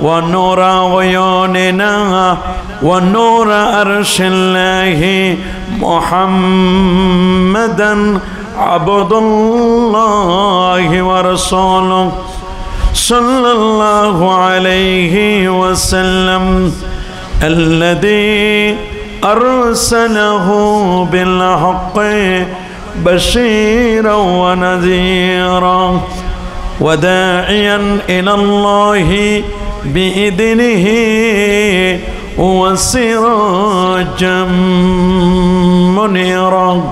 ونور عيوننا ونور عرش الله محمدا عبد الله ورسوله صلى الله عليه وسلم الذي أرسله بالحق بشيرا ونذيرا وداعيا إلى الله بإذنه وسراجا منيرا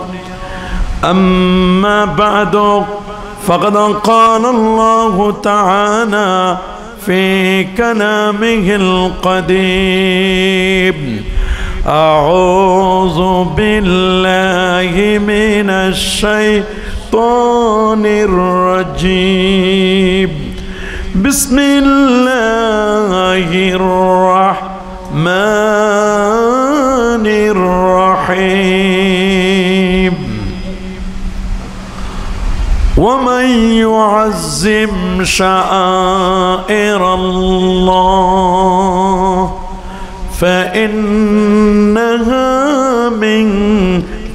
أما بعد فقد قال الله تعالى في كلامه القديم أعوذ بالله من الشيطان الرجيم بسم الله الرحمن الرحيم ومن يعظم شعائر الله فإنها من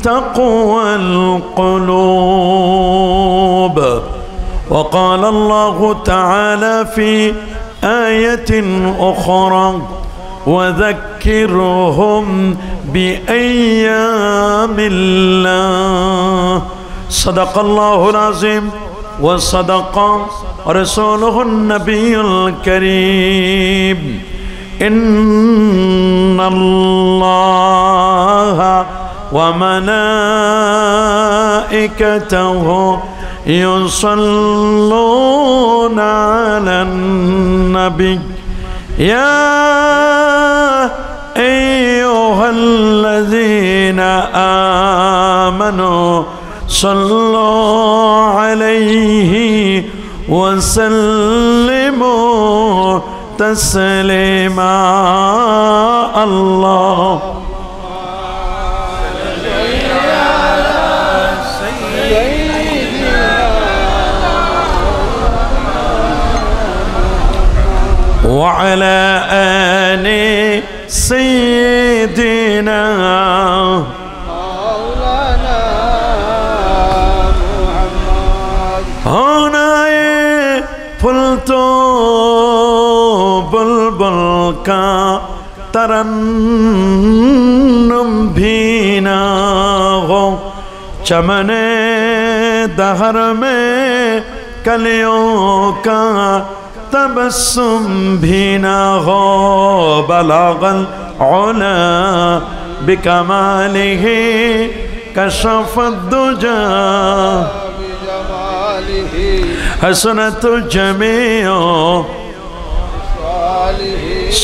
تقوى القلوب. وقال الله تعالى في آية أخرى وذكرهم بأيام الله. صدق الله العظيم وصدق رسوله النبي الكريم. إن الله وملائكته يصلون على النبي يا أيها الذين آمنوا صلوا عليه وسلموا تسليما. الله وعلى آل سيدنا مولانا محمد. هنا فلت بلبل کا ترنم بھی نہ ہو چمنے دہر میں کلیوں کا تبسم بھی نہ ہو بلغ العلا بکمالہ کشف الدجا حسنت جمیع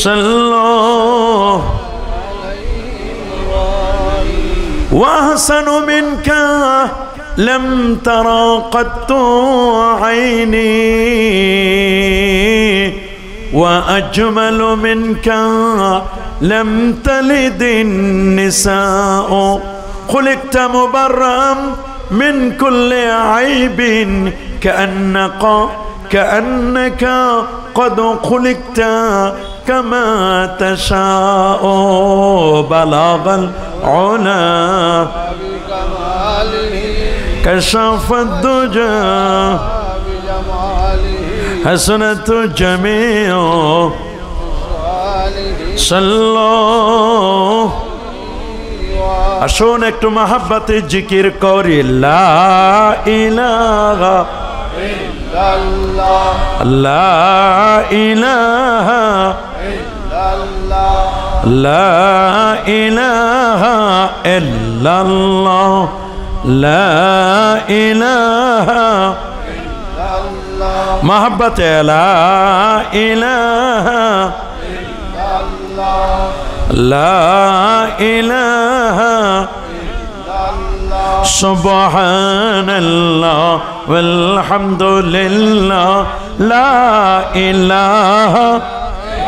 صلوا وأحسن منك لم ترى قط عيني وأجمل منك لم تلد النساء خلقت مبرأ من كل عيب كأنك قد خلقت كما تشاء بلغ العلا كشف الدجى حسنت جميع صلوا আসুন একটু মহব্বতে জিকির করি লা ইলাহা ইল্লাল্লাহ লা ইলাহা ইল্লাল্লাহ লা ইলাহা ইল্লাল্লাহ লা ইলাহা ইল্লাল্লাহ মহব্বতে লা ইলাহা ইল্লাল্লাহ لا إله إلا الله سبحان الله والحمد لله لا إله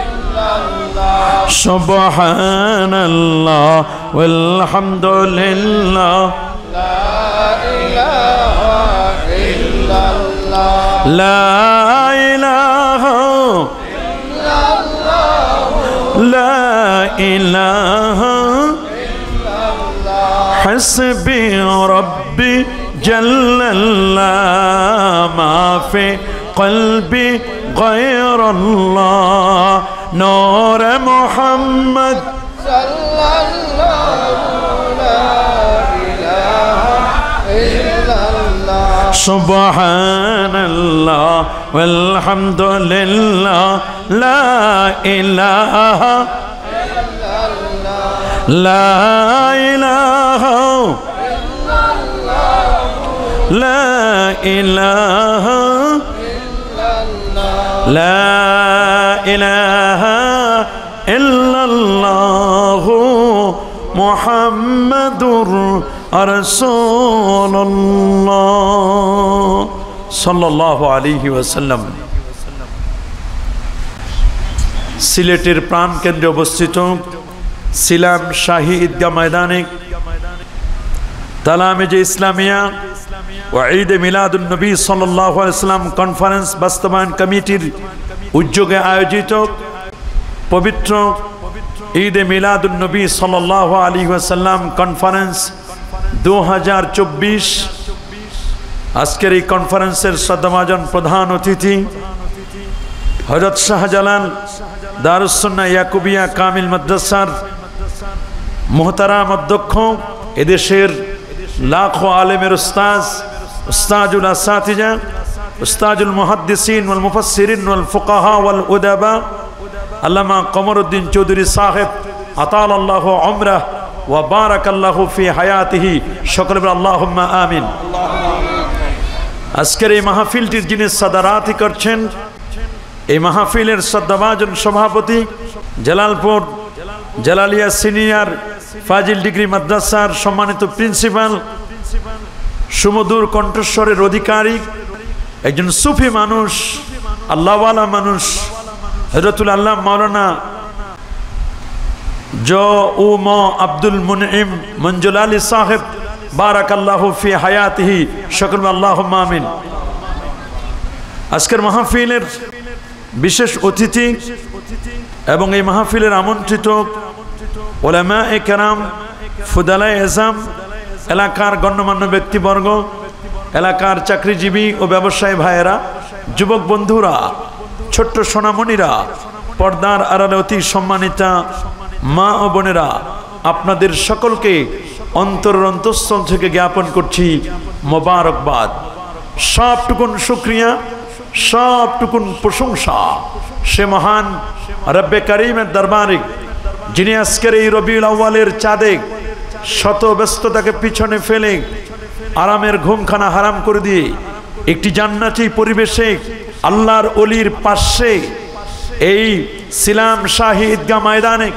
إلا الله سبحان الله والحمد لله لا إله إلا الله لا إله لا إله حسبي ربي جل الله ما في قلبي غير الله نور محمد صلى الله لا إله إلا الله سبحان الله والحمد لله لا إله إلا الله لا إله إلا الله لا إله إلا الله لا إله إلا الله محمد رسول الله صلى الله عليه وسلم সিলেটের প্রাণকেন্দ্রে অবস্থিত সিলাম শাহী ঈদগাহ ময়দানে তালামিজে ইসলামিয়া ও ঈদ মিলাদুন নবী সাল্লাল্লাহু আলাইহি ওয়াসাল্লাম কনফারেন্স বাস্তবায়ন কমিটির উদ্যোগে আয়োজিত পবিত্র ঈদ মিলাদুন নবী সাল্লাল্লাহু আলাইহি ওয়াসাল্লাম কনফারেন্স 2024 আজকের এই কনফারেন্সের শ্রদ্ধাভাজন প্রধান অতিথি হযরত শাহজালাল দারুস সুন্নাহ ইয়াকুবিয়া কামিল মাদ্রাসার মুহতারাম অধ্যক্ষ এদেশের লাখো আলেমের উস্তাজ উস্তাজুল আসাতিজা উস্তাজুল মুহাদ্দিসিন ওয়াল মুফাসসিরিন ওয়াল ফুকাহা ওয়াল উদাবা আল্লামা কমরউদ্দিন চৌধুরী সাহেব আতালাল্লাহু উমরাহ ওয়া বারাকাল্লাহু ফি হায়াতিহি সকলে বলেন আল্লাহুম্মা আমিন। আজকের এই মাহফিলটির যিনি সাদারাতি করছেন এই মাহফিলের শ্রদ্ধাভাজন সভাপতি জালালপুর জালালিয়া সিনিয়র ফাজিল ডিগ্রি মাদ্রাসার সম্মানিত প্রিন্সিপাল সুমধুর কণ্ঠস্বরের অধিকারী একজন সুফি মানুষ আল্লাহওয়ালা মানুষ হযরতুল আল্লাহ মাওলানা আব্দুল মুনঈম মঞ্জুল আলী সাহেব বারাকাল্লাহু ফি হায়াতিহি সকল আল্লাহুম্মা আমিন। আজকের মাহফিলের বিশেষ অতিথি এবং এই মাহফিলের আমন্ত্রিত উলামায়ে কেরাম ফুদালায়ে এজাম এলাকার গণ্যমান্য ব্যক্তিবর্গ এলাকার চাকরিজীবী ও ব্যবসায়ী ভাইয়েরা যুবক বন্ধুরা ছোট্ট সোনামণিরা পর্দার আড়ালে অতি সম্মানিতা মা ও বোনেরা আপনাদের সকলকে অন্তরের অন্তঃস্থল থেকে জ্ঞাপন করছি মোবারকবাদ। সবটুকুন শুকরিয়া সবটুকুন প্রশংসা সে মহান রব্বে করিমের দরবারে যিনি আজকের এই রবিউল আউয়ালের চাঁদে শত ব্যস্ততাকে পিছনে ফেলে আরামের ঘুমখানা হারাম করে দিয়ে একটি জান্নাতি পরিবেশে আল্লাহর ওলির পাশে এই সিলাম শাহী ঈদগাহ ময়দানে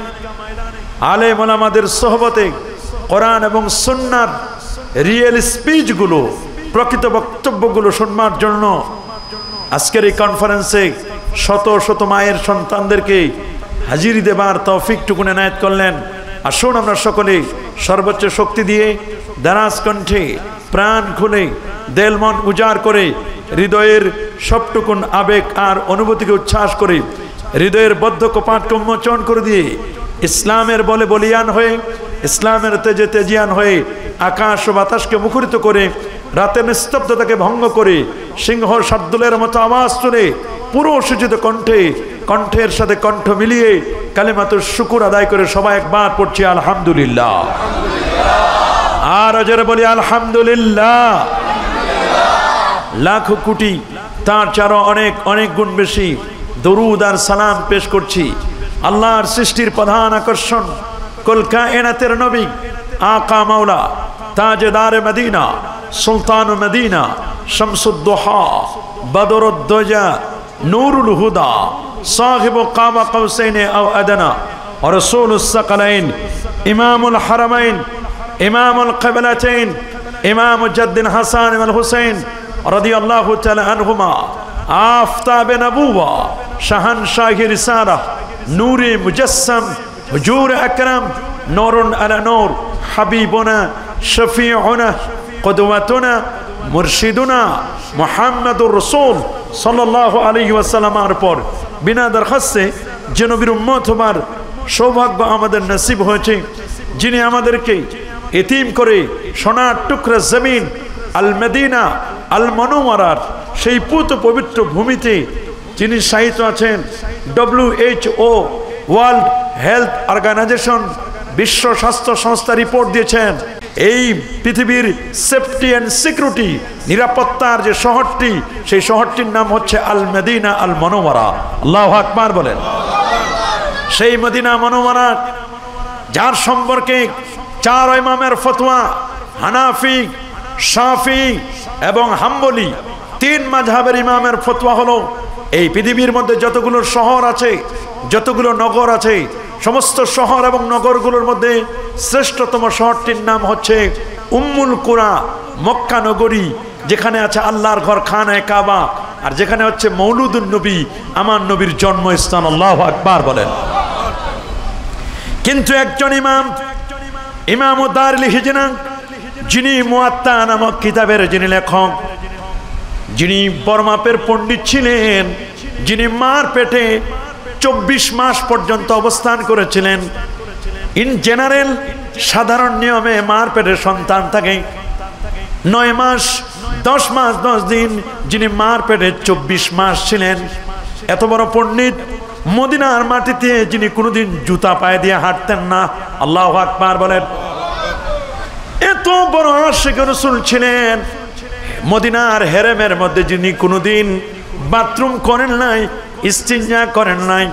আলেম ওলামাদের সোহবতে কোরআন এবং সুন্নাহর রিয়েল স্পিচগুলো প্রকৃত বক্তব্যগুলো শুনবার জন্য আজকের এই কনফারেন্সে শত শত মায়ের সন্তানদেরকে হাজিরি দেবার তৌফিকটুকু এনায়েত করলেন। আসুন আমরা সকলে সর্বোচ্চ শক্তি দিয়ে দারাজ কণ্ঠে প্রাণ খুলে দেল মন উজাড় করে হৃদয়ের সবটুকুন আবেগ আর অনুভূতিকে উচ্ছ্বাস করে হৃদয়ের বদ্ধ কপাটকে উন্মোচন করে দিয়ে ইসলামের বলে বলিয়ান হয়ে ইসলামের তেজে তেজিয়ান হয়ে আকাশ ও বাতাসকে মুখরিত করে রাতের নিস্তব্ধতাকে ভঙ্গ করে সিংহ শার্দুলের মতো আওয়াজ তুলে পুরো সূচিত কণ্ঠে কণ্ঠের সাথে কণ্ঠ মিলিয়ে কালিমাতুশ শুকুর আদায় করে সবাই একবার পড়ছি আলহামদুলিল্লাহ। আর জোরে বলি আলহামদুলিল্লাহ। লাখ কোটি তার চারও অনেক অনেক গুণ বেশি দরুদ আর সালাম পেশ করছি আল্লাহর সৃষ্টির প্রধান আকর্ষণ কুল কায়নাতের নবী আকা মাওলা তাজদার মদিনা সুলতান মদিনা শামসুদ্দোহা বদরুদ্দোজা নূরুল হুদা সাহিব কাবা কৌসাইন আও আদনা और रसूलुस सकलैन इमामुल हरमैन इमामुल क़िबलतैन इमाम जद्दिन हसन वल हुसैन रदियल्लाहु तआला अन्हुमा आफताब नबुवा शहनशाह रिसाला नूर मुजस्सम हुजूर अकरम नूरुन अला नूर हबीबुना शफीउना क़ुदवतुना मुर्शिदुना मुहम्मदुर रसूल सल्लल्लाहु अलैहि वसल्लम पर बिना दरखास्त जे नबीर उम्मत हमार সৌভাগ্য আমাদের নসিব হয়েছে, যিনি আমাদেরকে এতিম করে সোনার টুকরা জমিন আল মদিনা আল মুনাওয়ারার সেই পুত পবিত্র ভূমিতে যিনি শায়িত আছেন। WHO ওয়ার্ল্ড হেলথ অর্গানাইজেশন, বিশ্ব স্বাস্থ্য সংস্থা রিপোর্ট দিয়েছেন এই পৃথিবীর সেফটি অ্যান্ড সিকিউরিটি নিরাপত্তার যে শহরটি, সেই শহরটির নাম হচ্ছে আল মদিনা আল মুনাওয়ারা। আল্লাহু আকবার বলেন। সেই মদিনা মুনাওয়ারা যার সম্পর্কে 4 ইমামের ফতোয়া, হানাফি, শাফি এবং হাম্বলি 3 মাযহাবের ইমামের ফতোয়া হলো এই পৃথিবীর মধ্যে যতগুলো শহর আছে, যতগুলো নগর আছে, সমস্ত শহর এবং নগরগুলোর মধ্যে শ্রেষ্ঠতম শহরটির নাম হচ্ছে উম্মুল কুরা, মক্কা নগরী, যেখানে আছে আল্লাহর ঘর খানায়ে কাবা, আর যেখানে হচ্ছে মৌলুদুন নবী, আমার নবীর জন্মস্থান। আল্লাহু আকবার বলেন। কিন্তু একজন ইমাম দারুল হিজরা, যিনি মুয়াত্তা নামক কিতাবের যিনি লেখক, যিনি বড়মাপের পণ্ডিত ছিলেন, যিনি মার পেটে 24 মাস পর্যন্ত অবস্থান করেছিলেন। ইন জেনারেল সাধারণ নিয়মে মার পেটে সন্তান থাকে 9 মাস 10 মাস 10 দিন, যিনি মার পেটে 24 মাস ছিলেন। এত বড় পণ্ডিত, মদিনার মাটিতে যিনি কোনোদিন জুতা পায়ে দিয়ে হাঁটতেন না। আল্লাহু আকবার বলেন। এত বড় আশিক রাসূল ছিলেন, মদিনার হেরেমের মধ্যে যিনি কোনোদিন বাথরুম করেন নাই, ইস্তিনজা করেন নাই,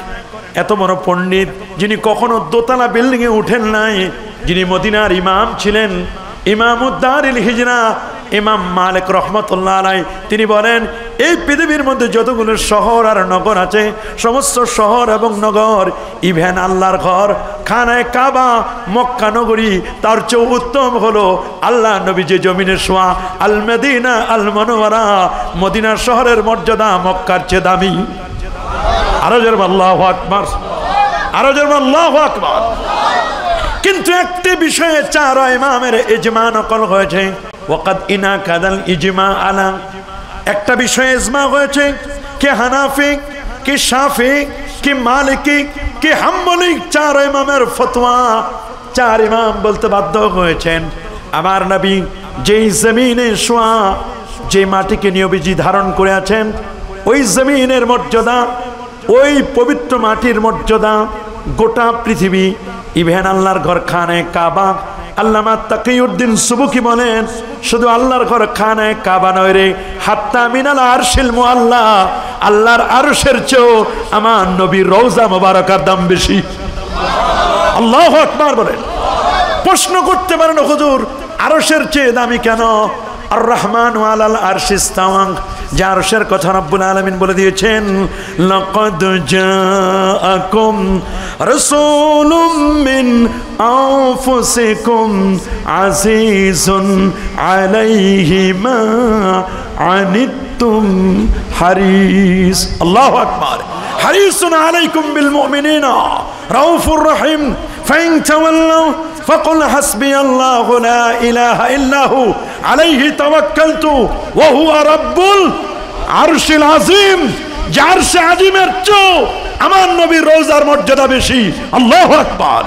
এত বড় পণ্ডিত, যিনি কখনো দোতলা বিল্ডিং এ উঠেন নাই, যিনি মদিনার ইমাম ছিলেন, ইমামুদ্দারিল হিজরা ইমাম মালিক রহমতুল্লাহ আলাইহি, তিনি বলেন এই পৃথিবীর মধ্যে যতগুলো শহর আর নগর আছে, সমস্ত শহর এবং নগর, ইভেন আল্লাহর ঘর খানায়ে কাবা মক্কা নগরী, তার চেয়ে উত্তম হলো আল্লাহ নবী যে জমিনে শোয়া আল মদিনা আল মুনাওয়ারা, মদিনা শহরের মর্যাদা মক্কার চেয়ে দামি। আরো জোরে আল্লাহু আকবার, আরো জোরে আল্লাহু আকবার। কিন্তু একটি বিষয়ে 4 ইমামের ইজমা নকল হয়েছে। ওয়াকাদ ইনাকাদাল ইজমা আলা, একটা বিষয়ে ইজমা হয়েছে, কে হানাফি, কে শাফি, কে মালিকি, কে হাম্বলি, 4 ইমামের ফতোয়া। 4 ইমাম বলতে বাধ্য হয়েছেন আমার নবী যেই জমিনে শোয়া, যে মাটিকে নবীজি ধারণ করে আছেন, ওই জমিনের মর্যাদা, ওই পবিত্র মাটির মর্যাদা গোটা পৃথিবী, ইভেন আল্লাহর ঘর খানায়ে কাবা। আল্লামা তাকিউদ্দিন সুবুকি বলেন, শুধু আল্লাহর ঘর খানায়ে কাবা নয় রে, হাত্তা মিনাল আরশিল মুআল্লা, আল্লাহর আরশের চেয়েও আমার নবীর রওজা মোবারকার দাম বেশি। আল্লাহু আকবার বলেন। প্রশ্ন করতে পারেন, হুজুর আরশের চেয়ে দামি কেন? আর রহমানু আলাল আরশি ইস্তাওয়া, যে আরশের কথা রব্বুল আলামিন বলে দিয়েছেন, লাকাদ জাআকুম রাসূলুম মিন আনফুসিকুম আজিজুন আলাইহি মা আনিতুম হারিস। আল্লাহু আকবার। হারিসুন আলাইকুম বিল মুমিনিনা রাউফুর রহিম ফাইন তাওয়াল্লাউ ফাকুল হাসবিয়াল্লাহু লা ইলাহা ইল্লাহু আলাইহি তাওয়াক্কালতু ওয়া হুয়া রাব্বুল আরশিল আযীম। যে আরশে আযীমের চেয়ে আমার নবীর রওজার মর্যাদা বেশি। আল্লাহু আকবার।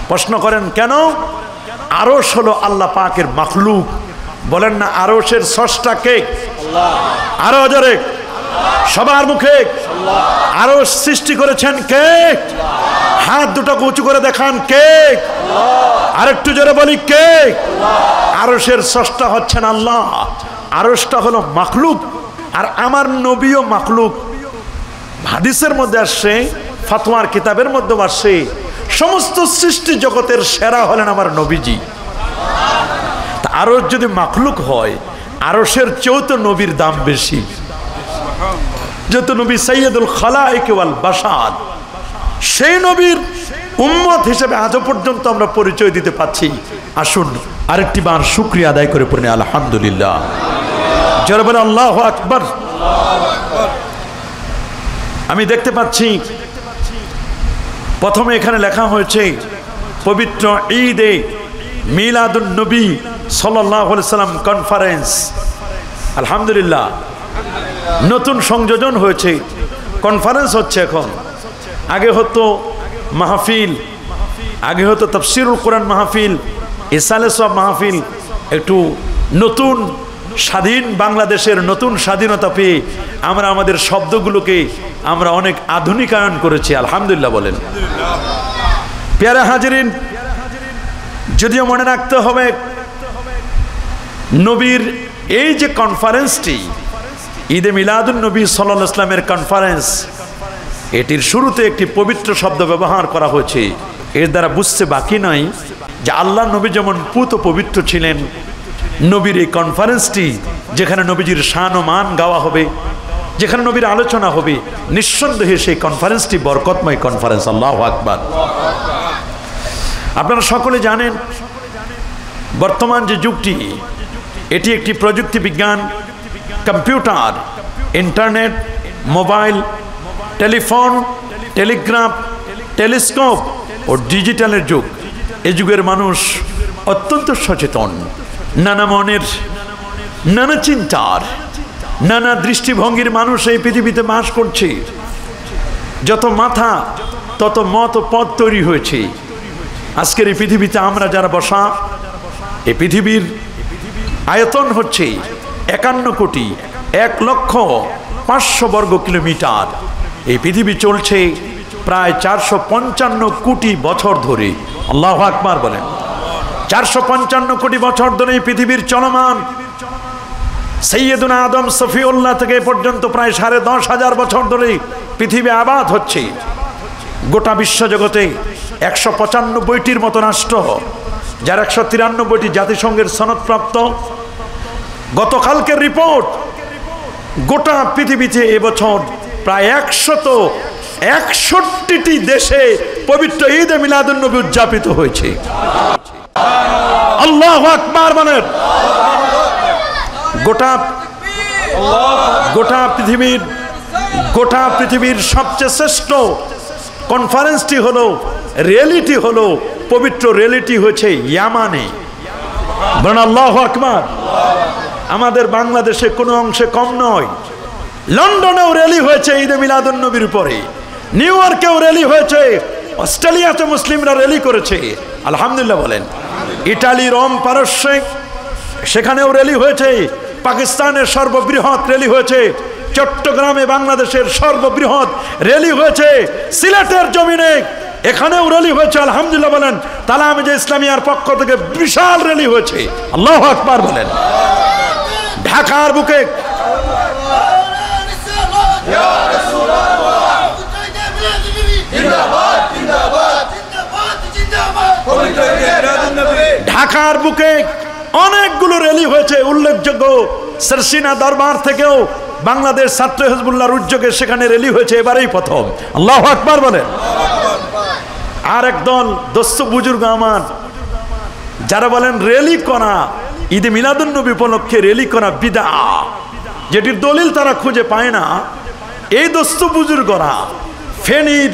প্রশ্ন করেন কেন? আরশ হলো আল্লাহ পাকের মাখলুক। বলেন না আরশের স্রষ্টা কে? আল্লাহ। আরো জোরে সবার মুখে আরশ সৃষ্টি করেছেন কে? হাত দুটোকে উঁচু করে দেখান কে? আরেকটু জোরে বলি কে? আরশের স্রষ্টা হচ্ছেন আল্লাহ। আরশটা হলো মাখলুক, আর আমার নবীও মাখলুক। হাদিসের মধ্যে আসছে, ফাতওয়ার কিতাবের মধ্যে আসছে, সমস্ত সৃষ্টি জগতের সেরা হলেন আমার নবীজি। তা আরশ যদি মাখলুক হয়, আরশের চেয়েও তো নবীর দাম বেশি। যেহেতু নবী সাইয়্যিদুল খালায়েক ওয়াল বাশার, সেই নবীর উম্মত হিসেবে আজও পর্যন্ত আমরা পরিচয় দিতে পাচ্ছি। আসুন আরেকটি বার শুকরিয়া আদায় করে পড়ি আলহামদুলিল্লাহ। জোরে বলেন আল্লাহু আকবার। আমি দেখতে পাচ্ছি প্রথমে এখানে লেখা হয়েছে পবিত্র ঈদে মিলাদুন নবী সাল্লাল্লাহু আলাইহি সাল্লাম কনফারেন্স। আলহামদুলিল্লাহ, নতুন সংযোজন হয়েছে, কনফারেন্স হচ্ছে এখন। আগে হতো মাহফিল, আগে হতো তাফসিরুল কোরআন মাহফিল, ইসালে সব মাহফিল, একটু নতুন স্বাধীন বাংলাদেশের নতুন স্বাধীনতা পেয়ে আমরা আমাদের শব্দগুলোকে আমরা অনেক আধুনিকায়ন করেছি, আলহামদুলিল্লাহ বলেন। প্যারা হাজিরিন, যদিও মনে রাখতে হবে নবীর এই যে কনফারেন্সটি, ঈদে মিলাদুন নবী সাল্লাল্লাহু আলাইহি ওয়াসাল্লামের কনফারেন্স, এটির শুরুতে একটি পবিত্র শব্দ ব্যবহার করা হয়েছে। এর দ্বারা বুঝতে বাকি নয় যে আল্লাহ নবী যেমন পুত পবিত্র ছিলেন, নবীর এই কনফারেন্সটি যেখানে নবীজির শান ও মান গাওয়া হবে, যেখানে নবীর আলোচনা হবে, নিঃসন্দেহে সেই কনফারেন্সটি বরকতময় কনফারেন্স। আল্লাহু আকবার। আপনারা সকলে জানেন বর্তমান যে যুগটি, এটি একটি প্রযুক্তি বিজ্ঞান, computer, internet, mobile, telephone, telegraph, telescope ও ডিজিটালের যুগ। এই যুগের মানুষ অত্যন্ত সচেতন, নানা মনের, নানা চিন্তার, নানা দৃষ্টিভঙ্গির মানুষ এই পৃথিবীতে বাস করছে। যত মাথা তত মত পথ তৈরি হয়েছে। আজকের এই পৃথিবীতে আমরা যারা বসা, এই পৃথিবীর আয়তন হচ্ছে 51,01,05,000 বর্গ কিলোমিটার। এই পৃথিবী চলছে প্রায় 455 কোটি বছর ধরে। আল্লাহু আকবার বলেন। 455 কোটি বছর ধরে এই পৃথিবীর চলমান। সৈয়দুনা আদম সফিউল্লাহ থেকে পর্যন্ত প্রায় 10,500 বছর ধরে পৃথিবী আবাদ হচ্ছে। গোটা বিশ্বজগতে 195টির মতো রাষ্ট্র, যার 193টি জাতিসংঘের সনদপ্রাপ্ত। গতকালকের রিপোর্ট, গোটা পৃথিবীতে এবছর প্রায় 161টি দেশে পবিত্র ঈদে মিলাদুন নবী উদযাপিত হয়েছে। আল্লাহু আকবার বলেন। গোটা পৃথিবীর সবচেয়ে শ্রেষ্ঠ কনফারেন্সটি হলো, র্যালিটি হলো, পবিত্র র্যালিটি হয়েছে ইয়ামানে। বলেন আল্লাহু আকবার। আমাদের বাংলাদেশে কোনো অংশে কম নয়। লন্ডনেও র্যালি হয়েছে ঈদে মিলাদুন নবীর উপরে, নিউ ইয়র্কেও র্যালি হয়েছে, অস্ট্রেলিয়াতে মুসলিমরা র্যালি করেছে, আলহামদুলিল্লাহ বলেন। ইটালি, রোম, পারস্যে সেখানেও র্যালি হয়েছে। পাকিস্তানের সর্ববৃহৎ র্যালি হয়েছে। চট্টগ্রামে বাংলাদেশের সর্ববৃহৎ র্যালি হয়েছে। সিলেটের জমিনে এখানেও র্যালি হয়েছে, আলহামদুলিল্লাহ বলেন। তালামিজে ইসলামিয়ার পক্ষ থেকে বিশাল র্যালি হয়েছে। আল্লাহু আকবার বলেন। ঢাকার বুকে অনেকগুলো র্যালি হয়েছে। উল্লেখযোগ্য সারসিনা দরবার থেকেও বাংলাদেশ ছাত্র হিজবুল্লাহর উদ্যোগে সেখানে র্যালি হয়েছে, এবারেই প্রথম। আল্লাহু আকবার বলেন। আর একদল দোস্ত বুজুর্গ আমার যারা বলেন র্যালি করা, ঈদে মিলাদুন নবী উপলক্ষে র্যালি করা বিদআত, যেটির দলিল তারা খুঁজে পায় না, এই দোস্ত বুজুর্গরা ফেনীর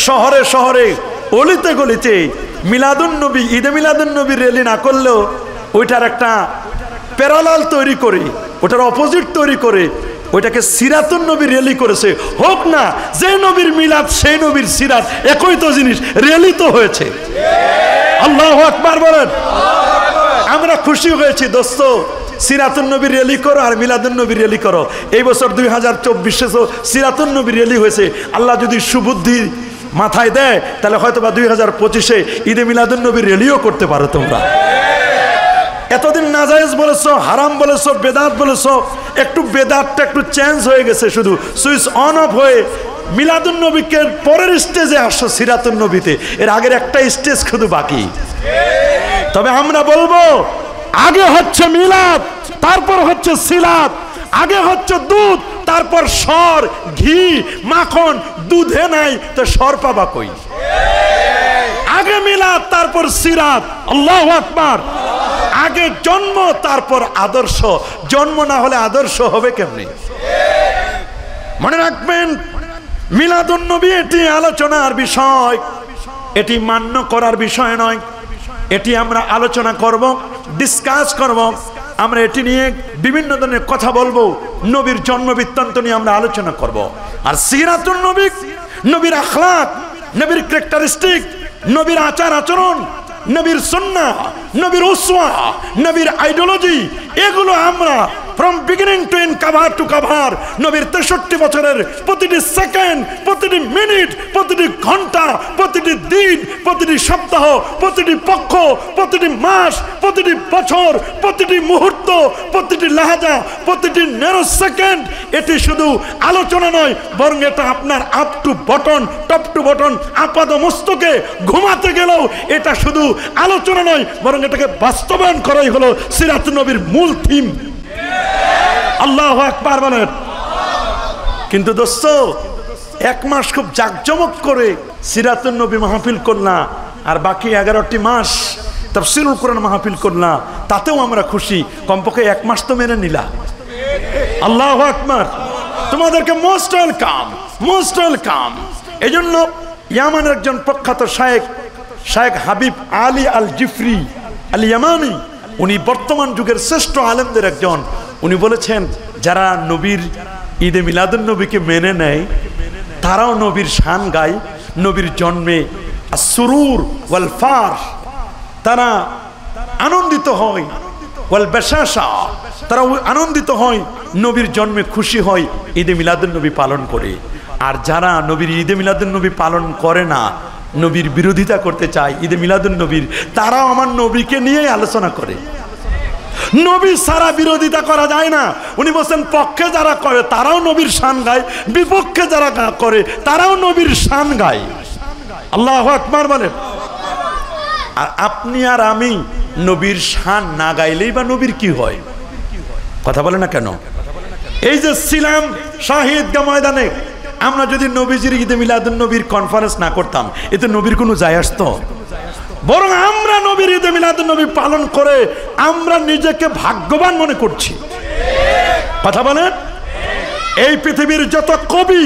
শহরে শহরে, অলিতে গলিতে মিলাদুন নবী, ঈদে মিলাদুন নবীর র্যালি না করলেও ওইটার একটা প্যারালাল তৈরি করে, ওটার অপোজিট তৈরি করে ওইটাকে সিরাতুন নবীর র্যালি করেছে। হোক না, যে নবীর মিলাদ সেই নবীর সিরাত একই তো জিনিস, র্যালি তো হয়েছে। আল্লাহু আকবার বলেন। আমরা খুশি হয়েছি দোস্ত, সিরাতুন নবীর র্যালি করো আর মিলাদুন নবীর র্যালি করো। এই বছর 2024 সিরাতুন নবীর র্যালি হয়েছে। আল্লাহ যদি সুবুদ্ধি মাথায় দেয় তাহলে হয়তো বা 2025 ঈদে মিলাদুন নবীর র্যালিও করতে পারো তোমরা। এতদিন নাজায়েজ বলেছো, হারাম বলেছো, বেদাত বলেছো, একটু বেদাতটা একটু চেঞ্জ হয়ে গেছে, শুধু সুইচ অন অফ হয়ে মিলাদুন নবীকে পরের স্টেজে আসো সিরাতুন নবীতে। এর আগের একটা স্টেজ শুধু বাকি। তবে আমরা বলবো আগে হচ্ছে মিলাদ, তারপর হচ্ছে সিলাত। আগে হচ্ছে দুধ, তারপর সর, ঘি, মাখন। দুধে নাই তো সর পাবা কই? আগে মিলাদ, তারপর সিরাত। আল্লাহু আকবার। আগে জন্ম, তারপর আদর্শ। জন্ম না হলে আদর্শ হবে কেমনে? মনে রাখবেন, মিলাদুন নবী এটি আলোচনার বিষয়, এটি মান্য করার বিষয় নয়। এটি আমরা আলোচনা করব, ডিসকাস করব। আমরা এটি নিয়ে বিভিন্ন ধরনের কথা বলবো। নবীর জন্ম বৃত্তান্ত নিয়ে আমরা আলোচনা করব। আর সিরাতুন নবী, নবীর আখলাক, নবীর ক্যারেক্টারিস্টিক, নবীর আচার আচরণ, নবীর সুন্নাহ, নবীর উসওয়া, নবীর আইডিওলজি, এগুলো আমরা from beginning to end cover to cover নবীর 63 বছরের প্রতিটি সেকেন্ড, প্রতিটি মিনিট, প্রতিটি ঘন্টা, প্রতিটি দিন, প্রতিটি সপ্তাহ, প্রতিটি পক্ষ, প্রতিটি মাস, প্রতিটি বছর, প্রতিটি মুহূর্ত, প্রতিটি লাহাজা, প্রতিটি ন্যানো সেকেন্ড, এটি শুধু আলোচনা নয়, বরং এটা আপনার up to bottom, top to bottom, আপাদ মস্তকে ঘুমাতে গেলেও এটা শুধু আলোচনা নয়, বরং এটাকে বাস্তবায়ন করাই হলো সিরাত নবীর মূল থিম। আল্লাহু আকবার বলেন। কিন্তু দোস্ত, এক মাস খুব জাকজমক করে সিরাতুন নবী মাহফিল করলাম, আর বাকি 11টি মাস তাফসীরুল কোরআন মাহফিল করলাম, তাতেও আমরা খুশি। কমপক্ষে এক মাস তো মেনে নিলা। আল্লাহু আকবার। তোমাদেরকে মোস্ট ওয়েলকাম, মোস্ট ওয়েলকাম। এই জন্য ইয়ামানের একজন প্রখ্যাত শায়েখ হাবিব আলী আল জিফরি আল ইয়ামানি, উনি বর্তমান যুগের শ্রেষ্ঠ আলেমদের একজন। উনি বলেছেন, যারা নবীর ঈদে মিলাদুন নবীকে মেনে নেয় তারাও নবীর শান গায়, নবীর জন্মে সুরুর ওয়াল ফারহ, তারা আনন্দিত হয়, ওয়াল বাশাশা, তারা আনন্দিত হয়, নবীর জন্মে খুশি হয়, ঈদে মিলাদুন নবী পালন করে। আর যারা নবীর ঈদে মিলাদুন নবী পালন করে না, নবীর বিরোধিতা করতে চায় ঈদে মিলাদুন নবীর, তারাও আমার নবীকে নিয়েই আলোচনা করে। নবী সারা বিরোধিতা করা যায় না। উনি বলছেন, পক্ষে যারা করে তারাও নবীর শান গায়, বিপক্ষে যারা করে তারাও নবীর শান গায়। আল্লাহু আকবার বলেন। আর আপনি আর আমি নবীর শান না গাইলেই বা নবীর কি হয়? কথা বলে না কেন? এই যে ছিলাম শাহিদগাহ ময়দানে, আমরা যদি নবীজির ঈদে মিলাদুন নবীর কনফারেন্স না করতাম, এতে নবীর কোনো যায় আসতো? বরং আমরা নবীর ঈদে মিলাদুন নবী পালন করে আমরা নিজেকে ভাগ্যবান মনে করছি। কথা বলেন। এই পৃথিবীর যত কবি,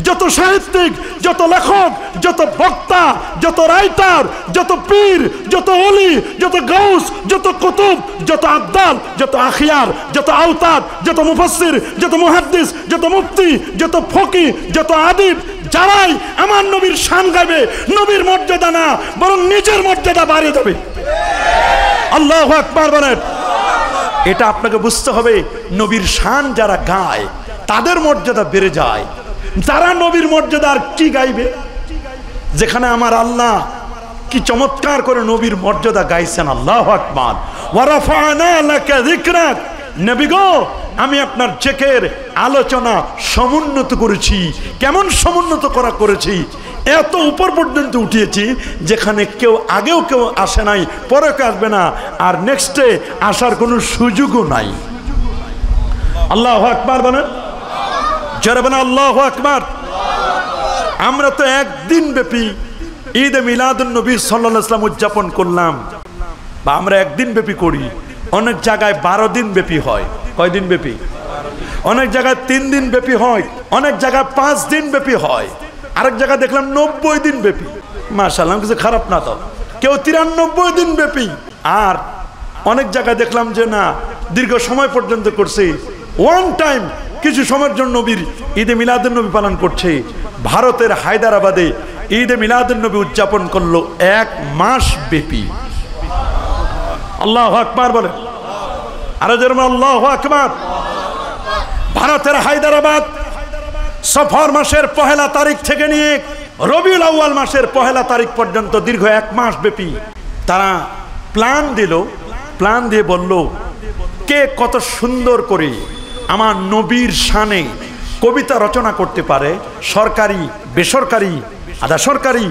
যত সাহিত্যিক, যত লেখক, যত বক্তা, যত রাইটার, যত পীর, যত ওলি, যত গাউস, যত কুতুব, যত আবদাল, যত আখিয়ার, যত আওতাদ, যত মুফাসসির, যত মুহাদ্দিস, যত মুফতি, যত ফকিহ, যত আদিব, যারাই আমার নবীর শান গাইবে, নবীর মর্যাদা না বরং নিজের মর্যাদা বাড়িয়ে দেবে। আল্লাহু আকবার বলেন। এটা আপনাকে বুঝতে হবে। নবীর শান যারা গায় তাদের মর্যাদা বেড়ে যায়। যারা নবীর মর্যাদা আর কি গাইবে? যেখানে আমার আল্লাহ কি চমৎকার করে নবীর মর্যাদা গাইছেন। আল্লাহু আকবার। ওয়া রাফা'না লাকা যিকরাক। নবী গো, আমি আপনার জিকির আলোচনা সমুন্নত করেছি। কেমন সমুন্নত করেছি? এত উপর পর্যন্ত উঠিয়েছি যেখানে কেউ আগেও কেউ আসে নাই, পরে কেউ আসবে না, আর নেক্সটে আসার কোনো সুযোগও নাই। আল্লাহু আকবার বলেন। যারা বলেন আল্লাহু আকবার। আমরা তো একদিন ব্যাপী ঈদে মিলাদুন নবী সাল্লাল্লাহু আলাইহি ওয়াসাল্লাম উদযাপন করলাম, বা আমরা একদিন ব্যাপী করি। অনেক জায়গায় 12 দিন ব্যাপী হয়। কয় দিন ব্যাপী? অনেক জায়গায় 3 দিন ব্যাপী হয়, অনেক জায়গায় 5 দিন ব্যাপী হয়, আরেক জায়গায় দেখলাম 90 দিন ব্যাপী। মাশাআল্লাহ, কিছু খারাপ না তো। কেউ 93 দিন ব্যাপী। আর অনেক জায়গায় দেখলাম যে না, দীর্ঘ সময় পর্যন্ত করছে। ওয়ান টাইম কিছু সময়ের জন্য নবীর ঈদে মিলাদুন নবী পালন করছে। ভারতের হায়দ্রাবাদে ঈদে মিলাদুন নবী উদযাপন করলো 1 মাস ব্যাপী। আল্লাহু আকবার বলে। আরে যেরকম আল্লাহু আকবার। ভারতের হায়দ্রাবাদ সফর মাসের 1 তারিখ থেকে নিয়ে রবিউল আউয়াল মাসের 1 তারিখ পর্যন্ত দীর্ঘ 1 মাস ব্যাপী তারা প্ল্যান দিল। প্ল্যান দিয়ে বলল, কে কত সুন্দর করে আমার নবীর শানে কবিতা রচনা করতে পারে। সরকারি, বেসরকারি, আধা সরকারি,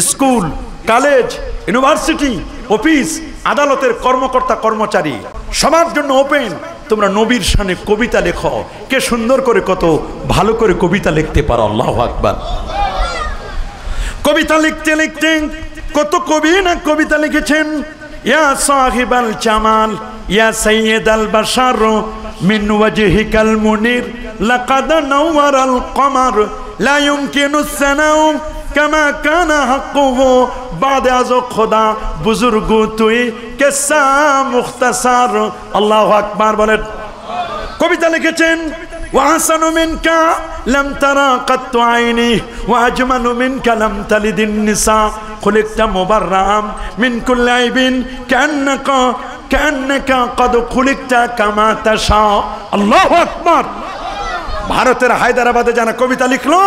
স্কুল, কলেজ, ইউনিভার্সিটি, অফিস, আদালতের কর্মকর্তা কর্মচারী সবার জন্য ওপেন। তোমরা নবীর শানে কবিতা লেখো। কে সুন্দর করে কত ভালো করে কবিতা লিখতে পারো। আল্লাহু আকবার। কবিতা লিখতে লিখতে কত কবি না কবিতা লিখেছেন। ইয়া সাহিবাল জামাল ইয়া সাইয়্যিদাল বাশার মিন ওয়াজহিকাল মুনির লাকাদ নাওয়ারাল কমার লা ইউমকিনু সানাউ কামা কানা হাক্কুহু বাদে আযো খোদা বুজুর্গ তুই কিসসা মুখতাসার। আল্লাহু আকবার বলেন। কবিতা লিখেছেন وأحسن منك لم ترى قط عيني وأجمل منك لم تلد النساء خلقت مبرأ من كل عيب كأنك قد خلقت كما تشاء الله أكبر ভারতের হায়দ্রাবাদে যারা কবিতা লিখলো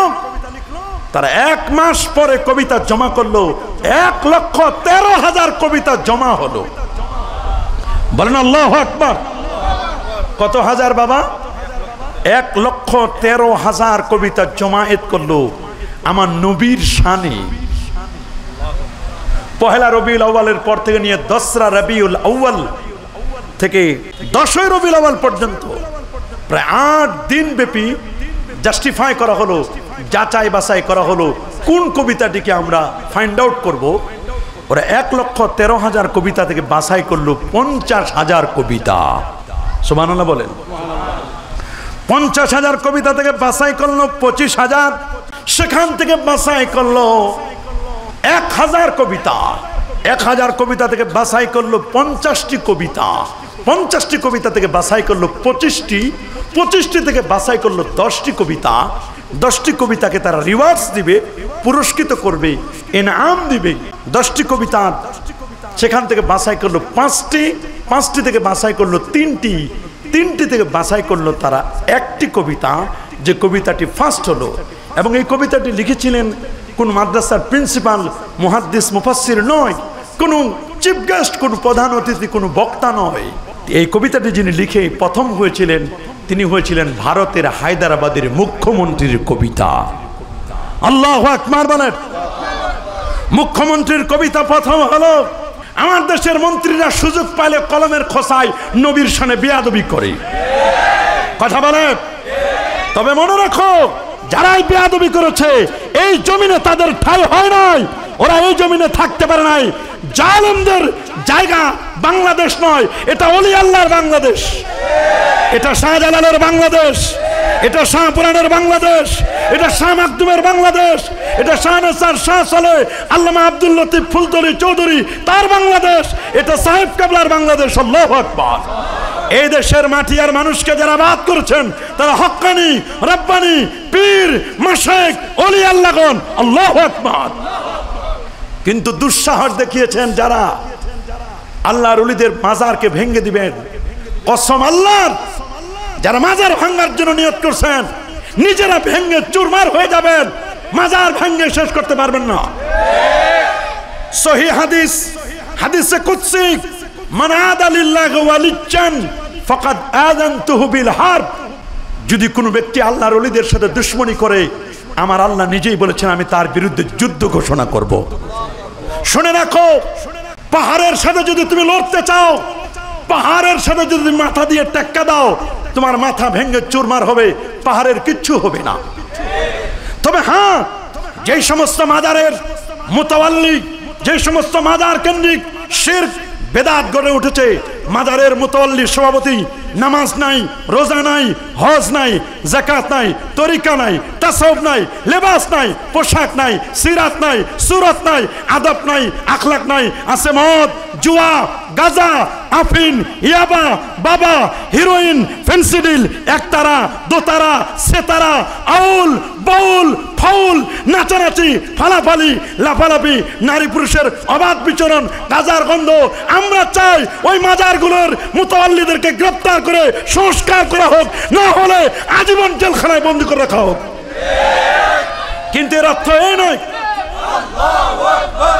তারা 1 মাস পরে কবিতা জমা করলো 1,13,000 কবিতা জমা হলো বলেন আল্লাহু আকবার কত হাজার বাবা 1,13,000 কবিতা জমায়েত করলো আমার নবীর শানে পহেলা রবিউল আউয়ালের পর থেকে নিয়ে 10রা রবিউল আউয়াল থেকে 10ই রবিউল আউয়াল পর্যন্ত প্রায় 8 দিন ব্যাপী জাস্টিফাই করা হলো যাচাই বাছাই করা হলো কোন কবিতাটিকে আমরা ফাইন্ড আউট করব ওরা 1,13,000 কবিতা থেকে বাছাই করলো 50,000 কবিতা সুবহানাল্লাহ বলেন 50,000 কবিতা থেকে বাছাই করলো 25,000 সেখান থেকে বাছাই করলো 1,000 কবিতা 1,000 কবিতা থেকে বাছাই করলো 50টি কবিতা 50টি কবিতা থেকে বাছাই করলো 25টি থেকে বাছাই করলো 10টি কবিতা 10টি কবিতাকে তারা রিওয়ার্ডস দিবে পুরস্কৃত করবে ইনাম দিবে 10টি কবিতা সেখান থেকে বাছাই করলো 5টি থেকে বাছাই করলো 3টি থেকে বাছাই করলো তারা একটি কবিতা যে কবিতাটি ফার্স্ট হলো এবং এই কবিতাটি লিখেছিলেন কোন মাদ্রাসার প্রিন্সিপাল মুহাদ্দিস মুফাসসির নয় কোন চিফ গেস্ট কোন প্রধান অতিথি কোন বক্তা নয় এই কবিতাটি যিনি লিখে প্রথম হয়েছিলেন তিনি হয়েছিলেন ভারতের হায়দ্রাবাদের মুখ্যমন্ত্রীর কবিতা আল্লাহু আকবার বলেন মুখ্যমন্ত্রীর কবিতা প্রথম হলো আমার দেশের মন্ত্রীরা সুযোগ পাইলে কলমের খোসায় নবীর শানে বেয়াদবি করে কথা বলেন তবে মনে রাখো যারাই বেয়াদবি করেছে এই জমিনে তাদের ঠাঁই হয় নাই ওরা এই জমিনে থাকতে পারে নাই জালেমদের জায়গা বাংলাদেশ নয় এটা ওলি আল্লাহর বাংলাদেশ এটা শাহজালালের বাংলাদেশ এটা শাহপুরানের বাংলাদেশ এটা শাহ মাকদুমের বাংলাদেশ এটা শাহনাসার শাহ সালে আল্লামা আব্দুল লতিফ ফুলতলি চৌধুরী তার বাংলাদেশ এটা সাহেব কাবলার বাংলাদেশ আল্লাহু আকবার এই দেশের মাটি আর মানুষকে যারা বাদ করেছেন তারা হক্কানি রব্বানি পীর মাশায়েখ ওলি আল্লাহগণ আল্লাহু আকবার কিন্তু দুঃসাহস দেখিয়েছেন যারা আল্লাহর ওলিদের মাজারকে ভেঙে দিবেন কসম আল্লাহর যারা মাজার ভাঙার জন্য নিয়ত করছেন নিজেরা ভেঙে চুরমার হয়ে যাবেন মাজার ভেঙে শেষ করতে পারবেন না সহিহ হাদিসে কুদসি মান আদা লিল্লাহি ওয়ালিয়ান ফাকাদ আযানতুহু বিল হারব যদি কোনো ব্যক্তি আল্লাহর ওলিদের সাথে দুশমনি করে আমার আল্লাহ নিজেই বলেছেন আমি তার বিরুদ্ধে যুদ্ধ ঘোষণা করব শুনে রাখো পাহাড়ের সাথে যদি তুমি লড়তে চাও পাহাড়ের সাথে যদি মাথা দিয়ে টেক্কা দাও তোমার মাথা ভেঙে চুরমার হবে পাহাড়ের কিচ্ছু হবে না তবে হ্যাঁ যেই সমস্ত মাজারের মুতাওয়াল্লি যে সমস্ত মাজার কেন্দ্রিক শিরক বেদাত গড়ে উঠেছে মাজারের মুতাওয়াল্লি সভাপতি নামাজ নাই রোজা নাই হজ নাই যাকাত নাই তরিকা নাই তাসাউফ নাই লেবাস নাই পোশাক নাই সিরাত নাই সুরত নাই আদব নাই আখলাক নাই আছে মদ জুয়া গাজা আফিন ইয়াবা বাবা হিরোইন ফেন্সিডিল একতারা দোতারা সেতারা আউল বাউল ফাউল নাচানাচি ফালাফালি লাফালাফি নারী পুরুষের অবাধ বিচরণ গাজার গন্ধ আমরা চাই ওই মাজারগুলোর মুতাওয়াল্লিদেরকে গ্রেফতার করে সংস্কার করা হোক না হলে আজীবন জেলখানায় বন্দী করে রাখা হোক কিন্তু এর অর্থ এই নয় আল্লাহু আকবার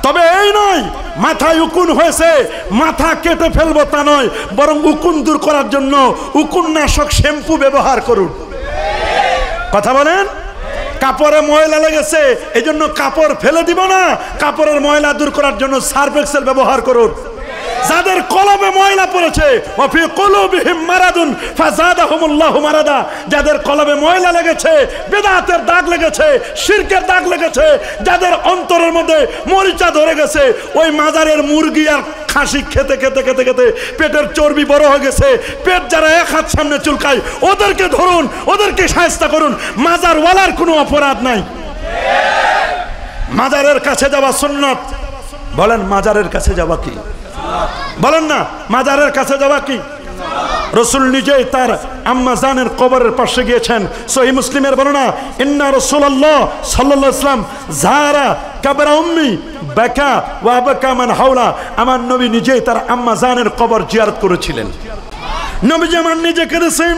তবে এই নয় মাথায় উকুন হয়েছে মাথা কেটে ফেলবো তা নয় বরং উকুন দূর করার জন্য উকুন নাশক শ্যাম্পু ব্যবহার করুন কথা বলেন কাপড়ে ময়লা লেগেছে এই জন্য কাপড় ফেলে দিব না কাপড়ের ময়লা দূর করার জন্য সার্ফ এক্সেল ব্যবহার করুন যাদের কলবে ময়লা পড়েছে ওয়াফি কুলুবিহিম মারাদুন ফাযাদাহুমুল্লাহু মারাদা যাদের কলবে ময়লা লেগেছে বিদআতের দাগ লেগেছে শিরকের দাগ লেগেছে যাদের অন্তরের মধ্যে মরিচা ধরে গেছে ওই মাজারের মুরগি আর খাসি খেতে খেতে খেতে খেতে পেটের চর্বি বড় হয়ে গেছে পেট যারা এক হাত সামনে চুলকায় ওদেরকে ধরুন ওদেরকে শায়েস্তা করুন মাজারওয়ালার কোনো অপরাধ নাই মাজারের কাছে যাওয়া সুন্নাত। বলেন মাজারের কাছে যাওয়া কি? বলেন না মাজারের কাছে যাওয়া কি? রাসূল নিজেই তার আম্মা জানের কবরের পাশে গিয়েছেন। সহিহ মুসলিমের বর্ণনা, ইন্না রাসূলুল্লাহ সাল্লাল্লাহু আলাইহি ওয়াসাল্লাম যারা কবর উম্মি বাকা ওয়া বাকা মান হাওলা, আমার নবী নিজেই তার আম্মা জানের কবর জিয়ারত করেছিলেন। নবীজি আমার নিজে কেঁদেছেন,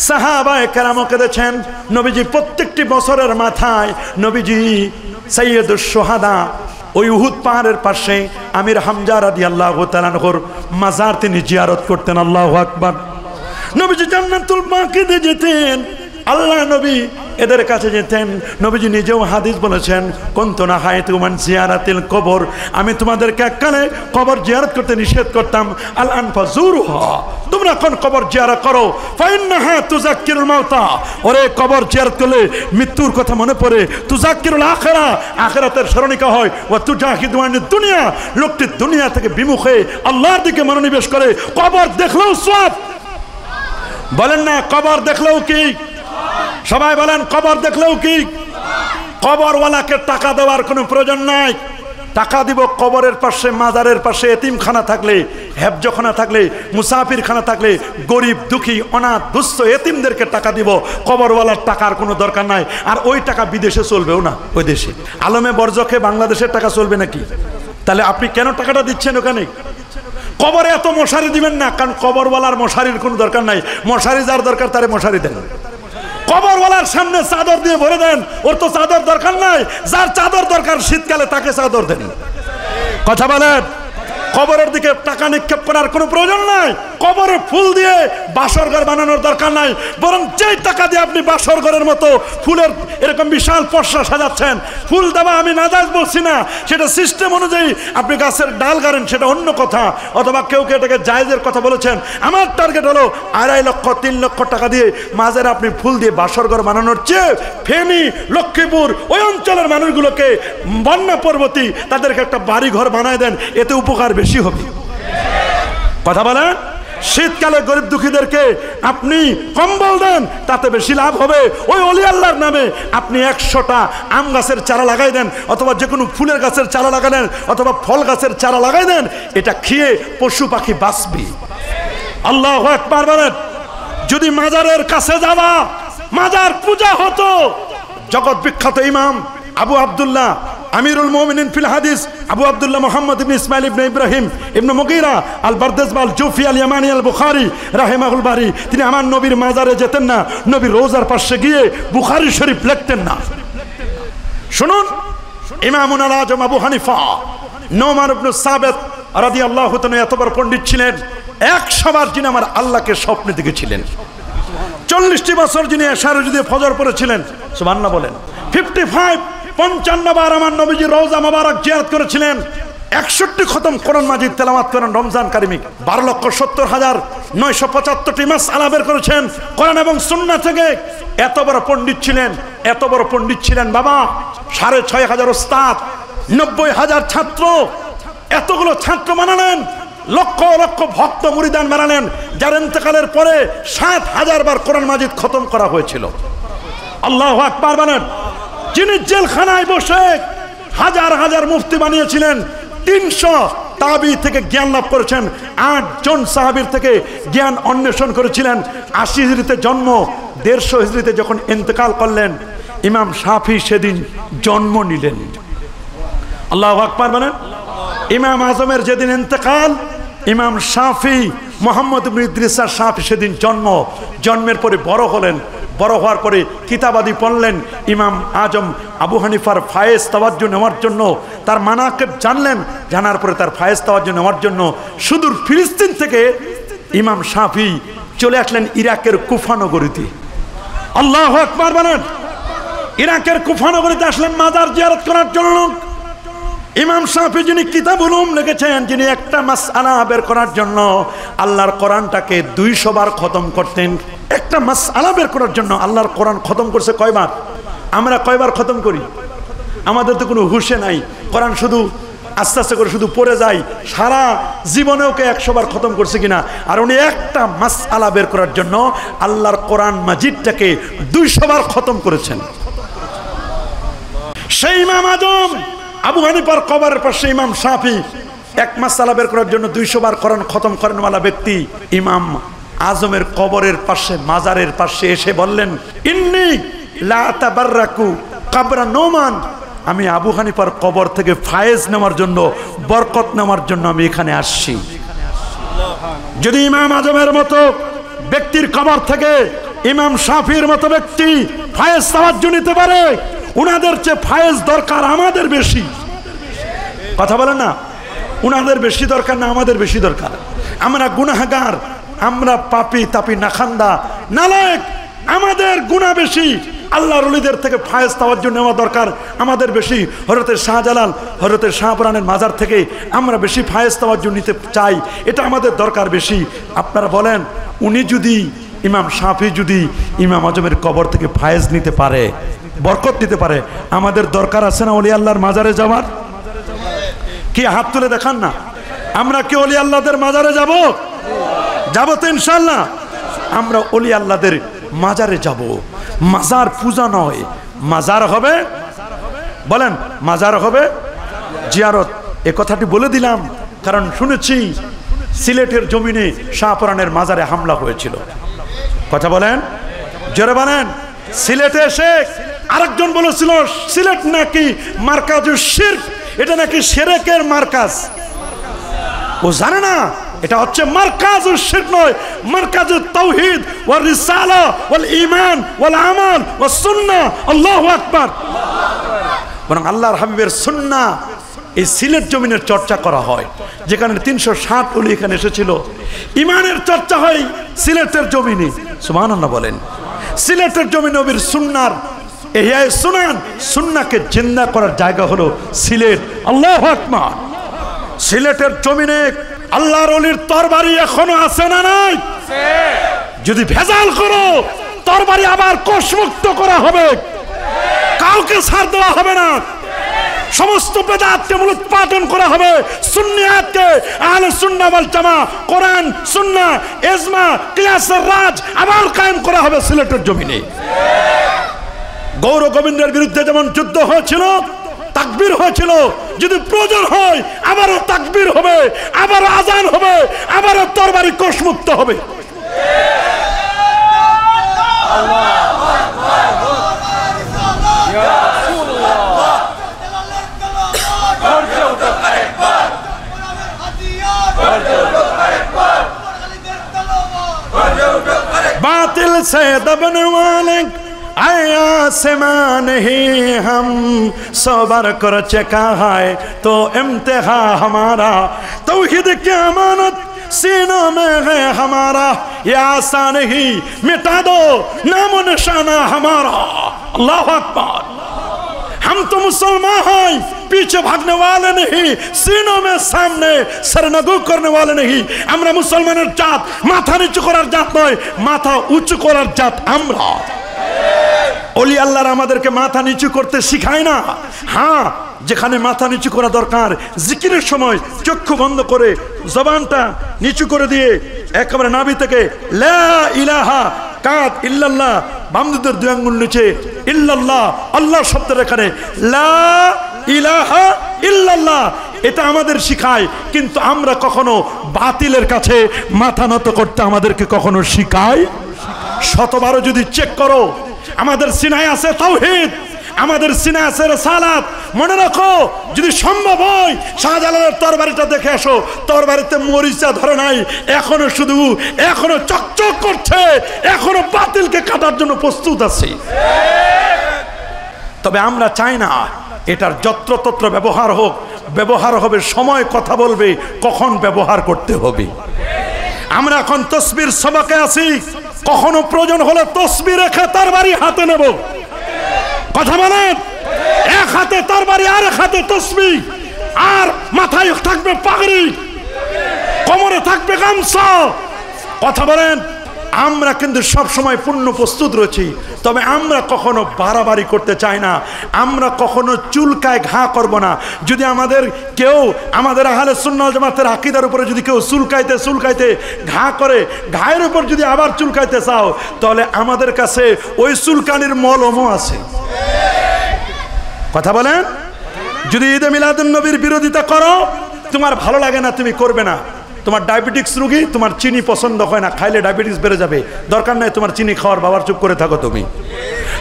সাহাবায়ে কেরামও কেঁদেছেন। নবীজি প্রত্যেকটি বছরের মাথায় নবীজি সাইয়্যিদুশ শুহাদা ওই উহুদ পাহাড়ের পাশে আমির হামজা রাদিয়াল্লাহু তাআলা আনহুর মাজার তিনি জিয়ারত করতেন। আল্লাহু আকবার। নবীজি জান্নাতুল বাকিতে যেতেন, আল্লাহ নবী এদের কাছে যেতেন। নবীজি নিজেও হাদিস বলেছেন, কুনতু নাহাইতু মান জিয়ারাতিল কবর, আমি তোমাদেরকে এককালে কবর জিয়ারত করতে নিষেধ করতাম। আল আন ফাজুরুহা, তোমরা কোন কবর জিয়ারত করো, ফাইন্নাহা তুযাক্কিরুল মাউতা, ওরে কবর জিয়ারত করলে মৃত্যুর কথা মনে পড়ে। তুযাক্কিরুল আখিরা, আখিরাতের স্মরণিকা হয়। ওয়া তুজাহিদু আনিদ দুনিয়া, লোকটি দুনিয়া থেকে বিমুখ হয়ে আল্লাহর দিকে মনোনিবেশ করে। কবর দেখলেও সওয়াব। বলেন না কবর দেখলেও কি? সবাই বলেন কবর দেখলেও কি? কবরওয়ালাকে টাকা দেওয়ার কোনো প্রয়োজন নাই। টাকা দিব কবরের পাশে, মাজারের পাশে এতিমখানা থাকলে, হেফজখানা থাকলে, মুসাফিরখানা থাকলে, গরিব দুঃখী অনাথ দুস্থ এতিমদেরকে টাকা দিব। কবরওয়ালার টাকার কোনো দরকার নাই। আর ওই টাকা বিদেশে চলবেও না। ওই দেশে আলমে বরজখে বাংলাদেশের টাকা চলবে নাকি? তাহলে আপনি কেন টাকাটা দিচ্ছেন ওখানে? কবরে এত মশারি দিবেন না, কারণ কবরওয়ালার মশারির কোনো দরকার নাই। মশারি যার দরকার তারে মশারি দেন। কবরওয়ালার সামনে চাদর দিয়ে ভরে দেন, ওর তো চাদর দরকার নাই। যার চাদর দরকার শীতকালে তাকে চাদর দেন। কথা বলেন। কবরের দিকে টাকা নিক্ষেপ করার কোনো প্রয়োজন নাই। কবরে ফুল দিয়ে বাসর ঘর বানানোর দরকার নাই। বরং যেই টাকা দিয়ে আপনি বাসর ঘরের মতো ফুলের এরকম বিশাল পসরা সাজাচ্ছেন, ফুল দেওয়া আমি নাজায়েজ বলছি না, সেটা সিস্টেম অনুযায়ী আপনি গাছের ডাল গাড়েন, সেটা অন্য কথা। অথবা কেউ কেউ এটাকে জায়েজের কথা বলেছেন। আমার টার্গেট হলো 2.5 লক্ষ 3 লক্ষ টাকা দিয়ে মাঝের আপনি ফুল দিয়ে বাসর ঘর বানানোর চেয়ে ফেনী, লক্ষ্মীপুর ওই অঞ্চলের মানুষগুলোকে বন্যা পরবর্তী তাদেরকে একটা বাড়ি ঘর বানায় দেন, এতে উপকার বেশি হবে। কথা বলেন। শীতকালে গরিব দুঃখীদেরকে আপনি কম্বল দেন, তাতে বেশি লাভ হবে। ওই ওলি আল্লাহর নামে আপনি 100টা আম গাছের চারা লাগাই দেন, অথবা যে কোনো ফুলের গাছের চারা লাগাই দেন, অথবা ফল গাছের চারা লাগাই দেন, এটা খেয়ে পশু পাখি বাঁচবে। আল্লাহু আকবার বলেন। যদি মাজারের কাছে যাওয়া, মাজার পূজা হতো, জগৎ বিখ্যাত ইমাম আবু আব্দুল্লাহ আমিরুল মুমিনিন ফিল হাদিস আবু আব্দুল্লাহ মুহাম্মদ ইবনে ইসমাইল ইবনে ইব্রাহিম ইবনে মুগীরা আল বারদাজবাল আল জুফি আল ইয়ামানি আল বুখারী রাহিমাহুল বারী, তিনি আমার নবীর মাজারে যেতেন না, নবীর রোজার পাশে গিয়ে বুখারী শরীফ লিখতেন না। শুনুন, ইমামুল আজম আবু হানিফা নোমান ইবনে সাবিত রাদিয়াল্লাহু তাআলা এত বড় পণ্ডিত ছিলেন, 100 বার যিনি আমার আল্লাহকে স্বপ্নে দেখেছিলেন। 40টি বছর যিনি এশারে যদি ফজর পড়েছিলেন, সুবহানাল্লাহ বলেন। 55 বার আমার নবীজি রওজা মোবারক জিয়ারত করেছিলেন। 61 খতম কোরআন মাজিদ তেলাওয়াত করেন রমজান কারিমে। 12,70,975টি মাসআলা বের করেছেন কোরআন এবং সুন্নাহ থেকে। এত বড় পণ্ডিত ছিলেন, এত বড় পণ্ডিত ছিলেন বাবা। 6,500 ওস্তাদ, 90,000 ছাত্র, এতগুলো ছাত্র বানালেন, লক্ষ লক্ষ ভক্ত মুরিদান বানালেন, যার ইন্তেকালের পরে 7,000 বার কোরআন মাজিদ খতম করা হয়েছিল। আল্লাহু আকবার বলেন। যিনি জেলখানায় বসে হাজার হাজার মুফতি বানিয়েছিলেন, 300 তাবি থেকে জ্ঞান লাভ করেছেন, 8 জন সাহাবীর থেকে জ্ঞান অন্বেষণ করেছিলেন। 80 হিজরিতে জন্ম, 150 হিজরিতে যখন ইন্তেকাল করলেন, ইমাম শাফি সেদিন জন্ম নিলেন। আল্লাহু আকবার বলেন। ইমাম আজমের যেদিন ইন্তেকাল, ইমাম শাফি মুহাম্মদ ইবনে ইদ্রিস শাফি সেদিন জন্ম। জন্মের পরে বড় হলেন, বড় হওয়ার পরে কিতাবাদি পড়লেন। ইমাম আজম আবু হানিফার ফায়েজ তাওয়াজ্জু নেওয়ার জন্য, তার মানাকিব জানলেন, জানার পরে তার ফায়েজ তাওয়াজ্জু নেওয়ার জন্য সুদূর ফিলিস্তিন থেকে ইমাম শাফি চলে আসলেন ইরাকের কুফা নগরীতে। আল্লাহু আকবার বলেন। ইরাকের কুফা নগরীতে আসলেন মাজার জিয়ারত করার জন্য। ইমাম শাফি যিনি কিতাবুল উলুম লিখেছেন, যিনি একটা মাসআলা বের করার জন্য আল্লাহর কোরআনটাকে 200 বার খতম করতেন। একটা মাসআলা বের করার জন্য আল্লাহর কোরআন খতম করছে কয়বার? আমরা কয়বার খতম করি? আমাদের তো কোনো হুঁশে নাই। কোরআন শুধু আস্তে আস্তে করে শুধু পড়ে যায়। সারা জীবনে ওকে 100 বার খতম করছে কিনা? আর উনি একটা মাসআলা বের করার জন্য আল্লাহর কোরআন মাজিদটাকে 200 বার খতম করেছেন। সেই ইমাম আজম আবু হানিফার কবরের পাশে ইমাম শাফি এক মাসআলা বের করার জন্য 200 বার কোরআন খতম করেনওয়ালা ব্যক্তি ইমাম আজমের কবরের পাশে মাজারের পাশে এসে বললেন, ইন্নী লা তাবাররাকু কবর নোমান, আমি আবু হানিফার কবর থেকে ফায়েজ নেওয়ার জন্য, বরকত নেওয়ার জন্য আমি এখানে আসছি। যদি ইমাম আজমের মতো ব্যক্তির কবর থেকে ইমাম শাফির মতো ব্যক্তি ফায়েজ সাহায্য নিতে পারে, উনাদের চেয়ে ফায়েজ দরকার আমাদের বেশি। কথা বলেন না, উনাদের বেশি দরকার না আমাদের বেশি দরকার? আমরা গুনাহগার, আমরা পাপী তাপি নাখান্দা নালায়েক, আমাদের গুনাহ বেশি। আল্লাহর ওলিদের থেকে ফায়েজ তাওয়াজ্জ নেওয়া দরকার আমাদের বেশি। হযরতে শাহজালাল, হযরতে শাহপুরানের মাজার থেকে আমরা বেশি ফায়েজ তাওয়াজ্জ নিতে চাই, এটা আমাদের দরকার বেশি। আপনারা বলেন, উনি যদি ইমাম শাফি যদি ইমাম আজমের কবর থেকে ফায়েজ নিতে পারে, বরকত নিতে পারে, আমাদের দরকার আছে না ওলি আল্লাহর মাজারে যাওয়ার? কি হাত তুলে দেখান না, আমরা কি ওলি আল্লাহদের মাজারে যাব? যাব তো ইনশাআল্লাহ। আমরা ওলি আল্লাহদের মাজারে যাব। মাজার পূজা নয়, মাজার হবে, বলেন মাজার হবে জিয়ারত। এ কথাটি বলে দিলাম কারণ শুনেছি সিলেটের জমিনে শাহপুরানের মাজারে হামলা হয়েছিল। কথা বলেন, জোরে বলেন। সিলেটে এসে আরেকজন বলেছিল সিলেট নাকি মারকাজুশ শিরক, এটা নাকি শিরকের মারকাজ। ও জানে না এটা হচ্ছে মারকাজুশ শিরক নয়, মারকাজুত তাওহীদ ওয়াল রিসালা ওয়াল ঈমান ওয়াল আমাল ওয়াস সুন্নাহ। আল্লাহু আকবার। বরং আল্লাহর হাবিবের সুন্নাহ এই সিলেট জমিনের চর্চা করা হয়, যেখানে 360 ওলি এখানে এসেছিল। ঈমানের চর্চা হয় সিলেটের জমিনে। সুবহানাল্লাহ বলেন। সিলেটের জমিনে নবীর সুন্নাহর ইহয়ায়ে সুনান, সুন্নাহকে জিন্দা করার জায়গা হলো সিলেট। আল্লাহু আকবার। সিলেটের জমিনে আল্লাহর ওলির তরবারি এখনো আছে না নাই? যদি ভেজাল করো তরবারি আবার কোষমুক্ত করা হবে, কাউকে ছাড় দেওয়া হবে না। সমস্ত বেদাতকে মূলোৎপাটন করা হবে, সুন্নিয়াতকে আহলে সুন্নাহ ওয়াল জামাআহ, কোরআন সুন্নাহ ইজমা কিয়াসের রাজ আবার কায়েম করা হবে সিলেটের জমিনে। গৌর গোবিন্দের বিরুদ্ধে যেমন যুদ্ধ হয়েছিল, তাকবীর হয়েছিল, যদি প্রয়োজন হয় আবারও তাকবীর হবে, আবারও আজান হবে, আবারও তরবারি কোষমুক্ত হবে। बातिल से दबने वाले आया आसमान ही हम सबर कर चका है तो इम्तिहा हमारा, तौहीद की अमानत सीनों में है हमारा, ये आसान ही मिटा दो नामो निशाना हमारा। अल्लाह अकबर। हम तो मुसलमान हैं, पीछे भागने वाले नहीं, सीनों में सामने सरनगु करने वाले नहीं। আমরা মুসলমানের জাত মাথা নিচু করার জাত নয়, মাথা উঁচু করার জাত আমরা। ওলি আল্লাহর আমাদেরকে মাথা নিচু করতে শিখায় না। হ্যাঁ, যেখানে মাথা নিচু করা দরকার, জিকিরের সময় চক্ষু বন্ধ করে জবানটা নিচু করে দিয়ে একেবারে নাভি থেকে লা ইলাহা কাত ইল্লাল্লাহ, বামদের দুই আঙ্গুল নিচে ইল্লাল্লাহ, আল্লাহ শব্দের এখানে লা ইলাহা ইল্লাল্লাহ, এটা আমাদের শিখায়। কিন্তু আমরা কখনো বাতিলের কাছে মাথা নত করতে আমাদেরকে কখনো শিখাই? শতবারও যদি চেক করো, আমাদের সিনায় আছে তাওহীদ, আমাদের সিনায় আছে রিসালাত। মনে রাখো, যদি সম্ভব হয় শাহজালালের তরবারিটা দেখে আসো, তরবারিতে মরিচা ধরে নাই, এখনো চকচক করছে, এখনো বাতিলকে কাটার জন্য প্রস্তুত আছে। তবে আমরা চাই না এটার যত্রতত্র ব্যবহার হোক। ব্যবহার হবে, সময় কথা বলবে কখন ব্যবহার করতে হবে। আমরা এখন তসবির সবাকে আছি, কখনো প্রয়োজন হলে তসবি রেখে তরবারি হাতে নেব। কথা বলেন, এক হাতে তরবারি আর এক হাতে তসবি, আর মাথায় থাকবে পাগড়ি, কোমরে থাকবে গামছা। কথা বলেন, আমরা কিন্তু সব সময় পূর্ণ প্রস্তুত রয়েছি। তবে আমরা কখনো বাড়াবাড়ি করতে চাই না, আমরা কখনো চুলকায় ঘা করব না। যদি আমাদের আহলে সুন্নাহ ওয়াল জামাতের আকীদার উপরে যদি কেউ চুলকাইতে ঘা করে, ঘায়ের উপর যদি আবার চুলকাইতে চাও, তাহলে আমাদের কাছে ওই চুলকানির মলমও আছে। কথা বলেন। যদি ঈদে মিলাদুন নবীর বিরোধিতা করো, তোমার ভালো লাগে না, তুমি করবে না। তোমার ডায়াবেটিক্স রোগী, তোমার চিনি পছন্দ হয় না, খাইলে ডায়াবেটিস বেড়ে যাবে, দরকার নাই তোমার চিনি খাওয়ার, বাবার চুপ করে থাকো তুমি।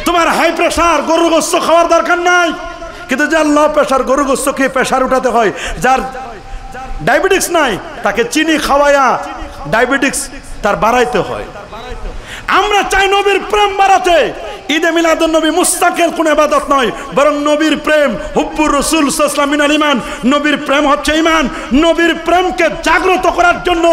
তোমার হাই প্রেশার, গরুর গোশত খাওয়ার দরকার নাই, কিন্তু যার লো প্রেশার, গরু গোশত খেয়ে প্রেশার উঠাতে হয়, যার ডায়াবেটিক্স নাই তাকে চিনি খাওয়ায়া ডায়াবেটিক্স তার বাড়াইতে হয়। আমরা চাই নবীর প্রেম বাড়াতে। ঈদে মিলাদুন নবী মুস্তাকিল কোন ইবাদত নয়, বরং নবীর প্রেম, হুব্বুর রাসূল সাল্লাল্লাহু আলাইহি ওয়াসাল্লাম মিনাল ঈমান, নবীর প্রেম হচ্ছে ঈমান। নবীর প্রেমকে জাগ্রত করার জন্য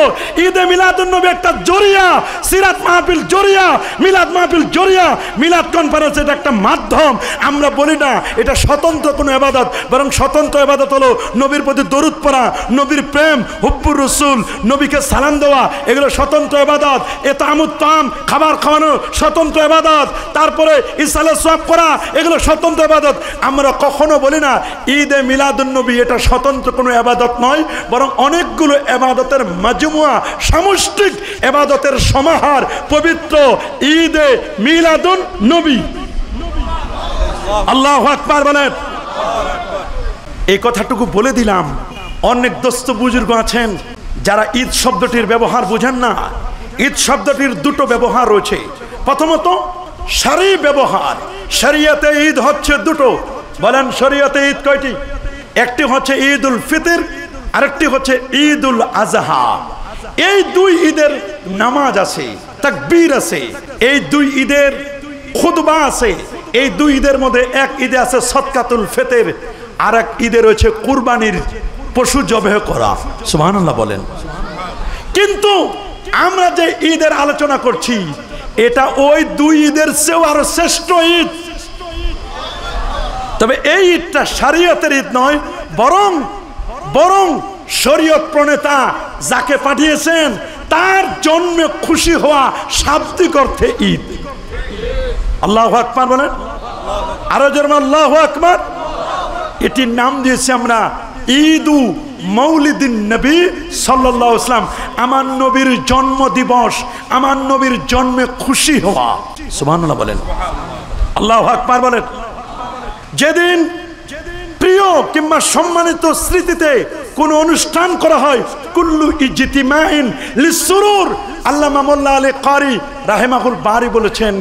ঈদে মিলাদুন নবী একটা জরিয়া, সিরাত মাহফিল জরিয়া, মিলাদ মাহফিল জরিয়া, মিলাদ কনফারেন্স এটা একটা মাধ্যম। আমরা বলি না এটা স্বতন্ত্র কোনো ইবাদত, বরং স্বতন্ত্র ইবাদত হলো নবীর প্রতি দরুদ পড়া, নবীর প্রেম, হুব্বুর রাসূল, নবীকে সালাম দেওয়া, এগুলো স্বতন্ত্র ইবাদত। ইতআমুত তাম, খাবার খাওয়ানো স্বতন্ত্র ইবাদত। তারপরে ইসালে সওয়াব করা, এগুলো স্বতন্ত্র ইবাদত। আমরা কখনো বলি না ঈদে মিলাদুন নবী এটা স্বতন্ত্র কোনো ইবাদত নয়, বরং অনেকগুলো ইবাদতের মাজমুয়া, সামষ্টিক ইবাদতের সমাহার পবিত্র ঈদে মিলাদুন নবী। আল্লাহু আকবার বলেন। এই কথাটুকু বলে দিলাম। অনেক দোস্ত বুজুর্গ আছেন যারা ঈদ শব্দটির ব্যবহার বুঝেন না। ঈদ শব্দটির দুটো ব্যবহার রয়েছে। প্রথমত শরঈ ব্যবহার। শরীয়তে ঈদ হচ্ছে দুটো। বলেন শরীয়তে ঈদ কয়টি? একটি হচ্ছে ঈদুল ফিতর, আরেকটি হচ্ছে ঈদুল আজহা। এই দুই ঈদের নামাজ আছে, তাকবীর আছে, এই দুই ঈদের খুতবা আছে। এই দুই ঈদের মধ্যে এক ঈদে আছে সদকাতুল ফিতর, আর এক ঈদে রয়েছে কুরবানির পশু জবাই করা। সুবহানাল্লাহ বলেন। কিন্তু আমরা যে ঈদের আলোচনা করছি এটা ওই দুই ঈদের চেয়েও আরো শ্রেষ্ঠ ঈদ। তবে এই ঈদটা শরীয়তের ঈদ নয়, বরং শরীয়ত প্রণেতা যাকে পাঠিয়েছেন তার জন্মে খুশি হওয়া শাব্দিক অর্থে ঈদ। আল্লাহু আকবার বলেন। আরো জোরে আল্লাহু আকবার। এটির নাম দিয়েছি আমরা ঈদু মৌলিদিন নবী সাল্লাল্লাহু আলাইহি ওয়াসাল্লাম। আমার নবীর জন্ম দিবস, আমার নবীর জন্মে খুশি হওয়া। সুবহানাল্লাহ বলেন। আল্লাহু আকবার বলেন। যেদিন প্রিয় কিংবা সম্মানিত স্মৃতিতে কোন অনুষ্ঠান করা হয়, কুল্লু ইজতিমাইন লিসুরুর, আল্লামা মোল্লা আলী কারি রাহিমাহুল বারি বলেছেন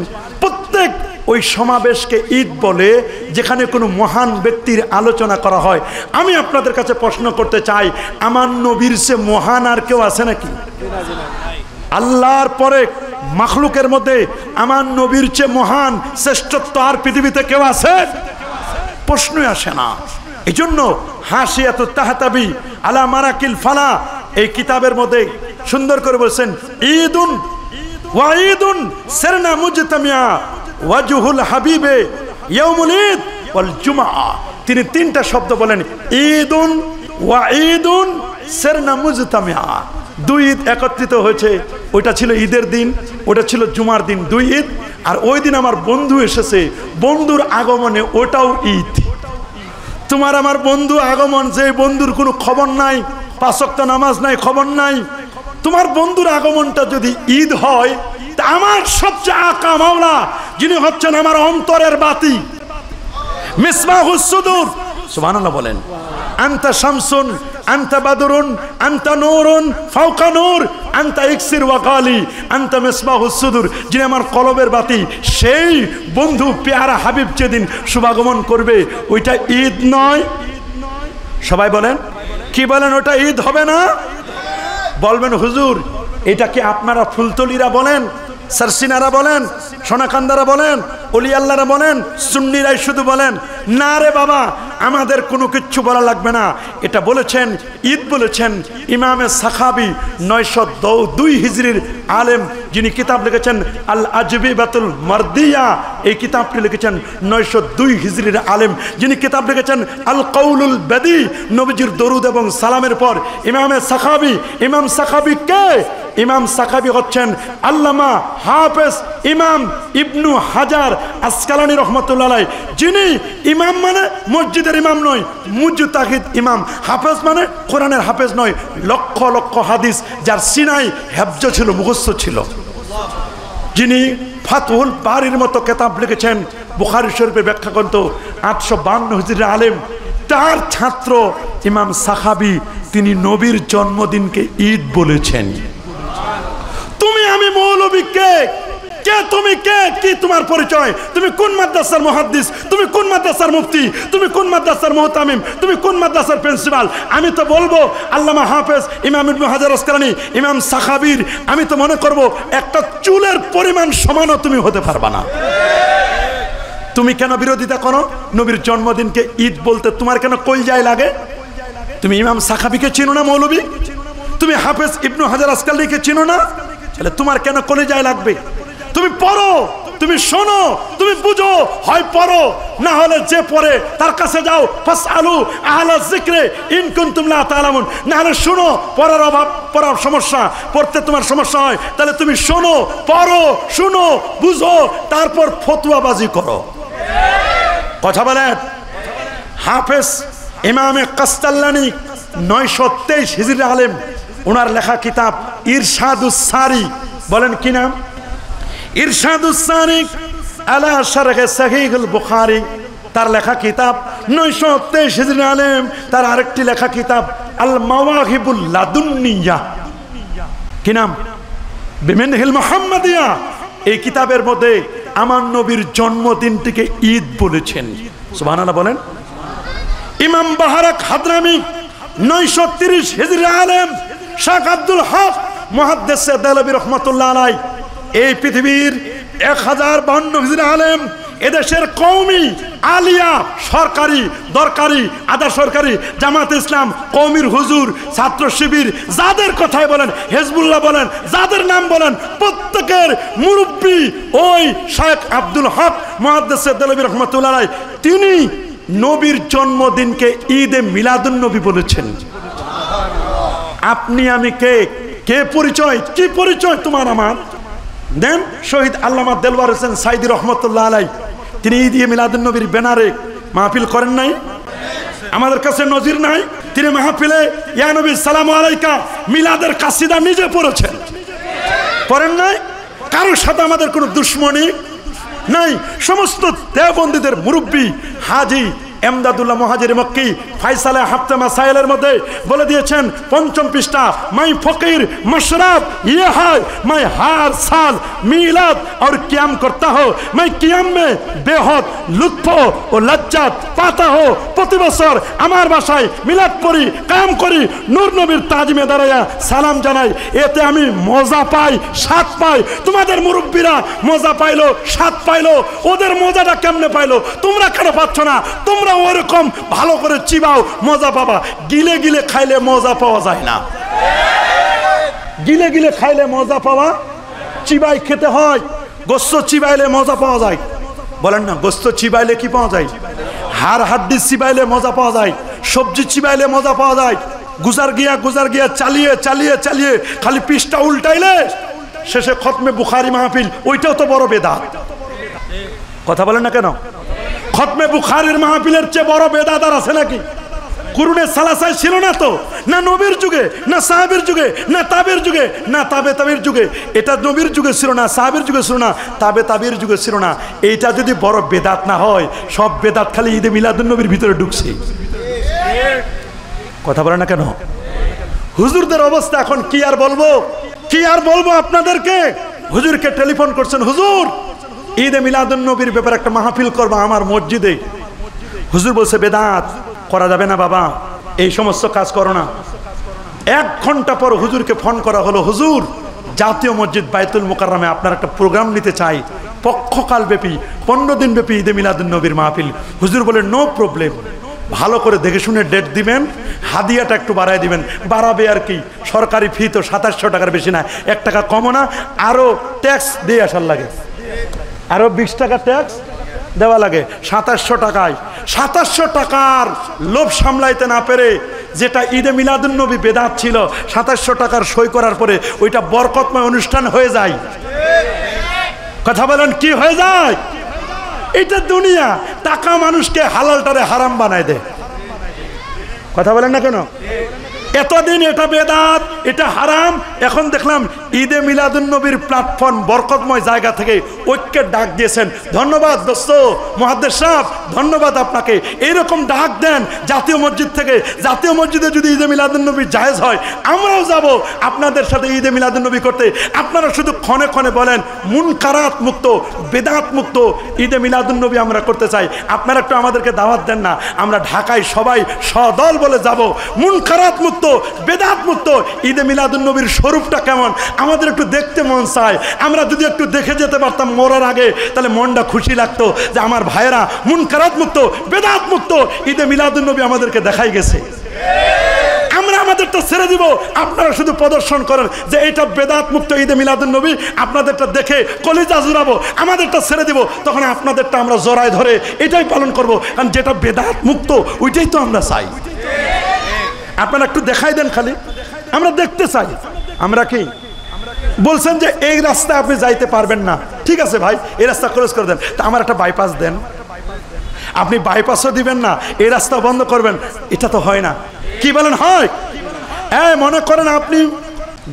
প্রত্যেক ওই সমাবেশকে ঈদ বলে যেখানে কোনো মহান ব্যক্তির আলোচনা করা হয়। আমি আপনাদের কাছে প্রশ্ন করতে চাই, আমার নবীর সে মহান আর কেউ আছে নাকি? আল্লাহর পরে মাখলুকের মধ্যে আমার নবীর চেয়ে মহান শ্রেষ্ঠত্ব আর পৃথিবীতে কেউ আছে? প্রশ্নই আসে না। এই জন্য হাসিয়াতুত তাহতাবি আলা মারাকিল ফালা এই কিতাবের মধ্যে সুন্দর করে বলছেন ঈদুন ওয়া ঈদুন সিরনা মুজতামিয়া ওয়াজহুল হাবিবে ইয়াউমুল ঈদ ওয়াল জুমআ। তিনি তিনটা শব্দ বলেন, ঈদুন ওয়া ঈদুন সিরনা মুজতামিয়া। দুই ঈদ একত্রিত হয়েছে। ওইটা ছিল ঈদের দিন, ওটা ছিল জুমার দিন, দুই ঈদ। আর ওই দিন আমার বন্ধু এসেছে, বন্ধুর আগমনে ওটাও ঈদ। তোমার আমার বন্ধু আগমন, যে বন্ধুর কোনো খবর নাই, পাঁচ ওয়াক্ত নামাজ নাই, খবর নাই, তোমার বন্ধুর আগমনটা যদি ঈদ হয়, তা আমার সবচেয়ে আকা মাওলা যিনি হচ্ছেন আমার অন্তরের বাতি, মিসবাহুস সুদূর, সুবহানাল্লাহ বলেন। আনতা শামসুন আনতা বাদরুন আনতা নূরুন ফাওকা নূর আনতা ইকসির ওয়া গালি আনতা মিসবাহুস সুদূর। যিনি আমার কলবের বাতি, সেই বন্ধু পেয়ারা হাবিব যেদিন শুভাগমন করবে ওইটা ঈদ নয়? সবাই বলেন, কি বলেন? ওটা ঈদ হবে না? বলবেন হুজুর এটা কি আপনারা ফুলতলিরা বলেন, সারসিনারা বলেন, সোনাকান্দারা বলেন, অলি আল্লাহরা বলেন, সুন্নিরাই শুধু বলেন? না রে বাবা, আমাদের কোনো কিচ্ছু বলা লাগবে না। এটা বলেছেন, ঈদ বলেছেন ইমামে সাখাবি 902 হিজরির আলেম, যিনি কিতাব লিখেছেন আল আজবিবাতুল মারদিয়া। এই কিতাবটি লিখেছেন 902 হিজরির আলেম, যিনি কিতাব লিখেছেন আল কাউলুল বাদি, নবীজির দরুদ এবং সালামের পর ইমামে সাখাবি। ইমাম সাখাবি কে? ইমাম সাখাবি হচ্ছেন আল্লামা হাফেজ ইমাম ইবনু হাজার আসকালানি রহমতুল্লাহ আলাইহি, যিনি ইমাম মানে মসজিদের ইমাম নয়, মুজতাহিদ ইমাম। হাফেজ মানে কোরআনের হাফেজ নয়, লক্ষ লক্ষ হাদিস যার সিনাই হেফজ ছিল, মুখস্থ ছিল, যিনি ফাতহুল বারির মতো কিতাব লিখেছেন, বুখারী শরীফের ব্যাখ্যা গ্রন্থ। 852 হিজরি আলেম, তার ছাত্র ইমাম সাখাবি, তিনি নবীর জন্মদিনকে ঈদ বলেছেন। তুমি আমি মৌলবী কে? কে তুমি? কে? কি তোমার পরিচয়? তুমি কোন মাদ্রাসার মুহাদ্দিস? তুমি কোন মাদ্রাসার মুফতি? তুমি কোন মাদ্রাসার মুহতামিম? তুমি কোন মাদ্রাসার প্রিন্সিপাল? আমি তো বলবো আল্লামা হাফেজ ইমাম ইবনে হাজার আসকালানী, ইমাম সাখাবির আমি তো মনে করব একটা চুলের পরিমাণ সমানও তুমি হতে পারবা না। তুমি কেন বিরোধিতা করো? নবীর জন্মদিনকে ঈদ বলতে তোমার কেন কলজায় লাগে? তুমি ইমাম সাখাবিকে চিনো না মৌলবী? তুমি হাফেজ ইবনে হাজার আসকালানীকে চিনো না? তাহলে তোমার কেন কলজায় লাগবে? তুমি পড়ো, তুমি শোনো, তুমি বুঝো, হয় পড়ো, না হলে যে পড়ে তার কাছে যাও, ফাসআলু আহলা যিকরি ইন কুনতুম লা তা'লামুন। না হলে শোনো, পড়ার অভাব, পড়ার সমস্যা, পড়তে তোমার সমস্যা হয়, তাহলে তুমি শোনো, পড়ো, শোনো, বুঝো, তারপর ফতোয়াবাজি করো। কথা বলেন। হাফেজ ইমামে কাস্তাল্লানী 923 হিজরি আলেম, ওনার লেখা কিতাব ইরশাদুস সারি, বলেন কি নাম? ইরশাদুস সারি আলা শারহে সহিহুল বুখারী, তার লেখা কিতাব। 923 হিজরি আলেম, তার আরেকটি লেখা কিতাব আল মাওয়াহিবুল লাদুন্নিয়া, কি নাম? বিমিনহিল মুহাম্মাদিয়া। এই কিতাবের মধ্যে আমার নবীর জন্মদিনটিকে ঈদ বলেছেন। সুবহানাল্লাহ বলেন। ইমাম বাহারাক হাদরামি 930 হিজরি আলেম, শাহ আব্দুল হক মুহাদ্দিস দেহলভী রাহমাতুল্লাহ আলাইহি, এই পৃথিবীর 1052 হিজরি আলেম, এদেশের কওমি আলিয়া, সরকারি, দরকারি, আধা সরকারি, জামাত ইসলাম, কওমির হুজুর, ছাত্র শিবির, যাদের কথাই বলেন, হিজবুল্লাহ বলেন, যাদের নাম বলেন, প্রত্যেকের মুরব্বী ওই শেখ আব্দুল হক মুহাদ্দিস দেহলভী রাহমাতুল্লাহ আলাইহি, তিনি নবীর জন্মদিনকে ঈদে মিলাদুন নবী বলেছেন। আপনি আমি কে? কে পরিচয়? কি পরিচয় তোমার আমার? দেন। শহীদ আল্লামা দেলওয়ার হোসেন সাইদি রহমতুল্লাহ আলাই, তিনি ঈদ মিলাদুন নবীর ব্যানারে মাহফিল করেন নাই? আমাদের কাছে নজির নাই? তিনি মাহফিলে ইয়া নবী সালামু আলাইকা মিলাদের কাসিদা নিজে পড়েছেন, পড়েন নাই? কারোর সাথে আমাদের কোনো দুশ্মনী নাই। সমস্ত দেওবন্দীদের মুরব্বী হাজি এমদাদুল্লাহ মুহাজির মক্কি ফাইসালে হাফতে মাসাইলের মধ্যে বলে দিয়েছেন, 5ম পৃষ্ঠা, মাই ফকির মশরাব ইয়ে হয় मैं हर साल मिलाद और क़याम करता हूँ, मैं क़याम में बेहद लुत्फ ও লজ্জাত পাতা হো। প্রতি বছর আমার বাসায় মিলাদ পড়ি, কায়াম করি, নূর নবীর তাজিমে দাঁড়াইয়া সালাম জানাই, এতে আমি মজা পাই, স্বাদ পাই। তোমাদের মুরব্বীরা মজা পাইলো, স্বাদ পাইলো, ওদের মজাটা কেমনে পাইলো? তোমরা কেন পাচ্ছ না? তোমরা ওরকম ভালো করে চিবাও, মজা পাবা। গিলে গিলে খাইলে মজা পাওয়া যায় না। গিলে গিলে খাইলে মজা পাওয়া, চিবাই খেতে হয়। গোস্ত চিবাইলে মজা পাওয়া যায়, বলেন না? গোস্ত চিবাইলে কি পাওয়া যায়? হাড় হাড্ডি চিবাইলে মজা পাওয়া যায়, সবজি চিবাইলে মজা পাওয়া যায়। গুজার গিয়া চালিয়ে চালিয়ে চালিয়ে খালি পৃষ্ঠা উল্টাইলে শেষে খতমে বুখারী মাহফিল, ওইটাও তো বড় বেদাত। কথা বলেন না কেন? খতমে বুখারীর মাহফিলের চেয়ে বড় বেদাত আর আছে নাকি? কুরুনে সালাসায় ছিল না তো, না নবীর যুগে, না সাহাবীর যুগে, না তাবের যুগে, না তাবের যুগে। এটা নবীর যুগে ছিল না, সাহাবীর যুগে ছিল না, তাবের যুগে ছিল না। এইটা যদি বড় বেদাত না হয়, সব বেদাত খালি ঈদে মিলাদুন নবীর ভিতরে ঢুকছে। কথা বলে না কেন? হুজুরদের অবস্থা এখন কি আর বলবো, কি আর বলবো আপনাদেরকে? হুজুরকে টেলিফোন করছেন, হুজুর ঈদে মিলাদুন নবীর ব্যাপারে একটা মাহফিল করবা আমার মসজিদে। হুজুর বলছে বেদাত করা যাবে না বাবা, এই সমস্ত কাজ করো না। 1 ঘন্টা পর হুজুরকে ফোন করা হলো, হুজুর জাতীয় মসজিদ বাইতুল মুকাররমে আপনার একটা প্রোগ্রাম নিতে চাই, পক্ষকাল ব্যাপী 15 দিন ব্যাপী ঈদে মিলাদুন নবীর মাহফিল। হুজুর বলে নো প্রবলেম, ভালো করে দেখে শুনে ডেট দিবেন, হাদিয়াটা একটু বাড়ায় দিবেন। বাড়াবে আর কি, সরকারি ফি তো 2700 টাকার বেশি না, 1 টাকা কমও না, আরো ট্যাক্স দিয়ে আসার লাগে, আরো 20 টাকা ট্যাক্স দেওয়া লাগে। 2700 টাকায়, 2700 টাকার লোভ সামলাইতে না পেরে যেটা ঈদে মিলাদুন নবী বেদাত ছিল, 2700 টাকার সই করার পরে ওইটা বরকতময় অনুষ্ঠান হয়ে যায়। কথা বলেন কি হয়ে যায়? এটা দুনিয়া। টাকা মানুষকে হালালটারে হারাম বানায় দেয়। কথা বলেন না কেন? এতদিন এটা বেদাত, এটা হারাম, এখন দেখলাম ঈদে মিলাদুন্নবীর প্ল্যাটফর্ম বরকতময় জায়গা থেকে ঐক্যের ডাক দিয়েছেন। ধন্যবাদ দোস্ত মুহাদ্দিস সাহেব, ধন্যবাদ আপনাকে। এইরকম ডাক দেন জাতীয় মসজিদ থেকে। জাতীয় মসজিদে যদি ঈদে মিলাদুন্নবী জায়েজ হয়, আমরাও যাব আপনাদের সাথে ঈদে মিলাদুন্নবী করতে। আপনারা শুধু ক্ষণে ক্ষণে বলেন মুনকারাত মুক্ত, বেদাত মুক্ত ঈদে মিলাদুন্নবী আমরা করতে চাই। আপনারা একটু আমাদেরকে দাওয়াত দেন না, আমরা ঢাকায় সবাই সদল বলে যাব। মুনকারাত মুক্ত, বেদাত মুক্ত ঈদে মিলাদুন্নবীর স্বরূপটা কেমন আমাদের একটু দেখতে মন চায়। আমরা যদি একটু দেখে যেতে পারতাম মরার আগে, তাহলে মনটা খুশি লাগতো যে আমার ভাইয়েরা মুনকারাত মুক্ত, বেদাত মুক্ত ঈদে মিলাদুন্নবী আমাদেরকে দেখাই গেছে। আমরা আমাদেরটা ছেড়ে দিব, আপনারা শুধু প্রদর্শন করেন যে এটা বেদাত মুক্ত ঈদে মিলাদুন্নবী। আপনাদেরটা দেখে কলিজা জোড়াবো, আমাদেরটা ছেড়ে দিব, তখন আপনাদেরটা আমরা জড়ায় ধরে এটাই পালন করব। কারণ যেটা বেদাত মুক্ত ওইটাই তো আমরা চাই। আপনারা একটু দেখাই দেন, খালি আমরা দেখতে চাই। আমরা কি বলছেন যে এই রাস্তা আপনি যাইতে পারবেন না, ঠিক আছে ভাই এই রাস্তা ক্লোজ করে দেন, তা আমার একটা বাইপাস দেন। আপনি বাইপাসও দিবেন না, এই রাস্তা বন্ধ করবেন, এটা তো হয় না। কি বলেন হয়? হ্যাঁ, মনে করেন আপনি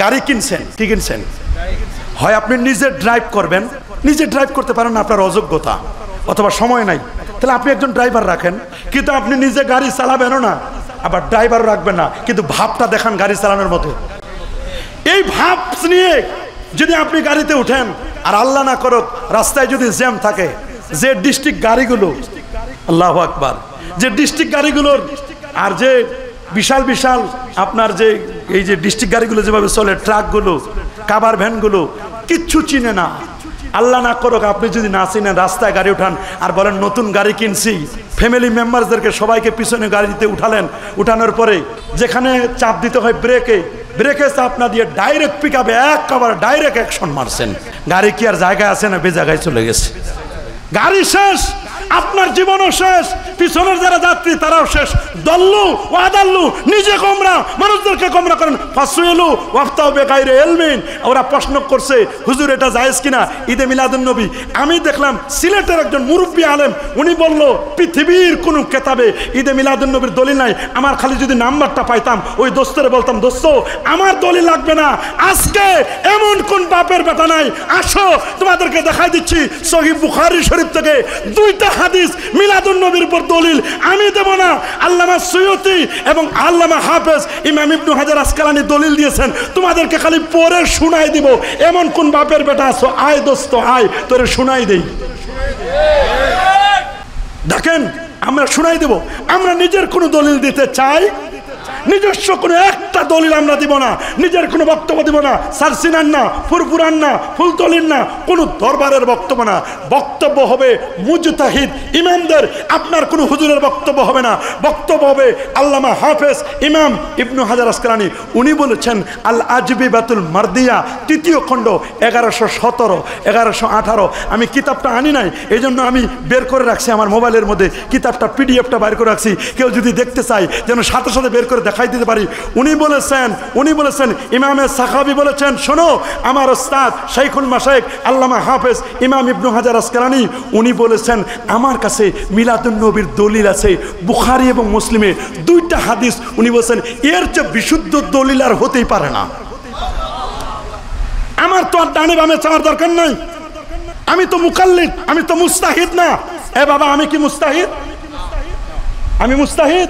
গাড়ি কিনছেন, কি কিনছেন? হয় আপনি নিজে ড্রাইভ করবেন, নিজে ড্রাইভ করতে পারেন না, আপনার অযোগ্যতা অথবা সময় নাই, তাহলে আপনি একজন ড্রাইভার রাখেন। কিন্তু আপনি নিজে গাড়ি চালাবেনও না, আবার ড্রাইভারও রাখবেন না, কিন্তু ভাবটা দেখান গাড়ি চালানোর মতো। এই ভাব নিয়ে যদি আপনি গাড়িতে উঠেন, আর আল্লাহ না করুক রাস্তায় যদি জ্যাম থাকে, যে ডিস্ট্রিক্ট গাড়িগুলো, আল্লাহু আকবার, যে ডিস্ট্রিক্ট গাড়িগুলোর আর যে বিশাল বিশাল আপনার যে এই যে ডিস্ট্রিক্ট গাড়িগুলো যেভাবে চলে, ট্রাকগুলো, কাভার ভ্যানগুলো কিচ্ছু চিনে না। আল্লাহ না করুক আপনি যদি না চিনেন, রাস্তায় গাড়ি উঠান আর বলেন নতুন গাড়ি কিনছি, ফ্যামিলি মেম্বারসদেরকে সবাইকে পিছনে গাড়িতে উঠালেন, উঠানোর পরে যেখানে চাপ দিতে হয় ব্রেকে, ব্রেকে চাপ না দিয়ে ডাইরেক্ট পিক আপে একবার ডাইরেক্ট অ্যাকশন মারছেন, গাড়ি কি আর জায়গায় আছে না বে জায়গায় চলে গেছে, গাড়ি শেষ, আপনার জীবনও শেষ, পিছনের যারা যাত্রী তারাও শেষ। দল্লু ওয়াদাল্লু, নিজে গোমরা, মানুষদেরকে গোমরা করেন। ফাসুইলু ওয়াফতাউ বিগাইরি ইলমিন, ওরা প্রশ্ন করছে হুজুর এটা জায়েজ কিনা ঈদে মিলাদুন্নবী। আমি দেখলাম সিলেটের একজন মুরব্বী আলেম, উনি বলল পৃথিবীর কোনো কেতাবে ঈদে মিলাদুন্নবীর দলিল নাই। আমার খালি যদি নাম্বারটা পাইতাম, ওই দোস্তরে বলতাম দোস্ত আমার দলিল লাগবে না, আজকে এমন কোন বাপের বেটা নাই, আসো তোমাদেরকে দেখাই দিচ্ছি সহিহ বুখারী শরীফ থেকে দুইটা হাদিস মিলাদুন্নবীর উপর দলিল। আমি দেব না, আল্লামা সুয়ুতি এবং আল্লামা হাফেজ ইমাম ইবনে হাজার আসকালানী দলিল দিয়েছেন, তোমাদেরকে খালি পড়ে শুনাই দিব। এমন কোন বাপের বেটা আছো, আয় দোস্ত আয়, তোরে শুনাই দেই। দেখেন আমরা শুনাই দেব। আমরা নিজের কোনো দলিল দিতে চাই, নিজস্ব কোনো একটা দলিল আমরা দিব না, নিজের কোনো বক্তব্য দিব না, সারসিনান না, ফুরফুরান না, ফুলতলিন না, কোনো দরবারের বক্তব্য না। বক্তব্য হবে মুজতাহিদ ইমামদের, আপনার কোনো হুজুরের বক্তব্য হবে না। বক্তব্য হবে আল্লামা হাফেজ ইমাম ইবনে হাজার আসকালানী। উনি বলেছেন আল আজবিবাতুল মারদিয়া, 3য় খণ্ড, 1117, 1118। আমি কিতাবটা আনি নাই, এই জন্য আমি বের করে রাখছি আমার মোবাইলের মধ্যে, কিতাবটা পিডিএফটা বের করে রাখছি, কেউ যদি দেখতে চায় যেন সাথে সাথে বের করে দেখাই দিতে পারি। উনি বলেছেন ইমামে সাখাবি বলেছেন, শোনো আমার ওস্তাদ শাইখুল মাশায়েখ আল্লামা হাফেজ ইমাম ইবনে হাজার আসকালানী, উনি বলেছেন আমার কাছে মিলাদুন্নবীর দলিল আছে বুখারী এবং মুসলিমে, 2টা হাদিস। উনি বলেছেন এর চেয়ে বিশুদ্ধ দলিল আর হতেই পারে না। আমার তো আর ডানে বামে চাওয়ার দরকার নাই, আমি তো মুকাল্লিদ, আমি তো মুস্তাহিদ না। এ বাবা আমি কি মুস্তাহিদ? আমি মুস্তাহিদ?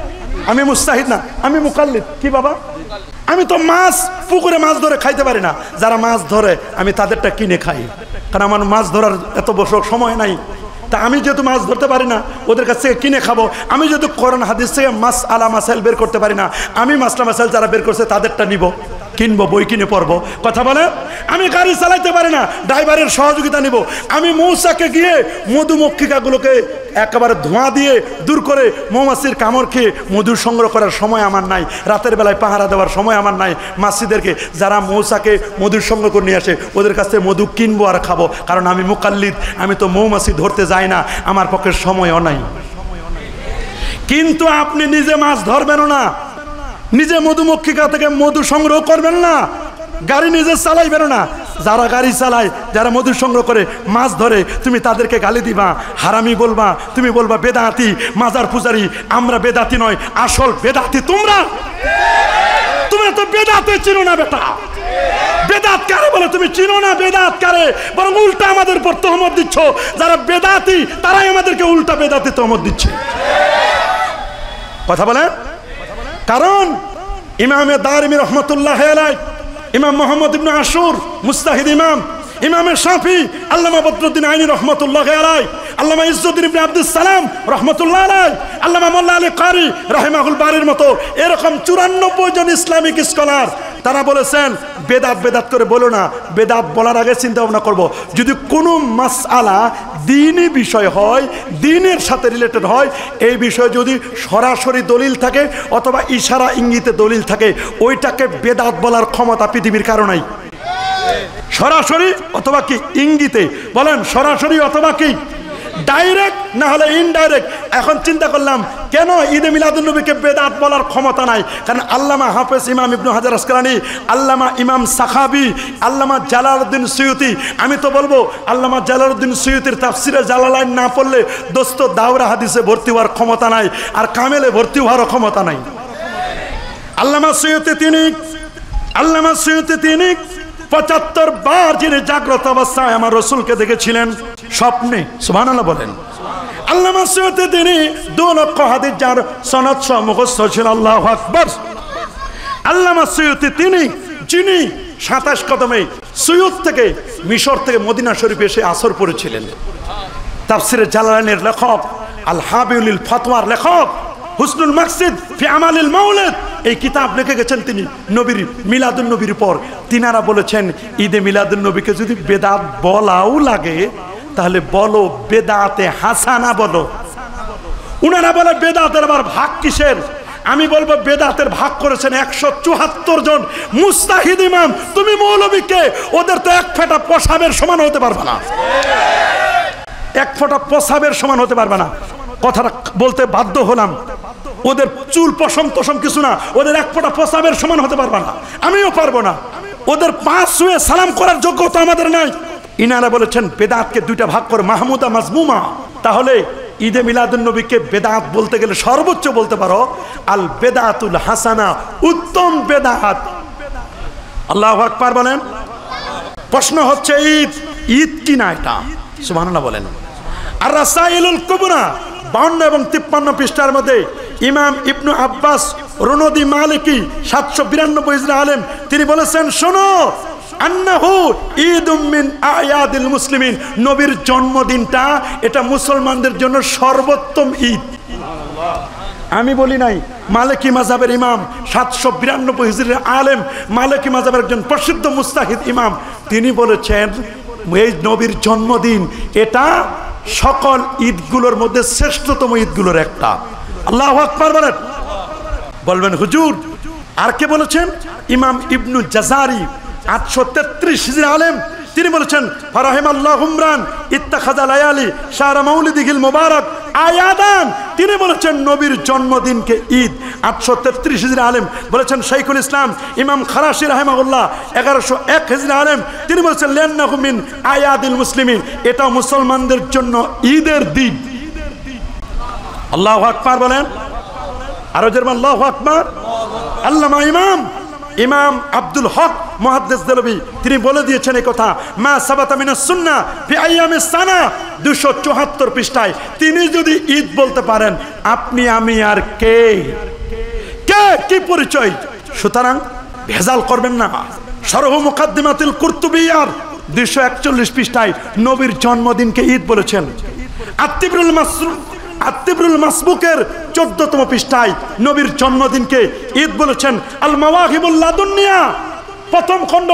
আমি মুস্তাহিদ না, আমি মুকাল্লিদ। কি বাবা? আমি তো মাছ পুকুরে মাছ ধরে খাইতে পারি না, যারা মাছ ধরে আমি তাদেরটা কিনে খাই, কারণ আমার মাছ ধরার এত বছর সময় নাই। তা আমি যেহেতু মাছ ধরতে পারি না, ওদের কাছ থেকে কিনে খাবো। আমি যেহেতু কোরআন হাদিস থেকে মাস আলা মাসাইল বের করতে পারি না, আমি মাসলা মাসাইল যারা বের করছে তাদেরটা নিব, কিনবো, বই কিনে পড়বো। কথা বলে আমি গাড়ি চালাইতে পারি না, ড্রাইভারের সহযোগিতা নিব। আমি মৌচাকে গিয়ে মধুমক্ষিকাগুলোকে একেবারে ধোঁয়া দিয়ে দূর করে মৌমাছির কামড় খেয়ে মধু সংগ্রহ করার সময় আমার নাই, রাতের বেলায় পাহারা দেওয়ার সময় আমার নাই। মাছিদেরকে যারা মৌচাকে মধু সংগ্রহ করে নিয়ে আসে ওদের কাছ থেকে মধু কিনবো আর খাবো, কারণ আমি মুকাল্লিদ, আমি তো মৌমাছি ধরতে যাই না, আমার পক্ষে সময়ও নাই। কিন্তু আপনি নিজে মাছ ধরবেন না, নিজে মধুমক্ষিকা থেকে মধু সংগ্রহ করবেন না, গাড়ি নিজে চালাইবেন না। যারা গাড়ি চালায়, যারা মধু সংগ্রহ করে মাছ ধরে, তুমি তাদেরকে গালি দিবা, হারামি বলবা, তুমি বলবা বেদাতি, মাজার পূজারি। আমরা বেদাতি নয়, আসল বেদাতি তোমরা। তোমরা তো বেদাতে চিনো না বেটা। বেদাত কারে বলে তুমি চিনো না? বেদাত কারে? বরং উল্টা আমাদের উপর তহমত দিচ্ছ। যারা বেদাতি তারাই আমাদেরকে উল্টা বেদাতি তহমত দিচ্ছে। কথা বলেন। কারণ ইমামে দারিমি রহমতুল্লাহ আলাইহি, ইমাম মুহাম্মদ ইবনে আশুর মুস্তাহিদ ইমাম, ইমামে শাফি, আল্লামা বদরুদ্দিন আইনি রহমতুল্লাহ আলাইহি, আল্লামা ইজ্জুদ্দিন ইবনে আব্দুস সালাম রহমতুল্লাহ আলাইহি, আল্লামা মোল্লা আলী কারি রাহিমাহুল বারির মতো এরকম 94 জন ইসলামিক স্কলার তারা বলেছেন বেদাত বেদাত করে বলো না, বেদাত বলার আগে চিন্তা ভাবনা করব। যদি কোনো মাসআলা দ্বীনি বিষয় হয়, দ্বীনের সাথে রিলেটেড হয়, এই বিষয়ে যদি সরাসরি দলিল থাকে অথবা ইশারা ইঙ্গিতে দলিল থাকে, ওইটাকে বেদাত বলার ক্ষমতা পৃথিবীর কারো নাই। সরাসরি অথবা কি ইঙ্গিতে বলেন, সরাসরি অথবা কি ডাইরেক্ট, না হলে ইনডাইরেক্ট। এখন চিন্তা করলাম কেন ঈদে মিলাদুন নবীকে বেদাত বলার ক্ষমতা নাই? কারণ আল্লামা হাফেজ ইমাম ইবনে হাজার আসকালানি, আল্লামা ইমাম সাখাবি, আল্লামা জালালউদ্দিন সুয়ুতি, আমি তো বলবো আল্লামা জালালউদ্দিন সুয়ুতির তাফসিরে জালালাইন না পড়লে দোস্ত দাওরা হাদিসে ভর্তি হওয়ার ক্ষমতা নাই, আর কামেলে ভর্তি হওয়ারও ক্ষমতা নাই। আল্লামা সুয়ুতি তিনি 75 বার যিনি জাগ্রত অবস্থায় আমার রসুলকে দেখেছিলেন স্বপ্নে। সুবহানাল্লাহ বলেন। আল্লামা সুয়ুতি তিনি 2 লক্ষ হাদিস যার সনদ সহ মুখস্থ ছিল। আল্লাহু আকবার। আল্লামা সুয়ুতি তিনি যিনি 27 কদমে সুয়ুত থেকে মিশর থেকে মদিনা শরীফে এসে আসর পড়েছিলেন। তাফসিরে জালালাইনের লেখক, আল হাবিউল ফাতওয়ার লেখক, হুসনুল মাকসিদ ফি আমালিল মাউলিদ এই কিতাব লিখে গেছেন তিনি নবীর মিলাদুন নবীর উপর। তিনারা বলেছেন ঈদে মিলাদুন নবীকে যদি বেদাত বলাও লাগে তাহলে বলো বেদাতে হাসানা বলো। উনারা বলে বেদাতের আবার ভাগ কিসের? আমি বলবো বেদাতের ভাগ করেছেন 174 জন মুস্তাহিদ ইমাম। তুমি মৌলবীকে ওদের তো এক ফোঁটা পেশাবের সমান হতে পারবে না, এক ফোঁটা পেশাবের সমান হতে পারবে না। কথাটা বলতে বাধ্য হলাম। ওদের চুল পশম টসম কিছু না, ওদের এক ফোঁটা পেশাবের সমান হতে পারবে না, আমিও পারবো না। ওদের পা ছুঁয়ে সালাম করার যোগ্যতা আমাদের নাই। ইনারা বলেছেন বেদাতকে 2টা ভাগ করে মাহমুদা মাজমুমা। তাহলে ঈদে মিলাদুন নবীকে বেদাত বলতে গেলে সর্বোচ্চ বলতে পারো আল বেদাতুল হাসানা, উত্তম বেদাত। আল্লাহু আকবার বলেন। প্রশ্ন হচ্ছে ঈদ কি না এটা? সুবহানাল্লাহ বলেন। আর রাসাইলুল কুবরা 52 এবং 53 পৃষ্ঠার মধ্যে ইমাম ইবনু আব্বাস রুনদি মালিকি 792 হিজরি আলেম তিনি বলেছেন, শোনো, আন্নাহু ঈদুম মিন আয়াদিল মুসলিমিন, নবীর জন্মদিনটা এটা মুসলমানদের জন্য সর্বোত্তম ঈদ। আমি বলি নাই, মালিকি মাযহাবের ইমাম 792 হিজরির আলেম, মালিকি মাযহাবের একজন প্রসিদ্ধ মুস্তাহিদ ইমাম, তিনি বলেছেন এই নবীর জন্মদিন এটা সকল ঈদগুলোর মধ্যে শ্রেষ্ঠতম ঈদগুলোর একটা। আল্লাহু আকবার বলেন। বলবেন হুজুর আর কে বলেছেন? ইমাম ইবনু জাজারি 833 হিজরি আলেম তিনি বলেছেন, ফারাহিমাল্লাহু উমরান ইত্তাখাযা লায়ালি শাহরা মাউলিদিহিল মুবারাক আয়াদান। তিনি বলেছেন নবীর জন্মদিনকে ঈদ। 833 হিজরি আলেম বলেছেন শাইখুল ইসলাম ইমাম খারাশি রাহিমাহুল্লাহ 1101 হিজরি আলেম তিনি বলেছেন লিআন্নাহু মিন আয়াদিল মুসলিমিন, এটা মুসলমানদের জন্য ঈদের দিন। আল্লাহু আকবার বলেন। আরো জোরে আল্লাহু আকবার। আল্লামা ইমাম আব্দুল হক মুহাদ্দিস দেলবি তিনি বলে দিয়েছেন এই কথা, মা সাবাতা মিনাস সুন্নাহ ফি আইয়ামিস সানা 274 পৃষ্ঠায়। তিনি যদি ঈদ বলতে পারেন, আপনি আমি আর কে কি পরিচয়? সুতরাং ভেজাল করবেন না। শরহ মুকাদ্দিমাতুল কুরতুবিয়ার 241 পৃষ্ঠায় নবীর জন্মদিনকে ঈদ বলেছেন। আত্তিবরুল মাসবুকের 14তম পৃষ্ঠায় নবীর জন্মদিনকে ঈদ বলেছেন। আল মাওয়াহিবুল লাদুনিয়া প্রথম খণ্ড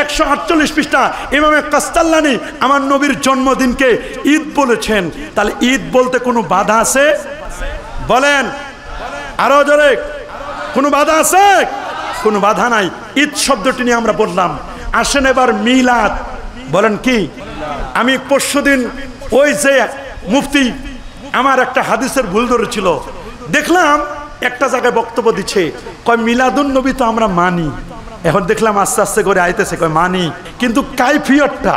148 পৃষ্ঠা ইমামে কাস্তাল্লানি আমার নবীর জন্মদিনকে ঈদ বলেছেন। তাহলে ঈদ বলতে কোনো বাধা আছে? বলেন আরো জোরে, কোনো বাধা আছে? কোনো বাধা নাই। ঈদ শব্দটি নিয়ে আমরা বললাম। আসেন এবার মিলাদ। বলেন কি? আমি পরশুদিন ওই যে মুফতি আমার একটা হাদিসের ভুল ধরেছিল, দেখলাম একটা জায়গায় বক্তব্য দিচ্ছে, কয় মিলাদুন নবী তো আমরা মানি। এখন দেখলাম আস্তে আস্তে করে আইতেছে, কয় মানি, কিন্তু কাইফিয়তটা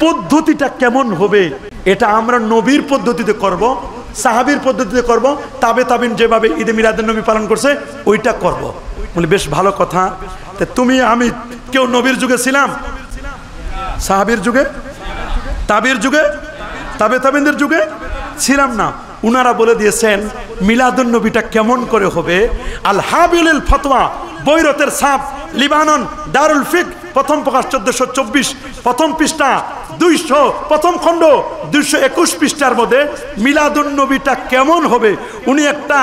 পদ্ধতিটা কেমন হবে এটা আমরা নবীর পদ্ধতিতে করব, সাহাবীর পদ্ধতিতে করব, তাবে তাবিন যেভাবে ঈদে মিলাদুন নবী পালন করছে ওইটা করব। বলি বেশ ভালো কথা। তা তুমি আমি কেউ নবীর যুগে ছিলাম? সাহাবীর যুগে, তাবির যুগে, তাবিনদের যুগে ছিলাম না। উনারা বলে দিয়েছেন মিলাদুন নবীটা কেমন করে হবে। আল হাবিলুল ফতোয়া, বৈরতের সাপ, লিবানন, দারুল ফিক, প্রথম প্রকাশ 1424, প্রথম পৃষ্ঠা 200, প্রথম খণ্ড 221 পৃষ্ঠার মধ্যে মিলাদুন নবীটা কেমন হবে উনি একটা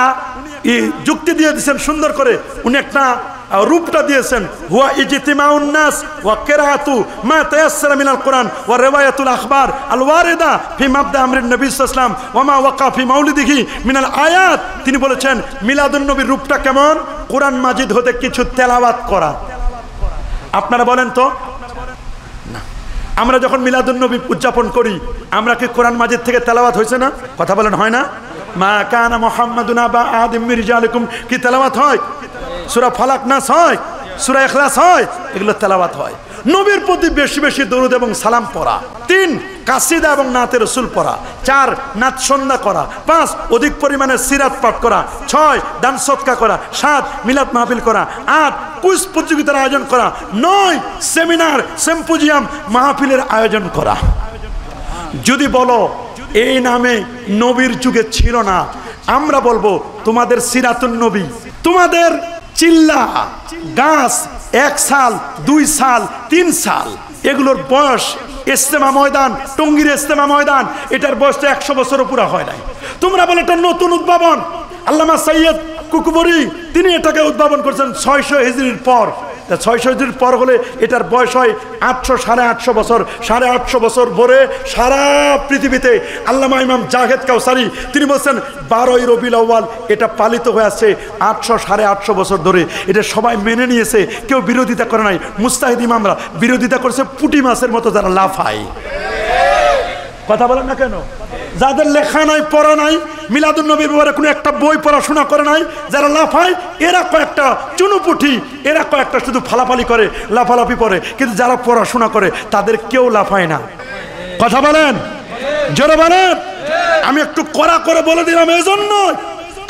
যুক্তি দিয়ে দিয়েছেন সুন্দর করে। উনি একটা রূপটা দিয়েছেন, হুয়া ইজতিমাউন নাস ওয়া কিরাআতু মা তায়াসসারা মিনাল কোরআন ওয়া রিওয়ায়াতুল আখবার আল ওয়ারিদা ফি মাবদা আমরিন নবী সাল্লাল্লাহু আলাইহি ওয়াসাল্লাম ওয়া মা ওয়াকা ফি মাউলিদিহি মিনাল আয়াত। তিনি বলেছেন মিলাদুন নবীর রূপটা কেমন? কোরআন মাজিদ হতে কিছু তেলাওয়াত করা। আপনারা বলেন তো, না আমরা যখন মিলাদুন নবী উদযাপন করি আমরা কি কোরআন মাজিদ থেকে তেলাওয়াত হয়েছে না? কথা বলেন হয় না? মা কানা মুহাম্মাদুন আবা আহাদিম মির রিজালিকুম কি তেলাওয়াত হয়? সূরা ফালাক নাস হয়, সূরা ইখলাস হয়, এগুলো তেলাওয়াত হয়। নবীর প্রতি বেশি বেশি দরুদ এবং সালাম পড়া। 3 কাসিদা এবং নাতে রাসূল পড়া। 4 নাত সন্ধ্যা করা। 5 অধিক পরিমাণে সিরাত পাঠ করা। 6 দান সদকা করা। 7 মিলাদ মাহফিল করা। 8 কুইজ প্রতিযোগিতার আয়োজন করা। 9 সেমিনার সিম্পোজিয়াম মাহফিলের আয়োজন করা। যদি বলো এই নামে নবীর যুগে ছিল না, আমরা বলবো তোমাদের সিরাতুন নবী, তোমাদের চিল্লা গাছ 1 সাল 2 সাল 3 সাল এগুলোর বয়স, ইস্তেমা ময়দান, টঙ্গীর ইস্তেমা ময়দান, এটার বয়সটা 100 বছরও পুরা হয় নাই। তোমরা বলে এটা নতুন উদ্ভাবন। আল্লামা সৈয়দ কুকুবরি তিনি এটাকে উদ্ভাবন করেছেন 600 হিজরির পর। 600 হিজরির পর হলে এটার বয়স হয় 800 850 বছর। 850 বছর ভরে সারা পৃথিবীতে আল্লামা ইমাম জাহেদ কাউসারি তিনি বলছেন 12ই রবিউল আউয়াল এটা পালিত হয়ে আসছে 800 850 বছর ধরে। এটা সবাই মেনে নিয়েছে, কেউ বিরোধিতা করে নাই। মুস্তাহিদ ইমামরা বিরোধিতা করেছে পুঁটি মাছের মতো যারা লাফায়। কথা বলেন না কেন? যাদের লেখা নাই পড়া নাই, মিলাদুন নবীর ব্যাপারে কোনো একটা বই পড়াশোনা করে নাই, যারা লাফায় এরা কয়েকটা চুনুপুঠি, এরা কয়েকটা শুধু ফালাফালি করে, লাফালাফি করে, কিন্তু যারা পড়াশোনা করে তাদের কেউ লাফায় না। কথা বলেন, জোরে বলেন। আমি একটু কড়া করে বলে দিলাম এই জন্য,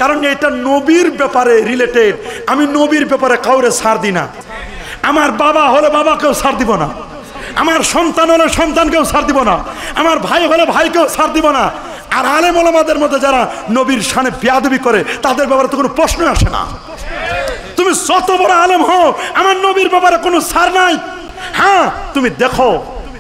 কারণ এটা নবীর ব্যাপারে রিলেটেড। আমি নবীর ব্যাপারে কাউরে ছাড় দিই না। আমার বাবা হলে বাবাকেও ছাড় দিব না, আমার সন্তান হলে সন্তানকেও ছাড় দিব না, আমার ভাই হলে ভাইকেও ছাড় দিব না। আর আলেম ওলামাদের মধ্যে যারা নবীর শানে বেয়াদবি করে তাদের ব্যাপারে তো কোনো প্রশ্ন আসে না। তুমি যত বড় আলেম হও, আমার নবীর ব্যাপারে কোনো ছাড় নাই। হ্যাঁ, তুমি দেখো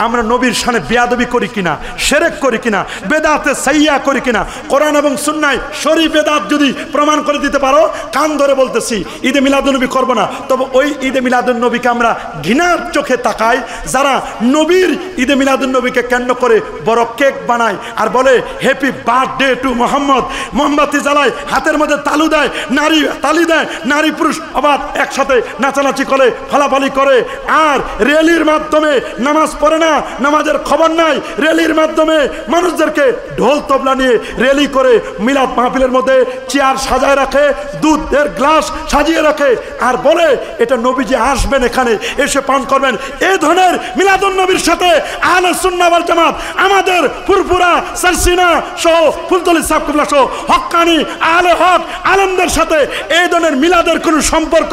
আমরা নবীর শানে বেয়াদবি করি কিনা, শিরক করি কিনা, বেদাতে সাইয়্যা করি কিনা। কোরআন এবং সুন্নাহয় শরীফ বেদাত যদি প্রমাণ করে দিতে পারো, কান ধরে বলতেছি ঈদে মিলাদুন্নবী করব না। তবে ওই ঈদে মিলাদুন্নবীকে আমরা ঘৃণার চোখে তাকাই যারা নবীর ঈদে মিলাদুন্নবীকে কেন্দ্র করে বড় কেক বানায় আর বলে হ্যাপি বার্থডে টু মোহাম্মদ, মোমবাতি জ্বালায়, হাতের মধ্যে তালু দেয়, নারী তালি দেয়, নারী পুরুষ আবার একসাথে নাচানাচি করে, ফালাফালি করে, আর র্যালির মাধ্যমে নামাজ পড়ে না, নামাজের খবর নাই, র্যালির মাধ্যমে মানুষদেরকে ঢোল তবলা নিয়ে র্যালি করে মিলাদ মাহফিলের মধ্যে চেয়ার সাজায় রাখে, দুধের গ্লাস সাজিয়ে রাখে, আর বলে এটা নবীজি আসবেন, এখানে এসে পান করবেন। এই ধরনের মিলাদুন নবীর সাথে আহলে সুন্নাহ ওয়াল জামাত আমাদের ফুরফুরা সারসিনা সহ ফুলতলি সাবকুবলা সহ হক্কানি আহলে হক আলেমদের সাথে এই ধরনের মিলাদের কোনো সম্পর্ক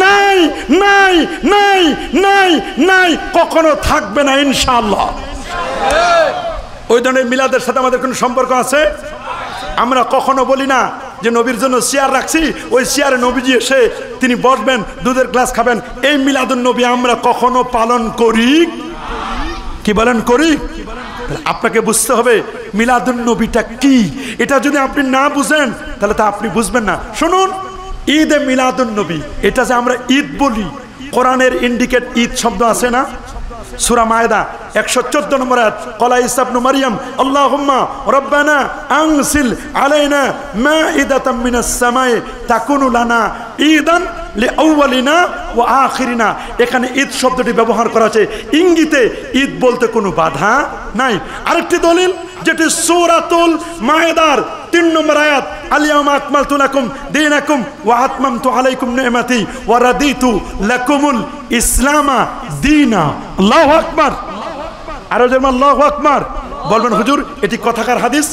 নাই, নাই, নাই, নাই, নাই, কখনো থাকবে না ইনশাআল্লাহ। ওই ধরনের মিলাদের সাথে আমাদের কোনো সম্পর্ক আছে? আমরা কখনো বলি না যে নবীর জন্য চেয়ার রাখছি, ওই চেয়ারে নবীজি এসে তিনি বসবেন, দুধের গ্লাস খাবেন। এই মিলাদুন নবী আমরা কখনো পালন করি? কি বলেন করি? আপনাকে বুঝতে হবে মিলাদুন নবীটা কি। এটা যদি আপনি না বুঝেন তাহলে তা আপনি বুঝবেন না। শুনুন, ঈদে মিলাদুন নবী এটা যে আমরা ঈদ বলি, কোরআনের ইন্ডিকেট ঈদ শব্দ আছে না? সূরা মায়েদা 114 নম্বর আয়াত, ক্বালা ঈসা ইবনে মারইয়াম আল্লাহুম্মা রাব্বানা আনসিল আলাইনা মাইদাতাম মিনাস সামাই তাকুনু লানা ঈদান লিআউয়ালিনা ওয়া আখিরিনা। এখানে ঈদ শব্দটি ব্যবহার করা আছে ইঙ্গিতে ঈদ বলতে কোনো বাধা নাই। আরেকটি দলিল যেটি সূরাতুল মায়েদার 3 নম্বর আয়াত, আল-ইয়াওমা আকমালতু লাকুম দীনাকুম ওয়া আতমামতু আলাইকুম নি'মাতি ওয়া রাদিতু লাকুমুল ইসলামা দীনা। আল্লাহু আকবার। আরো যেমন আল্লাহু আকবার বলবেন। হুজুর এটি কথাকার হাদিস?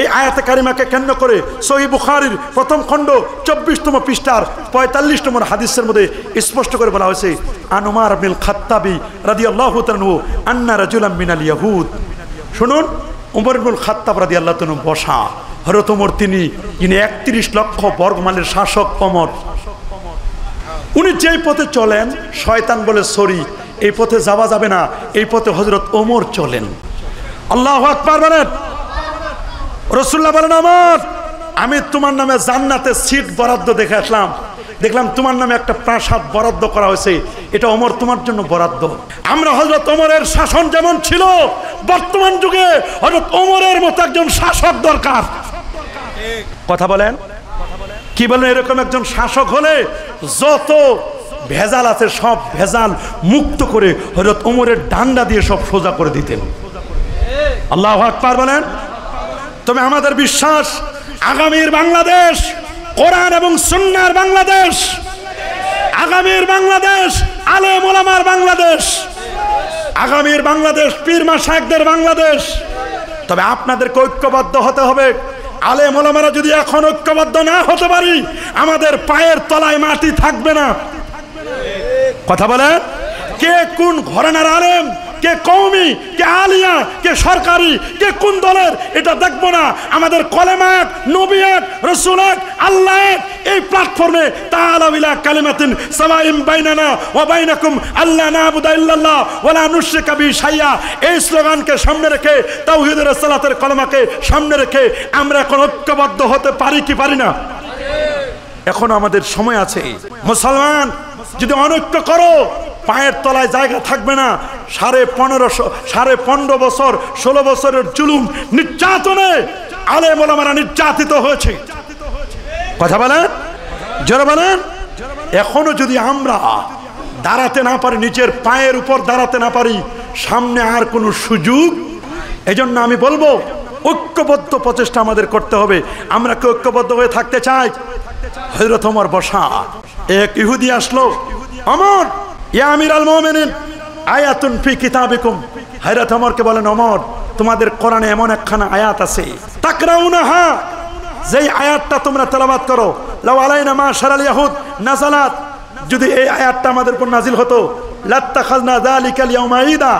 এই আয়াতে কারিমাকে কেন্দ্র করে সহিহ বুখারীর প্রথম খণ্ড 24তম পৃষ্ঠার 45 নম্বর হাদিসের মধ্যে স্পষ্ট করে বলা হয়েছে, আন উমর ইবনুল খাত্তাবি রাদিয়াল্লাহু তাআলা আন্না রাজুলাম মিনাল ইয়াহুদ। শুনুন, উমর ইবনুল খাত্তাব রাদিয়াল্লাহু তাআলা বসা, হযরত ওমর যিনি 31 লক্ষ বর্গমাইলের শাসক ওমর, উনি যেই পথে চলেন শয়তান বলে সরি, এই পথে যাওয়া যাবে না, এই পথে হযরত ওমর চলেন। আল্লাহু আকবার বলেন। রাসূলুল্লাহ বলেন, ওমর আমি তোমার নামে জান্নাতে সিট বরাদ্দ দেখে আসলাম, দেখলাম তোমার নামে একটা প্রাসাদ বরাদ্দ করা হয়েছে, এটা ওমর তোমার জন্য বরাদ্দ। আমরা হযরত ওমরের শাসন যেমন ছিল, বর্তমান যুগে হযরত ওমরের মতো একজন শাসক দরকার। কথা বলেন, কি বলেন? এরকম একজন শাসক হলে যত ভেজাল আছে সব ভেজাল মুক্ত করে হযরত ওমরের ডান্ডা দিয়ে সব সোজা করে দিতেন। আল্লাহু আকবার বলেন। তবে আমাদের বিশ্বাস, আগামীর বাংলাদেশ কোরআন এবং সুন্নাহর বাংলাদেশ, আগামীর বাংলাদেশ আলেম ওলামার বাংলাদেশ, আগামীর বাংলাদেশ পীর মাশায়েখদের বাংলাদেশ। তবে আপনাদেরকে ঐক্যবদ্ধ হতে হবে। আলেম ওলামারা যদি এখন ঐক্যবদ্ধ না হতে পারি, আমাদের পায়ের তলায় মাটি থাকবে না। কথা বলেন, কে কোন ঘরানার আলেম, কে কওমি, কে আলিয়া, কে সরকারি, কে কোন দলের, এটা দেখবো না। আমাদের কলেমা এক, নবী এক, রাসূল এক, আল্লাহ এক। এই প্ল্যাটফর্মে তাআলা ইলা কালিমাতিন সাওয়াইম বাইনানা ওয়া বাইনাকুম আল্লা না'বুদা ইল্লাল্লাহ ওয়া লা নুশরিকা বিহি শাইআ, এই স্লোগানকে সামনে রেখে, তাওহীদের সালাতের কলেমাকে সামনে রেখে আমরা এখন ঐক্যবদ্ধ হতে পারি কি পারি না? এখন আমাদের সময় আছে। মুসলমান যদি অনৈক্য করো, পায়ের তলায় জায়গা থাকবে না। 15 বছর 16 বছরের জুলুম নির্যাতনে আলেম ওলামারা নির্যাতিত হয়েছে। কথা বলেন, জোরে বলেন। এখনো যদি আমরা দাঁড়াতে না পারি, নিজের পায়ের উপর দাঁড়াতে না পারি, সামনে আর কোনো সুযোগ। এজন্য আমি বলবো, ঐক্যবদ্ধ প্রচেষ্টা আমাদের করতে হবে। আমরা কি ঐক্যবদ্ধ হয়ে থাকতে চাই? হযরত ওমর বসা, এক ইহুদি আসলো, ওমর ইয়া আমিরাল মুমিনিন আয়াতুন ফি কিতাবিকুম। হযরত ওমরকে বলেন, ওমর তোমাদের কোরআনে এমন একখানা আয়াত আছে, তাকরাউনাহা, যেই আয়াতটা তোমরা তেলাওয়াত করো, লাউ আলাইনা মা শারাল ইয়াহুদ নাযালাত, যদি এই আয়াতটা আমাদের উপর নাজিল হতো, লাত্তাখাযনা যালিকাল ইয়াউমা ঈদা,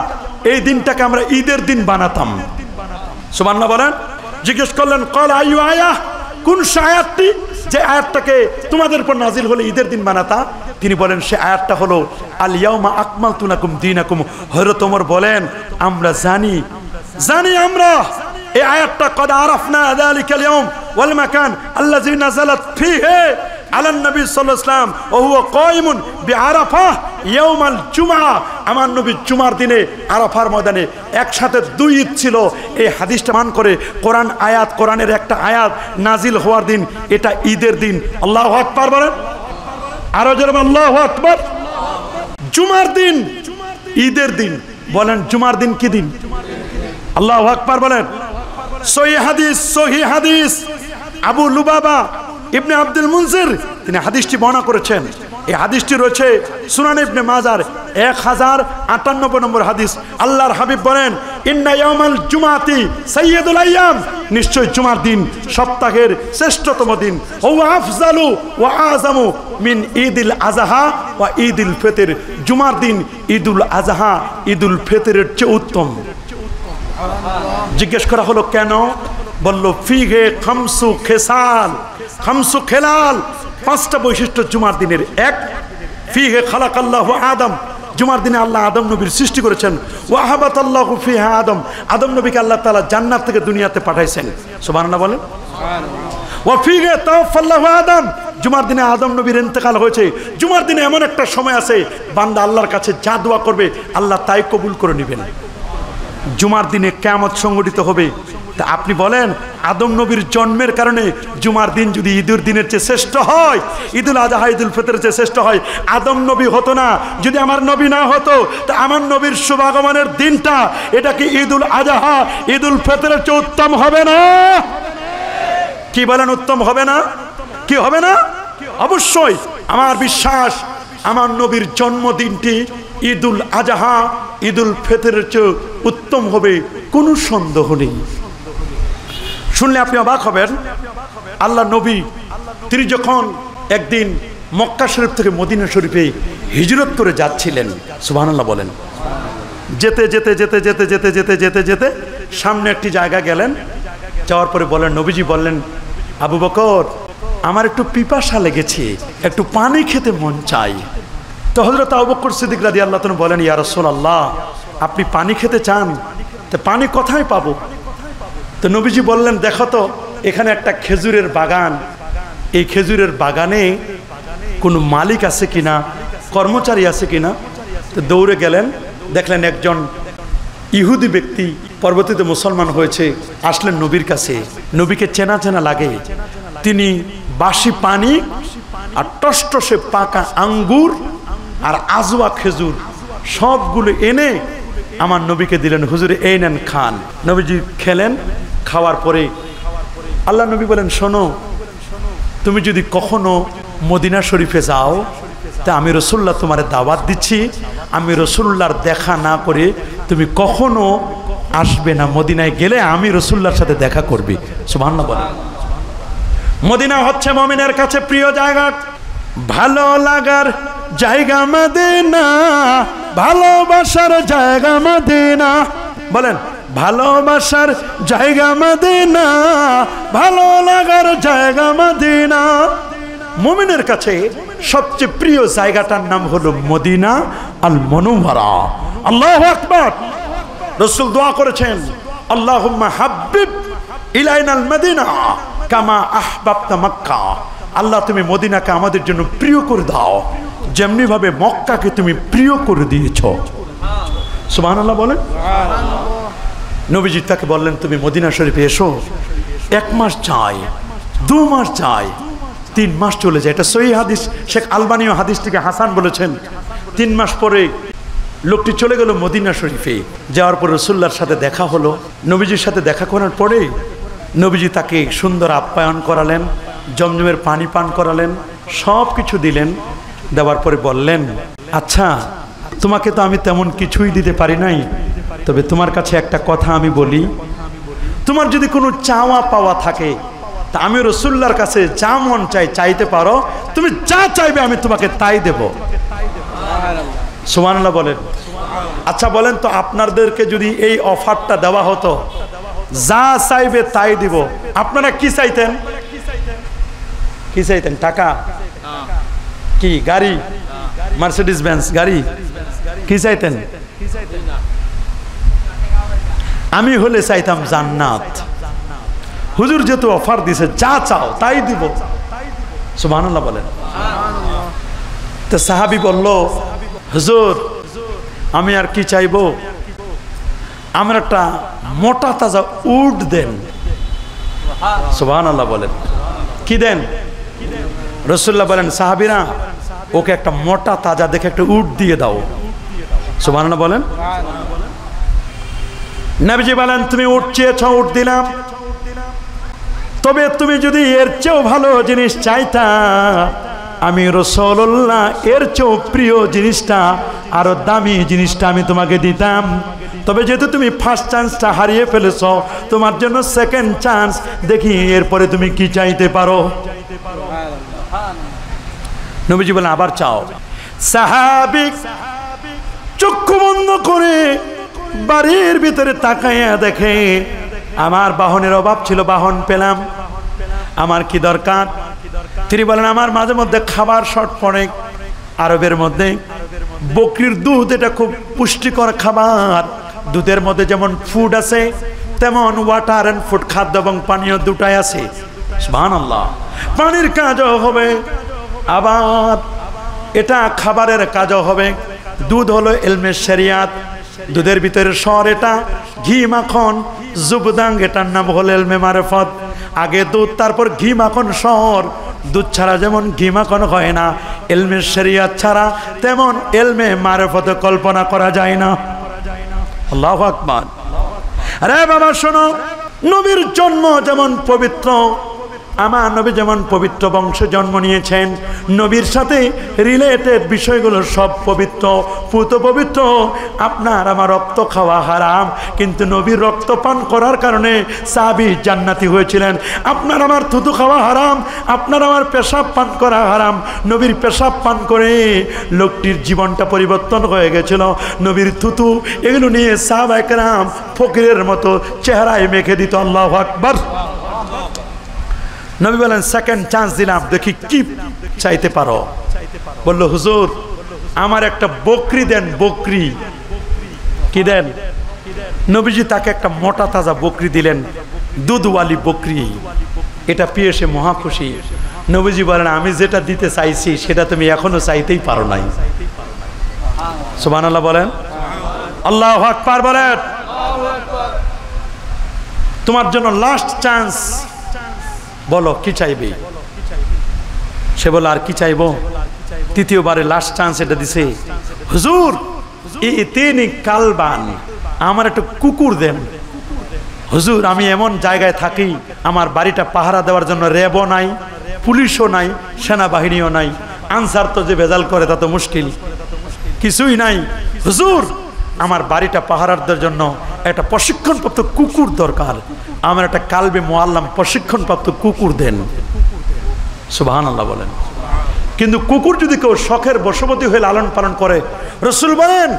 এই দিনটাকে আমরা ঈদের দিন বানাতাম। সুবহানাল্লাহ বলেন। জিজ্ঞেস করলেন, ক্বাল আইয়ু আয়াহ, কোন আয়াতটি যে আয়াতটাকে তোমাদের উপর নাজিল হলে ঈদের দিন বানাতা? তিনি বলেন, সে আয়াতটা হলো আল ইয়াউমা আকমালতু লাকুম দীনাকুম। হযরত ওমর বলেন, আমরা জানি আমরা এই আয়াতটা কদ আরাফনা যালিকাল ইয়াউম ওয়াল মাকান আল্লাযী নাযালাত ফীহি আলান নবী সাল্লাল্লাহু আলাইহি ওয়াসাল্লাম ওয়া হুয়া কায়িমুন বিআরাফা ইয়াউমাল জুমআ। আমার নবী জুমার দিনে আরাফার ময়দানে, একসাথে 2 ঈদ ছিল। এই হাদিসটা মান করে কোরআন আয়াত, কোরআনের একটা আয়াত নাজিল হওয়ার দিন, এটা ঈদের দিন। আল্লাহু আকবার বলেন, আরো জোরে আল্লাহু আকবার। জুমার দিন ঈদের দিন, বলেন জুমার দিন কি দিন? আল্লাহু আকবার বলেন। সহিহ হাদিস আবু লুবাবা ইবনে আব্দুল মুনজির তিনি হাদিসটি বর্ণনা করেছেন। এই হাদিসটি রয়েছে সুনান ইবনে মাজার 1098 নম্বর হাদিস। আল্লাহর হাবিব বলেন, ইন্না ইয়াউমাল জুমাতি সাইয়্যিদুল আইয়াম, নিশ্চয় জুমার দিন সপ্তাহের শ্রেষ্ঠতম দিন। ওয়া আফজালু ওয়া আযামু মিন ঈদিল আযহা ওয়া ঈদিল ফিতর, জুমার দিন ঈদুল আযহা ঈদুল ফিতরের চেয়ে উত্তম। জিজ্ঞেস করা হলো কেন? বলল, ফিহে খামসু খেসাল, খামসু খেলাল, 5টা বৈশিষ্ট্য জুমার দিনের। এক, ফিহে খালাকাল্লাহু আদম, জুমার দিনে আল্লাহ আদম নবীর সৃষ্টি করেছেন। ওয়া হাবাতাল্লাহু ফিহা আদম, আদম নবীকে আল্লাহ তাআলা জান্নাত থেকে দুনিয়াতে পাঠাইছেন। সুবহানাল্লাহ বলেন। ওয়া ফিহে তাওয়াফাল্লাহু আদম, জুমার দিনে আদম নবীর ইন্তেকাল হয়েছে। জুমার দিনে এমন একটা সময় আছে, বান্দা আল্লাহর কাছে যা দোয়া করবে আল্লাহ তাই কবুল করে নেবেন। জুমার দিনে কিয়ামত সংঘটিত হবে। তা আপনি বলেন, আদম নবীর জন্মের কারণে জুমার দিন যদি ঈদের দিনের চেয়ে শ্রেষ্ঠ হয়, ঈদুল আযহা ঈদুল ফিতরের চেয়ে শ্রেষ্ঠ হয়, আদম নবী হতো না, যদি আমার নবী না হতো, তা আমার নবীর শুভাগমনের দিনটা, এটা কি ঈদুল আযহা ঈদুল ফিতরের চেয়ে উত্তম হবে না? কি বলেন, উত্তম হবে না? কি হবে না? অবশ্যই। আমার বিশ্বাস, আমার নবীর জন্মদিনটি ঈদুল আযহা ঈদুল ফিতরের চেয়ে উত্তম হবে, কোনো সন্দেহ নেই। শুনলে আপনি অবাক হবেন। আল্লাহ নবী তিনি যখন একদিন মক্কা শরীফ থেকে মদিনা শরীফে হিজরত করে যাচ্ছিলেন, সুবহানাল্লাহ বলেন, যেতে যেতে যেতে যেতে যেতে যেতে যেতে যেতে সামনে একটি জায়গা গেলেন। যাওয়ার পরে বলেন, নবীজি বললেন, আবু বকর আমার একটু পিপাসা লেগেছে, একটু পানি খেতে মন চাই। তো হযরত আবু বকর সিদ্দিক রাদিয়াল্লাহু তাআলা বলেন, ইয়া রাসূলুল্লাহ আপনি পানি খেতে চান, তো পানি কোথায় পাবো? তো নবীজি বললেন, দেখো তো এখানে একটা খেজুরের বাগান, এই খেজুরের বাগানে কোনো মালিক আছে কিনা, কর্মচারী আছে কিনা। তো দৌড়ে গেলেন, দেখলেন একজন ইহুদি ব্যক্তি পরবর্তীতে মুসলমান হয়েছে, আসলেন নবীর কাছে। নবীকে চেনা চেনা লাগে। তিনি বাসি পানি আর টসটসে পাকা আঙ্গুর আর আজওয়া খেজুর সবগুলো এনে আমার নবীকে দিলেন, হুজুরে এই নেন খান। নবীজি খেলেন। খাওয়ার পরে আল্লাহ নবী বলেন, শোনো তুমি যদি কখনো মদিনা শরীফে যাও তা আমি রাসূলুল্লাহ তোমারে দাওয়াত দিচ্ছি, আমি রাসূলুল্লাহর দেখা না করে তুমি কখনো আসবে না। মদিনায় গেলে আমি রাসূলুল্লাহর সাথে দেখা করবি। সুবহানাল্লাহ বলেন। মদিনা হচ্ছে মুমিনের কাছে প্রিয় জায়গা, ভালো লাগার জায়গা মদিনা, ভালোবাসার জায়গা মদিনা। বলেন, ভালোবাসার জায়গা মদিনা, ভালো লাগার জায়গা মদিনা। মুমিনের কাছে সবচেয়ে প্রিয় জায়গাটার নাম হলো মদিনা আল মুনাওয়ারা। আল্লাহু আকবার। রাসূল দোয়া করেছেন, আল্লাহুম্মা হাব্বিব ইলাইনাল মদিনা কামা আহবাবতা মক্কা। আল্লাহ তুমি মদিনাকে আমাদের জন্য প্রিয় করে দাও, যেমনি ভাবে মক্কাকে তুমি প্রিয় করে দিয়েছো। সুবহানাল্লাহ বলেন। নবীজি তাকে বললেন, তুমি মদিনা শরীফে এসো। 1 মাস চাই, 2 মাস চাই, 3 মাস চলে যায়। এটা সহিহ হাদিস, শেখ আলবানীও হাদিসটিকে হাসান বলেছেন। 3 মাস পরে লোকটি চলে গেল মদিনা শরীফে। যাওয়ার পর রাসূলুল্লাহর সাথে দেখা হলো। নবীজির সাথে দেখা করার পরে নবীজি তাকে সুন্দর আপ্যায়ন করালেন, জমজমের পানি পান করালেন, সব কিছু দিলেন। দেওয়ার পরে বললেন, আচ্ছা তোমাকে তো আমি তেমন কিছুই দিতে পারি নাই, তবে তোমার কাছে একটা কথা আমি বলি, তোমার যদি কোনো চাওয়া পাওয়া থাকে তা আমি রাসূলুল্লাহর কাছে যা মন চাই চাইতে পারো, তুমি যা চাইবে আমি তোমাকে তাই দেব। সুবহানাল্লাহ বলেন। আচ্ছা বলেন তো, আপনাদেরকে যদি এই অফারটা দেওয়া হতো, যা চাইবে তাই দিব, আপনারা কি চাইতেন? কি চাইতেন? টাকা? কি গাড়ি? মার্সিডিজ বেঞ্জ গাড়ি? কি চাইতেন? আমি হলে চাইতাম জান্নাত। হুজুর যেহেতু অফার দিছে, যা চাও তাই দিব। সুবহানাল্লাহ বলেন। তো সাহাবী বলল, হুজুর আমি আর কি চাইবো, আমার একটা মোটা তাজা উট দেন। সুবহানাল্লাহ বলেন। কি দেন? রাসূলুল্লাহ বলেন, সাহাবীরা ওকে একটা মোটা তাজা দেখে একটা উট দিয়ে দাও। সুবহানাল্লাহ বলেন। নবীজি বলেন, তুমি উট চেয়েছ, উট দিলাম, তবে তুমি যদি এর চেয়েও ভালো জিনিস চাইতা, আমি রাসূলুল্লাহ এর চেয়েও প্রিয় জিনিসটা, আরো দামি জিনিসটা আমি তোমাকে দিতাম। তবে যেহেতু তুমি ফার্স্ট চান্সটা হারিয়ে ফেলেছ, তোমার জন্য সেকেন্ড চান্স, দেখি এরপরে তুমি কি চাইতে পারো। নবীজি বলেন, আবার চাও। সাহাবী চক্ষু বন্ধ করে বাড়ির ভিতরে তাকাইয়া দেখে, আমার বাহনের অভাব ছিল, বাহন পেলাম, আমার কি দরকার? তিনি বলেন, আমার মাঝে মধ্যে খাবার শর্ট পড়ে। আরবের মধ্যে বকরির দুধ এটা খুব পুষ্টিকর খাবার। দুধের মধ্যে যেমন ফুড আছে, তেমন ওয়াটার এন্ড ফুড, খাদ্য এবং পানীয় দুটাই আছে। সুবহানাল্লাহ। পানির কাজও হবে, আবার এটা খাবারের কাজও হবে। দুধ হলো ইলমে শরিয়াত, দুধের ভিতরে স্বর এটা। ঘি মাখন জুবদাং, এটার নাম হলো ইলমে মারিফত। আগে দুধ, তারপর ঘি মাখন স্বর। দুধ ছাড়া যেমন ঘি মাখন হয় না, ইলমে শরিয়াত ছাড়া তেমন ইলমে মারিফত কল্পনা করা যায় না। আল্লাহু আকবার। আরে বাবা শোনো, নবীর জন্ম যেমন পবিত্র, আমার নবী যেমন পবিত্র বংশে জন্ম নিয়েছেন, নবীর সাথে রিলেটেড বিষয়গুলো সব পবিত্র, পুত পবিত্র। আপনার আমার রক্ত খাওয়া হারাম, কিন্তু নবীর রক্ত পান করার কারণে সাহাবী জান্নাতি হয়েছিলেন। আপনার আমার থুতু খাওয়া হারাম, আপনার আমার পেশাব পান করা হারাম। নবীর পেশাব পান করে লোকটির জীবনটা পরিবর্তন হয়ে গেছিল। নবীর থুতু এগুলো নিয়ে সাহাবায়ে কেরাম ফকিরের মতো চেহারায় মেখে দিত। আল্লাহু আকবার। নবী বলেন, সেকেন্ড চান্স দিলাম, দেখি কি চাইতে পারো। বলল, হুজুর আমার একটা বকরি দেন। বকরি কি দেন? নবীজি তাকে একটা মোটা তাজা বকরি দিলেন, দুধওয়ালি বকরি। এটা পেয়ে সে মহা খুশি। নবীজি বলেন, আমি যেটা দিতে চাইছি সেটা তুমি এখনো চাইতেই পারো নাই। সুবহানাল্লাহ বলেন, আল্লাহু আকবার বলেন। তোমার জন্য লাস্ট চান্স, বলো কি চাইবে? সে বলে, আর কি চাইবো? তৃতীয়বারে লাস্ট চান্স এটা দিছে, হুজুর ইতিনি কালবান, আমার একটা কুকুর দেন। হুজুর আমি এমন জায়গায় থাকি, আমার বাড়িটা পাহারা দেওয়ার জন্য র্যাবও নাই, পুলিশও নাই, সেনাবাহিনীও নাই। আনসার তো যে ভেজাল করে তা তো মুশকিল, কিছুই নাই। হুজুর আমার বাড়িটা পাহারাদের জন্য একটা প্রশিক্ষণপ্রাপ্ত কুকুর দরকার, আমার একটা কালবে মুআল্লাম প্রশিক্ষণপ্রাপ্ত কুকুর দেন। সুবহানাল্লাহ বলেন। কিন্তু কুকুর যদি কেউ শখের বশবর্তী হয়ে লালন পালন করে, রাসূল বলেন,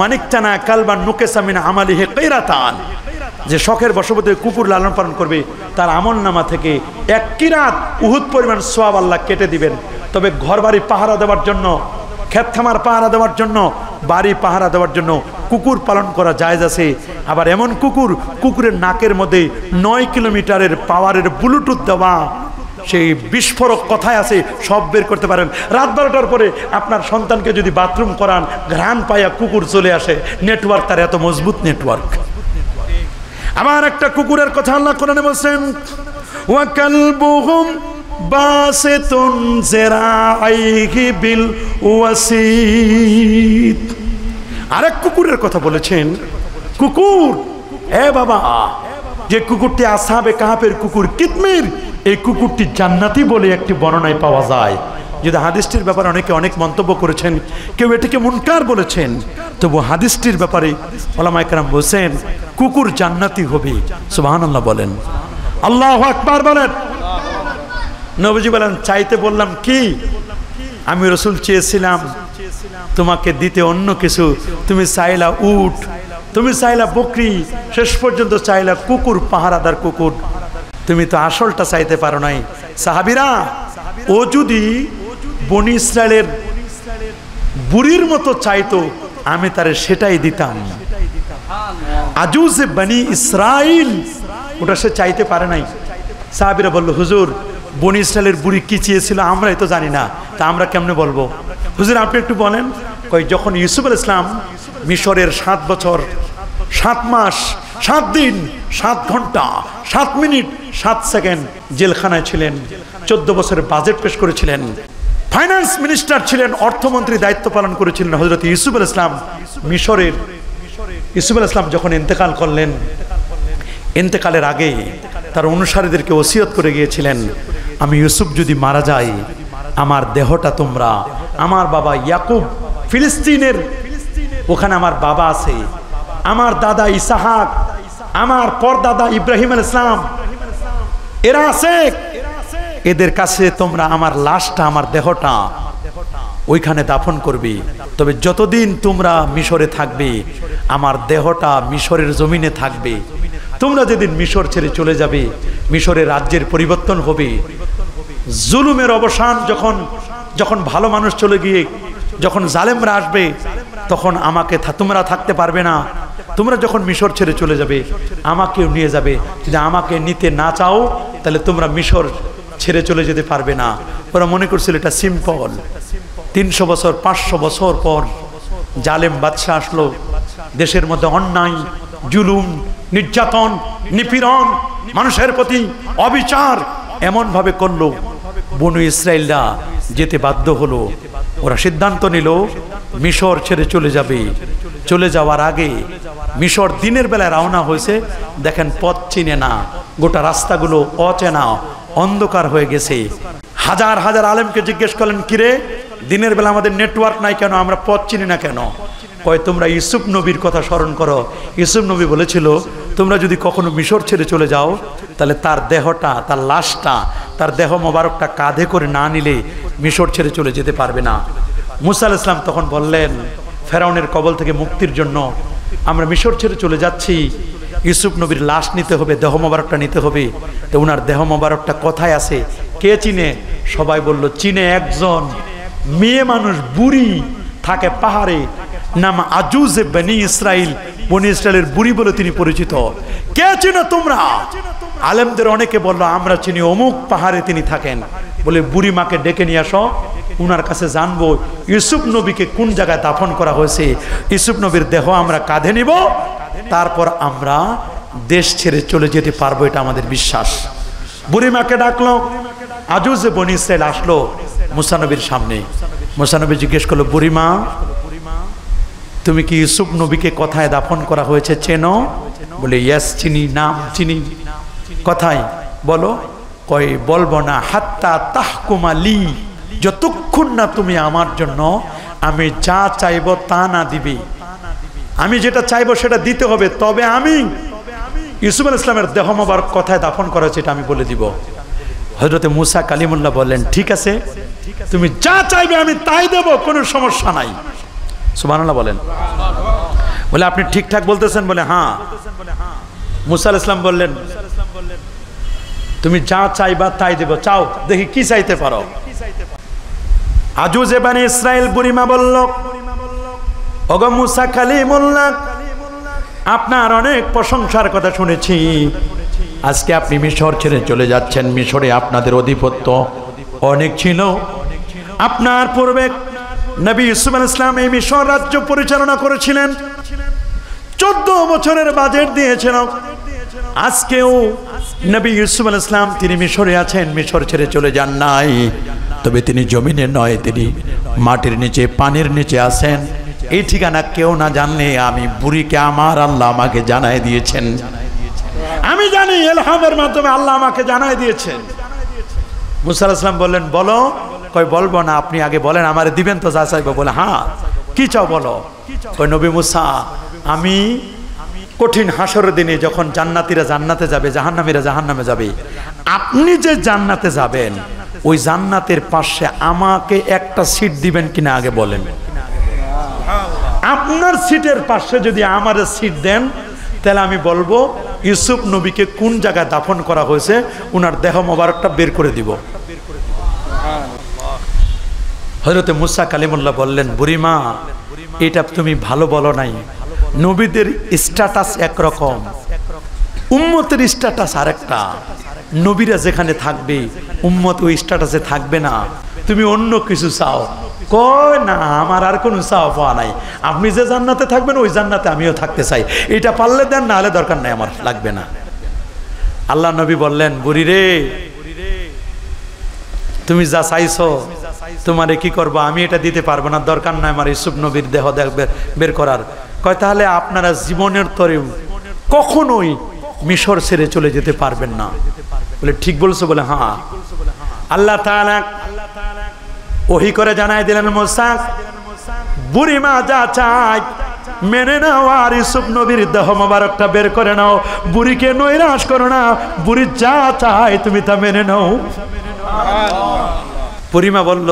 মানিকতানা কালবান নুকেসা মিন আমালিহি কিরাতান, যে শখের বশবর্তী কুকুর লালন পালন করবে তার আমলনামা থেকে 1 কিরাত উহুদ পরিমাণ সওয়াব আল্লাহ কেটে দিবেন। তবে ঘরবাড়ি পাহারা দেওয়ার জন্য, ক্ষেত খামার পাহারা দেওয়ার জন্য, বাড়ি পাহারা দেওয়ার জন্য কুকুর পালন করা জায়েজ আছে। আবার এমন কুকুরের নাকের মধ্যে 9 কিলোমিটারের পাওয়ারের ব্লুটুথ দেওয়া, সেই বিস্ফোরক কথায় আছে, সব বের করতে পারেন। রাত 12টার পরে আপনার সন্তানকে যদি বাথরুম করান, ঘ্রাণ পাইয়া কুকুর চলে আসে। নেটওয়ার্ক তার এত মজবুত নেটওয়ার্ক। আমার একটা কুকুরের কথা আল্লাহ কোরআনে বলছেন, ওয়া কালবুহুম বাসিতুন যিরাইহি বিল ওয়াসিদ। আরেক কুকুরের কথা বলেছেন, কুকুর এ বাবা, যে কুকুরটি আসহাবে কাহাফের কুকুর কিতমির, এই কুকুরটি জান্নাতি বলে একটি বর্ণনায় পাওয়া যায়। যদি হাদিসটির ব্যাপারে অনেকে অনেক মন্তব্য করেছেন, কেউ এটিকে মুনকার বলেছেন, তবু হাদিসটির ব্যাপারে উলামায়ে কেরাম বলেছেন কুকুর জান্নাতি হবে। সুবহানাল্লাহ বলেন, আল্লাহু আকবার বলেন। নবীজি বলেন, চাইতে বললাম কি? আমি রাসূল চেয়েছিলাম তোমাকে দিতে অন্য কিছু, তুমি চাইলা উট, তুমি চাইলা বকরি, শেষ পর্যন্ত চাইলা কুকুর, পাহারাদার কুকুর। তুমি তো আসলটা চাইতে পারো নাই। সাহাবীরা, ও যদি বনি ইসরায়েলের বুড়ির মতো চাইতো, আমি তারে সেটাই দিতাম। আজুজে বনি ইসরাইল, ওটা সে চাইতে পারে নাই। সাহাবীরা বলল, হুজুর বনি ইসরায়েলের বুড়ি কি চেয়েছিল আমরাই তো জানি না, তা আমরা কেমনে বলবো? হুজুর আপনি একটু বলেন। কই, যখন ইউসুফ আলাইহিস সালাম মিশরের 7 বছর 7 মাস 7 দিন 7 ঘন্টা 7 মিনিট 7 সেকেন্ড জেলখানায় ছিলেন, 14 বছরের বাজেট পেশ করেছিলেন, ফাইন্যান্স মিনিস্টার ছিলেন, অর্থমন্ত্রী দায়িত্ব পালন করেছিলেন হযরত ইউসুফ আলাইহিস সালাম মিশরের। ইউসুফ আলাইহিস সালাম যখন ইন্তেকাল করলেন, ইন্তেকালের আগে তার অনুসারীদেরকে ওসিয়ত করে গিয়েছিলেন, আমি ইউসুফ যদি মারা যাই, আমার দেহটা তোমরা, আমার বাবা ইয়াকুব ফিলিস্তিনের, ওখানে আমার বাবা আছে, আমার দাদা ইসহাক, আমার পরদাদা ইব্রাহিম আলাইহিস সালাম, এরা আছে, এদের কাছে তোমরা আমার লাশটা, আমার দেহটা ওইখানে দাফন করবে। তবে যতদিন তোমরা মিশরে থাকবে, আমার দেহটা মিশরের জমিনে থাকবে। তোমরা যেদিন মিশর ছেড়ে চলে যাবে, মিশরের রাজ্যের পরিবর্তন হবে, জুলুমের অবসান, যখন ভালো মানুষ চলে গিয়ে যখন জালেমরা আসবে, তখন আমাকে তোমরা থাকতে পারবে না। তোমরা যখন মিশর ছেড়ে চলে যাবে, আমাকেও নিয়ে যাবে। যদি আমাকে নিতে না চাও, তাহলে তোমরা মিশর ছেড়ে চলে যেতে পারবে না। ওরা মনে করছিল এটা সিম্পল। 300 বছর 500 বছর পর জালেম বাদশা আসলো, দেশের মধ্যে অন্যায়, জুলুম, নির্যাতন, নিপীড়ন, মানুষের প্রতি অবিচার এমন ভাবে করলো, বনু ইসরাইলরা যেতে বাধ্য হলো। ওরা সিদ্ধান্ত নিল মিশর ছেড়ে চলে যাবে। চলে যাওয়ার আগে মিশর দিনের বেলায় রওনা হয়েছে, দেখেন পথ চিনে না, গোটা রাস্তাগুলো অচেনা, অন্ধকার হয়ে গেছে। হাজার হাজার আলেমকে জিজ্ঞেস করলেন, কিরে দিনের বেলা আমাদের নেটওয়ার্ক নাই কেন, আমরা পথ চিনি না কেন? কয় তোমরা ইউসুফ নবীর কথা স্মরণ করো। ইউসুফ নবী বলেছিল, তোমরা যদি কখনো মিশর ছেড়ে চলে যাও তাহলে তার দেহটা, তার লাশটা, তার দেহ মোবারকটা কাঁধে করে না নিলে মিশর ছেড়ে চলে যেতে পারবে না। মুসা আলাইহিস সালাম তখন বললেন, ফেরাউনের কবল থেকে মুক্তির জন্য আমরা মিশর ছেড়ে চলে যাচ্ছি, ইউসুফ নবীর লাশ নিতে হবে, দেহ মোবারকটা নিতে হবে। তো ওনার দেহ মোবারকটা কোথায় আছে, কে চিনে? সবাই বলল, চিনে একজন মেয়ে মানুষ, বুড়ি থাকে পাহাড়ে, নাম আজুজে বনি ইসরাইল, বনি ইসরাইলের বুড়ি বলে তিনি পরিচিত। কে চিনো তোমরা? আলেমদের অনেকে বলল, আমরা চিনি, অমুক পাহাড়ে তিনি থাকেন। বলে বুড়ি মাকে ডেকে নিয়ে আসো, উনার কাছে জানবো ইউসুফ নবীকে কোন জায়গায় দাফন করা হয়েছে। ইউসুফ নবীর দেহ আমরা কাঁধে নিব, তারপর আমরা দেশ ছেড়ে চলে যেতে পারবো, এটা আমাদের বিশ্বাস। বুড়ি মাকে ডাকলো, আজুজে বনি ইসরাইল আসলো মুসা নবীর সামনে। মুসা নবী জিজ্ঞেস করলো, বুড়ি মা তুমি কি ইউসুফ নবীকে কোথায় দাফন করা হয়েছে চেনো? বলে ইয়েস চিনি, নাম চিনি। কোথায় বলো? কই বলবো না, হাত্তা তাহকুমা লি, যতক্ষণ না তুমি আমার জন্য আমি যা চাইবো তা না দিবি। আমি যেটা চাইবো সেটা দিতে হবে, তবে আমি ইউসুফ আলাইহিস সালামের দেহ মোবারক কোথায় দাফন করা হয়েছে এটা আমি বলে দিব। হযরতে মুসা কালিমুল্লাহ বললেন, ঠিক আছে, তুমি যা চাইবে আমি তাই দেব, কোনো সমস্যা নাই। সুবহানাল্লাহ বলেন। বলে আপনি ঠিকঠাক বলতেছেন? বলে হ্যাঁ। মুসা আলাইহিস সালাম বললেন, তুমি যা চাইবা তাই দেব, চাও দেখি কি চাইতে পারো। আজুজে বনি ইসরাইল বুড়িমা বলল, ওগো মুসা কালিমুল্লাহ, আপনার অনেক প্রশংসার কথা শুনেছি, আজকে আপনি মিশর ছেড়ে চলে যাচ্ছেন। মিশরে আপনাদের আধিপত্য অনেক ছিল, আপনার পূর্বে নবী ইউসুফ আলাইহিস সালাম এই মিশর রাজ্য পরিচালনা করেছিলেন, 14 বছরের বাজেট দিয়েছেন। আজকেও নবী ইউসুফ আলাইহিস সালাম তিনি মিশরে আছেন, মিশর ছেড়ে চলে যান নাই, তবে তিনি জমিনে নয়, তিনি মাটির নিচে, পানির নিচে আছেন। এই ঠিকানা কেউ না জানলে আমি বুড়িকে আমার আল্লাহ আমাকে জানায় দিয়েছেন। আমি জানি ইলহামের মাধ্যমে আল্লাহ আমাকে জানায় দিয়েছেন। মুসা আলাইহিস সালাম বললেন, বলো। কই বলবো না, আপনি আগে বলেন, আমারে দিবেন তো যা চাইবো? বলে হ্যাঁ। কি চাও বলো? কই নবী মুসা, আমি কঠিন হাসরের দিনে যখন জান্নাতীরা জান্নাতে যাবে, জাহান্নামীরা জাহান্নামে যাবে, আপনি যে জান্নাতে যাবেন ওই জান্নাতের পাশে আমাকে একটা সিট দিবেন কিনা আগে বলেন। আপনার সিটের পাশে যদি আমার সিট দেন তাহলে আমি বলবো ইউসুফ নবীকে কোন জায়গায় দাফন করা হয়েছে উনার দেহ মোবারকটা বের করে দিব। হযরতে মুসা কালিমুল্লাহ বললেন, বুড়িমা এটা তুমি ভালো বলো নাই, নবীদের স্ট্যাটাস একরকম, উম্মতের স্ট্যাটাস আরেকটা। নবীরা যেখানে থাকবে উম্মত ওই স্ট্যাটাসে থাকবে না, তুমি অন্য কিছু চাও। কয় না, আমার আর কোনো চাওয়া পাওয়া নাই, আপনি যে জান্নাতে থাকবেন ওই জান্নাতে আমিও থাকতে চাই, এটা পারলে দেন, না হলে দরকার নাই, আমার লাগবে না। আল্লাহ নবী বললেন, বুড়ি রে তুমি যা চাইছো তোমারে কি করবো, আমি এটা দিতে পারবো না, দরকার নাই আমার ইউসুফ নবীর দেহ বের করার। কয় তাহলে আপনারা জীবনের তরেও কখনোই মিশর ছেড়ে চলে যেতে পারবেন না। বলে ঠিক বলছো? বলে হ্যাঁ। আল্লাহ তাআলা ওহী করে জানাই দিলেন, মুসা বুড়িমা যা চায় মেনে নাও, আর ইউসুফ নবীর দেহ মোবারকটা বের করে নাও, বুড়িকে নৈরাশ করো না, বুড়ি যা চায় তুমি তা মেনে নাও। বুড়িমা বলল,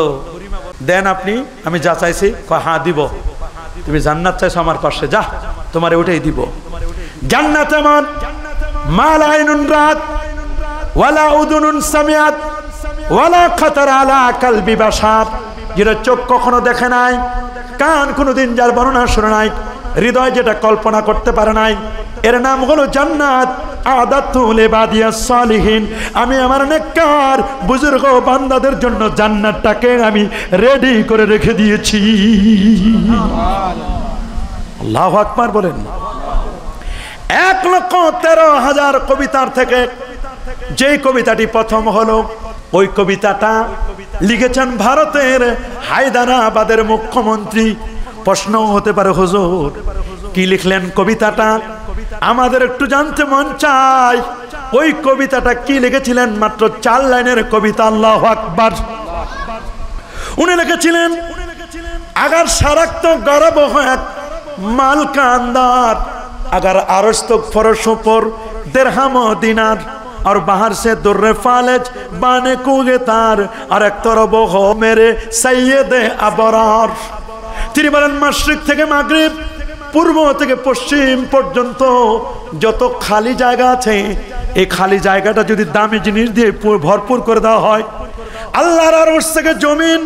দেন আপনি, আমি যা চাইছি। কয় হ্যাঁ দিব। তুমি জান্নাত চাইছো আমার পাশে, যা তোমারে ওটাই দিব। জান্নাত এমন মা লা আইনুন রাত ওয়ালা উযুনুন সামিআত ওয়ালা খাতার আলা কলবি বাশার, যেটা চোখ কখনো দেখে নাই, কান কোনোদিন যার বর্ণনা শুনে নাই, হৃদয় যেটা কল্পনা করতে পারে নাই, এর নাম হলো জান্নাত। আদাতু লিবাদিয়াস সালিহিন, আমি আমার নেককার বুজুর্গ বান্দাদের জন্য জান্নাতটাকে আমি রেডি করে রেখে দিয়েছি। আল্লাহু আকবার বলেন। 1,13,000 কবিতার থেকে যে কবিতাটি প্রথম হলো, ওই কবিতাটা লিখেছেন ভারতের হায়দ্রাবাদের মুখ্যমন্ত্রী। প্রশ্ন হতে পারে, হুজুর কি লিখলেন কবিতাটা? আমাদের একটু জানতে মন চায়। ওই কবিতাটা কি লিখেছিলেন? মাত্র 4 লাইনের কবিতা। আল্লাহু আকবার। উনি লিখেছিলেন, अगर सड़क तो गर्व है माल का अंदर, अगर अरश तो फर्शों पर दिरहम दिनार, और बाहर से दुर्रे फालज बाने कूगे तार, और एक तरफ हो मेरे सैयद अबरार। তিনি বলেন মাশরিক থেকে মাগরিব, পূর্ব থেকে পশ্চিম পর্যন্ত যত খালি জায়গা আছে, এই খালি জায়গাটা যদি দামি জিনিস দিয়ে ভরপুর করে দেওয়া হয়, আল্লাহর আরশ থেকে জমিন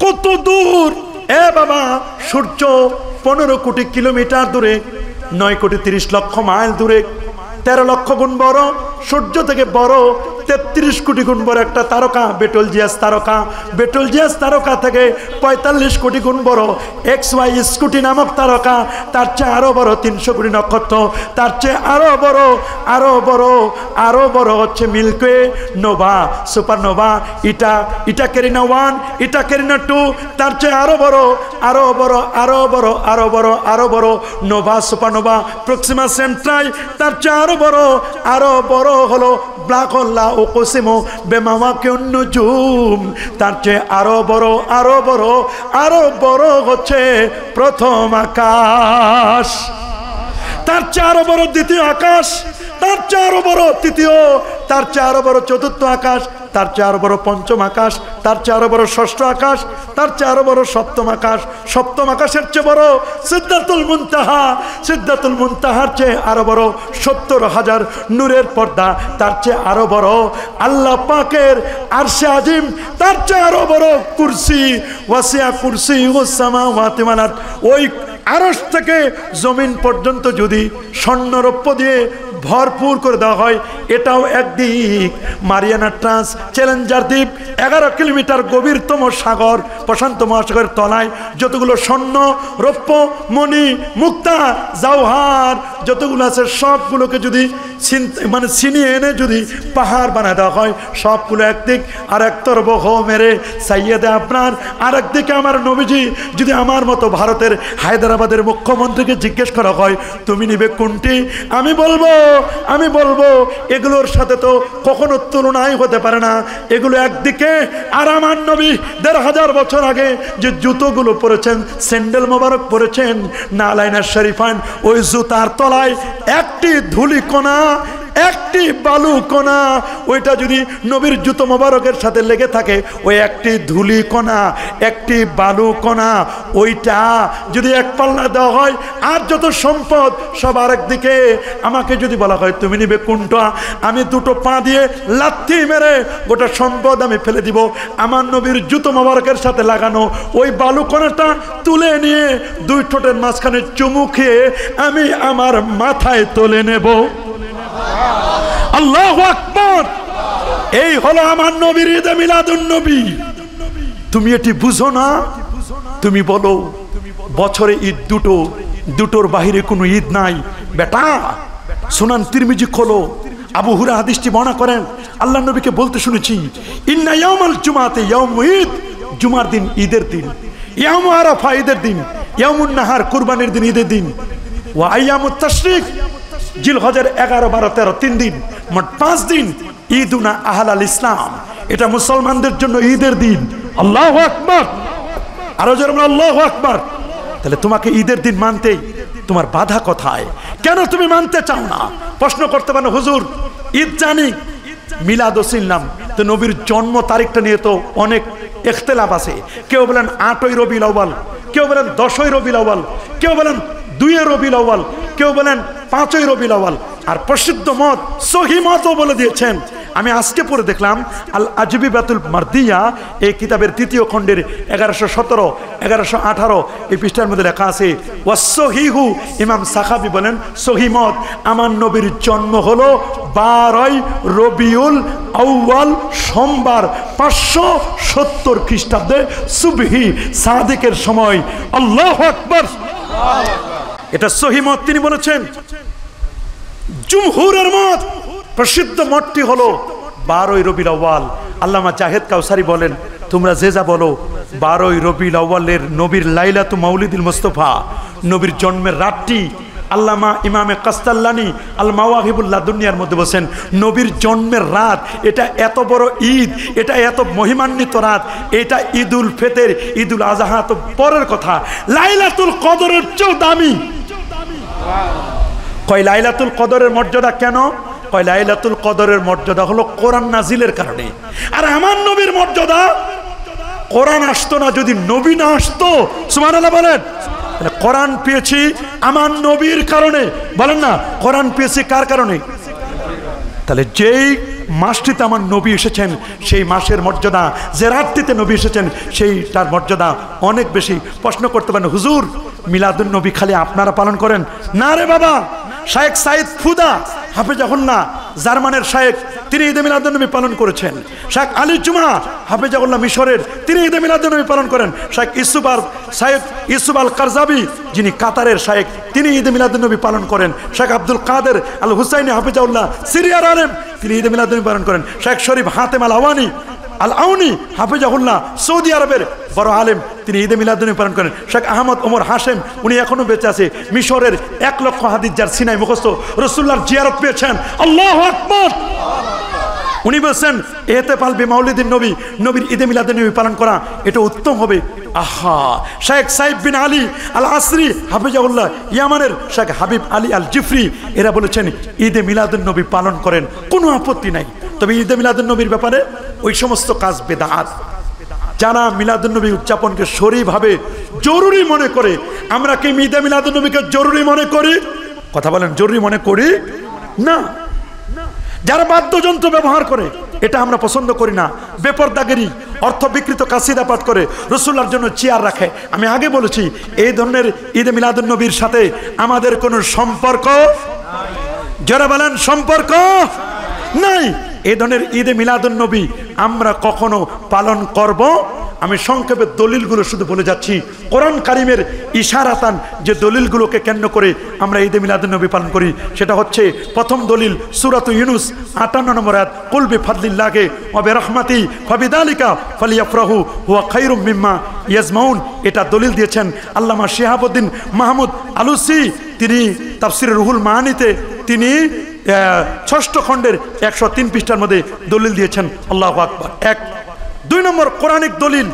কত দূর! এ বাবা, সূর্য 15 কোটি কিলোমিটার দূরে, 9 কোটি 30 লক্ষ মাইল দূরে, 13 লক্ষ গুণ বড়। সূর্য থেকে বড় 33 কোটি গুণ বড় একটা তারকা বেটলজিয়াস তারকা। বেটলজিয়াস তারকা থেকে 45 কোটি গুণ বড় XY স্কুটি নামক তারকা। তার চেয়ে আরো বড় 300 কোটি নক্ষত্র। তার চেয়ে আরো বড় আরো বড় আরো বড় হচ্ছে মিল্কওয়ে, নোভা, সুপারনোভা, ইটা কেরিনা 1, ইটা কেরিনা 2। তার চেয়ে আরো বড় আরো বড় আরো বড় আরো বড় আরো বড় নোভা, সুপারনোভা, প্রক্সিমা সেন্ট্রাই। তার চেয়ে আরো বড় হলো ব্ল্যাক হোল ওকসিমো বেমাওয়াকিউন নুজুম। তার চেয়ে আরো বড় হচ্ছে প্রথম আকাশ। তার চেয়ে আরো বড় দ্বিতীয় আকাশ। তার চেয়ে আরো বড় তৃতীয়। তার চেয়ে আরো বড় চতুর্থ আকাশ। তার চেয়ে আরো বড় পঞ্চম আকাশ। তার চেয়ে আরো বড় ষষ্ঠ আকাশ। তার চেয়ে আরো বড় সপ্তম আকাশ। সপ্তম আকাশের চেয়ে বড় সিদরাতুল মুনতাহা। সিদরাতুল মুনতাহার চেয়ে আরো বড় 70,000 নূরের পর্দা। তার চেয়ে আরো বড় আল্লাহ পাকের আরশে আজিম। তার চেয়ে আরো বড় কুরসি, ওয়াসিয়া কুরসি ওয়াস সামাওয়াতি ওয়াল আরদ। ওই আরশ থেকে জমিন পর্যন্ত যদি স্বর্ণরৌপ্য দিয়ে ভরপুর করে দেওয়া হয়, এটাও একদিক। মারিয়ানা ট্রান্স চ্যালেঞ্জার দ্বীপ 11 কিলোমিটার গভীরতম সাগর, প্রশান্ত মহাসাগরের তলায় যতগুলো স্বর্ণ, রৌপ্য, মণি, মুক্তা, জওহার যতগুলো আছে, সবগুলোকে যদি ছিনিয়ে এনে যদি পাহাড় বানায় দেওয়া হয়, সবগুলো একদিক। আর এক তরফ হো মেরে সাইয়েদে আপনার, আর একদিকে আমার নবীজি। যদি আমার মতো ভারতের হায়দ্রাবাদের মুখ্যমন্ত্রীকে জিজ্ঞেস করা হয় তুমি নিবে কোনটি, আমি বলবো এগুলোর সাথে তো কখনো তুলনাই হতে পারে না। এগুলো একদিকে, আর আমার নবী 1500 বছর আগে যে জুতোগুলো পরেছেন, স্যান্ডেল মোবারক পরেছেন, নালাইনা শরীফান, ওই জুতার তলায় একটি ধুলিকণা, একটি বালুকণা, ওইটা যদি নবীর জুতো মোবারকের সাথে লেগে থাকে, ওই একটি ধুলিকণা, একটি বালুকণা, ওইটা যদি এক পাল্লা দেওয়া হয়, আর যত সম্পদ সব আরেক দিকে। আমাকে যদি বলা হয় তুমি নিবে কোনটা, আমি দুটো পা দিয়ে লাথি মেরে গোটা সম্পদ আমি ফেলে দিব। আমার নবীর জুতো মোবারকের সাথে লাগানো ওই বালুকণাটা তুলে নিয়ে 2 ঠোঁটের মাঝখানে চুমু খেয়ে আমি আমার মাথায় তুলে নেব। আল্লাহু আকবার। এই হলো আমার নবীর ঈদে মিলাদুন নবী। তুমি এটি বুঝো না? তুমি বলো বছরে ঈদ দুটোর বাইরে কোনো ঈদ নাই। বেটা, সুনান তিরমিজি খোলো, আবু হুরায়রা হাদিসটি বর্ণনা করেন, আল্লাহ নবীকে বলতে শুনেছি, ইন্না ইয়াউমাল জুমাতে ইয়াউমু ঈদ, জুমার দিন ঈদের দিন, ইয়াউমু আরাফা ঈদের দিন, ইয়াউমুন নাহার কুরবানির দিন ঈদের দিন, ওয়া আইয়ামুত তাশরিক জিলহজের 11, 12, 13 3 দিন, মোট 5 দিন ঈদুনা আহলাল ইসলাম। এটা মুসলমানদের জন্য ঈদের দিন। আল্লাহু আকবার। আরো জোরে বলো আল্লাহু আকবার। তাহলে তোমাকে ঈদের দিন মানতে তোমার বাধা কোথায়? কেন তুমি মানতে চাও না? প্রশ্ন করতে পারো, হুজুর ঈদ জানি, মিলাদ চিনলাম, তো নবীর জন্ম তারিখটা নিয়ে তো অনেক ইখতিলাফ আছে। কেউ বলেন 8ই রবিউল আউয়াল, কেউ বলেন 10ই রবিউল আউয়াল, কেউ বলেন 2ই রবিউল আউয়াল, কেউ বলেন 5ই রবিউল আউয়াল। আর প্রসিদ্ধ মত, সহিহ মতও বলে দিয়েছেন। আমি আজকে পড়ে দেখলাম আল আজবিবাতুল মারদিয়া, এই কিতাবের 3য় খণ্ডের 1117, 1118 এই পৃষ্ঠার মধ্যে লেখা আছে, ওয়াসসহিহু, ইমাম সাখাবি বলেন সহিহ মত, আমার নবীর জন্ম হলো 12ই রবিউল আউয়াল সোমবার 570 খ্রিস্টাব্দে সুবহি সাদিকের সময়। আল্লাহু আকবার। এটা সহিহ মত তিনি বলেছেন। জুমহুরের মত, প্রসিদ্ধ মতটি হলো 12ই রবিউল আউয়াল। আল্লামা জাহেদ কাউসারি বলেন, তোমরা যে যা বলো, 12ই রবিউল আউয়ালের নবীর লাইলাতু মাউলিদুল মুস্তাফা, নবীর জন্মের রাতটি আল্লামা ইমামে কাস্তাল্লানি আল মাওয়াহিবুল লাদুনিয়ার মধ্যে বলেন, নবীর জন্মের রাত এটা এত বড় ঈদ, এটা এত মহিমান্বিত রাত, এটা ঈদুল ফিতর, ঈদুল আজহা তো পরের কথা, লাইলাতুল কদরের চেয়েও দামি। কয় লাইলাতুল কদরের মর্যাদা কেন? কয় লাইলাতুল কদরের মর্যাদা হলো কোরআন নাজিলের কারণে। আর আমার নবীর মর্যাদা, কোরআন আসতো না যদি নবী না আসতো। সুবহানাল্লাহ বলেন। কোরআন পেয়েছি আমার নবীর কারণে, বলেন না কোরআন পেয়েছি কার কারণে? তাহলে যেই মাসটিতে আমার নবী এসেছেন সেই মাসের মর্যাদা, যে রাতটিতে নবী এসেছেন সেই তার মর্যাদা অনেক বেশি। প্রশ্ন করতে পারেন, হুজুর মিলাদুন নবী খালি আপনারা পালন করেন? না রে বাবা, শায়েখ সাইদ ফুদা হাফেজাহুল্লাহ জার্মানের শায়েখ, তিনি ঈদে মিলাদুন নবী পালন করেছেন। শায়েখ আলী জুমা হাফেজাহুল্লাহ মিশরের, তিনি ঈদে মিলাদুন নবী পালন করেন। শায়েখ ইউসুফ আল কারজাবি যিনি কাতারের শায়েখ, তিনি ঈদে মিলাদুন নবী পালন করেন। শায়েখ আব্দুল কাদের আল হুসাইনি হাফেজাহুল্লাহ সিরিয়ার আলেম, তিনি ঈদে মিলাদুন নবী পালন করেন। শায়েখ শরীফ হাতেম আল আউনি হাফেজাহুল্লাহ সৌদি আরবের বড় আলেম, তিনি ঈদে মিলাদুন নবী পালন করেন। শেখ আহমদ ওমর হাশেম, উনি এখনো বেঁচে আছে, মিশরের 1 লক্ষ হাদিস যার সিনাই মুখস্থ, রাসূলুল্লাহর জিয়ারত পেয়েছেন। আল্লাহু আকবার। উনি বলছেন ইহতিফাল বিমাউলিদিন নবী, নবীর ঈদে মিলাদুন নবী পালন করা এটা উত্তম হবে। আহা, শেখ সাইফ বিন আলী আল আসরি হাফেজাহুল্লাহ ইয়ামানের শেখ হাবিব আলী আল জিফরি, এরা বলেছেন ঈদে মিলাদুন নবী পালন করেন, কোনো আপত্তি নাই। তবে ঈদে মিলাদুন নবীর ব্যাপারে ওই সমস্ত কাজ বেদাত। যারা মিলাদুন নবী উদযাপনকে শরীভাবে জরুরি মনে করে, আমরা কি ঈদে মিলাদুন নবীকে জরুরি মনে করি? কথা বলেন, জরুরি মনে করি না। যারা বাদ্যযন্ত্র ব্যবহার করে এটা আমরা পছন্দ করি না। বেপরদাগিরি, অর্থ বিকৃত কাসিদা পাঠ করে, রাসূলুল্লাহর জন্য চেয়ার রাখে। আমি আগে বলেছি এই ধরনের ঈদে মিলাদুন নবীর সাথে আমাদের কোনো সম্পর্ক, যারা বলেন সম্পর্ক নাই। এই ধরনের ঈদে মিলাদুন নবী আমরা কখনো পালন করব? আমি সংক্ষেপে দলিলগুলো শুধু বলে যাচ্ছি। কোরআন কারিমের ইশারাতান যে দলিলগুলোকে কেন্দ্র করে আমরা ঈদে মিলাদুন নবী পালন করি সেটা হচ্ছে, প্রথম দলিল সূরাত ইউনূস 58 নম্বর আয়াত, কুল বিফাদলিল্লাহি ওয়া বিরহমাতিহি ফাবিযালিকা ফালিয়াফরাহু হুয়া খায়রুম মিম্মা ইয়াজমাউন। এটা দলিল দিয়েছেন আল্লামা শিহাবুদ্দিন মাহমুদ আলুসি, তিনি তাফসিরে রুহুল মাআনিতে তিনি 6ষ্ঠ খণ্ডের 103 পৃষ্ঠার মধ্যে দলিল দিয়েছেন। আল্লাহু আকবার। 2 নম্বর কোরআনিক দলিল,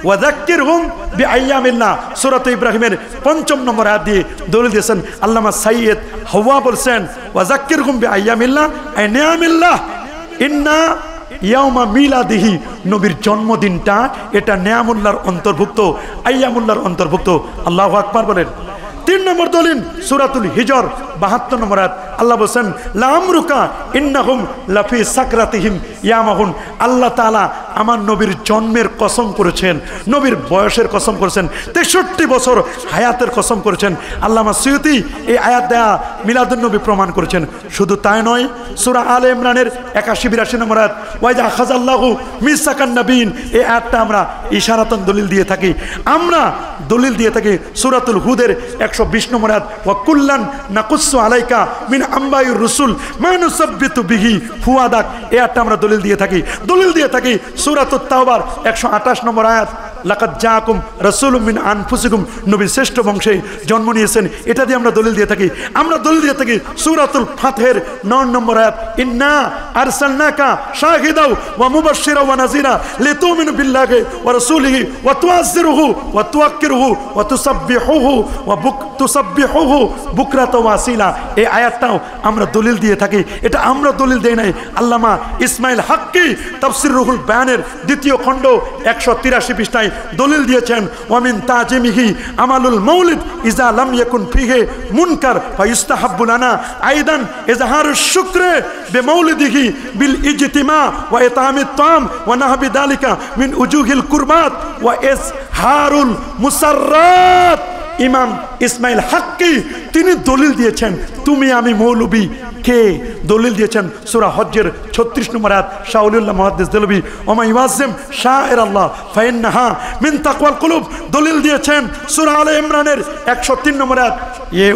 ওয়াযাক্কিরহুম বিআইয়ামিল্লাহ, সূরাত ইব্রাহিমের 5 নম্বর আয়াত দিয়ে দলিল দিয়েছেন আল্লামা সাইয়্যিদ হাওয়া, বলছেন ওয়াযাক্কিরহুম বিআইয়ামিল্লাহ আই নিয়ামিল্লাহ ইন্না ইয়াউমা মিলাদিহি, নবীর জন্মদিনটা এটা নিয়ামুল্লাহর অন্তর্ভুক্ত, আইয়ামুল্লাহর অন্তর্ভুক্ত। আল্লাহু আকবার বলেন। 3 নম্বর দলিল সূরাতুল হিজর 72 নম্বর আয়াত, আল্লাহ বলেন লামরুকা ইন্নাহুম লাফি সাকরাতিহিম ইয়ামাহুন। আল্লাহ তাআলা আমার নবীর জন্মের কসম করেছেন, নবীর বয়সের কসম করেছেন, 63 বছর হায়াতের কসম করেছেন। আল্লামা সুয়ুতি এই আয়াত দেয়া মিলাদুন নবী প্রমাণ করেছেন। শুধু তাই নয়, সূরা আলে ইমরানের 81-82 নম্বর আয়াত, ওয়াইজা খাযাল্লাহু মিসাকান নাবিয়িন, এই আয়াতটা আমরা ইশারাতান দলিল দিয়ে থাকি। আমরা দলিল দিয়ে থাকি সূরাতুল হুদের 120 নম্বর আয়াত, ওয়া কুল্লান নাকুসু আলাইকা মিন আম্বাইর রুসুল মা নুসাব্বিতু বিহি ফুয়াদাক, এই আয়াতটা আমরা দলিল দিয়ে থাকি। দলিল দিয়ে থাকি সূরাতুত তাওবার 128 নম্বর আয়াত, লাকাদ জাআকুম রাসূলুম মিন আনফুসিকুম, নবী শ্রেষ্ঠ বংশে জন্ম নিয়েছেন, এটা দিয়ে আমরা দলিল দিয়ে থাকি। আমরা দলিল দিয়ে থাকি সূরাতুল ফাতহের 9 নম্বর আয়াত, ইন্না আরসালনাকা শাহিদাও ওয়া মুবাশশিরাও ওয়া নাযীরা লিতুমিনু বিল্লাহি ওয়া রাসূলিহি ওয়া তুআজ্জিরুহু ওয়া তুওয়াক্কিরুহু ওয়া তুসাব্বিহুহু ওয়া তুসাব্বিহুহু বুকরাতা ওয়া আসিলা, এই আয়াতটাও আমরা দলিল দিয়ে থাকি। এটা আমরা দলিল দেই নাই, আল্লামা ইসমাইল হাক্কি তাফসীর রুহুল বায়ানের 2য় খণ্ড 183 পৃষ্ঠায় দলিল দিয়েছেন, ওয়ামিন তাজিমিহি আমালুল মাউলিদ ইজা লাম ইয়াকুন ফিহি মুনকার ফায়ুস্তাহাব্বু লানা আইদান ইজহারুশ শুকরি বিমাউলিদিহি বিল ইজতিমা ওয়া ইতামিত তাম ওয়া নাহবি যালিকা মিন উজুহিল কুরবাত ওয়া ইজহারুল মুসাররাত। ইমাম ইসমাইল হাক্কি তিনি দলিল দিয়েছেন, তুমি আমি মৌলবী কে? দলিল দিয়েছেন সূরা হজ্জের 36 নম্বর আয়াত, শাউলুল্লাহ মুহাদ্দিস দেলবি, ওমা ইউআজ্জিম শাআইর আল্লাহ ফাইন্নাহা মিন তাকওয়াল কুলুব। দলিল দিয়েছেন সূরা আলে ইমরানের 103 নম্বর আয়াত, ইয়ে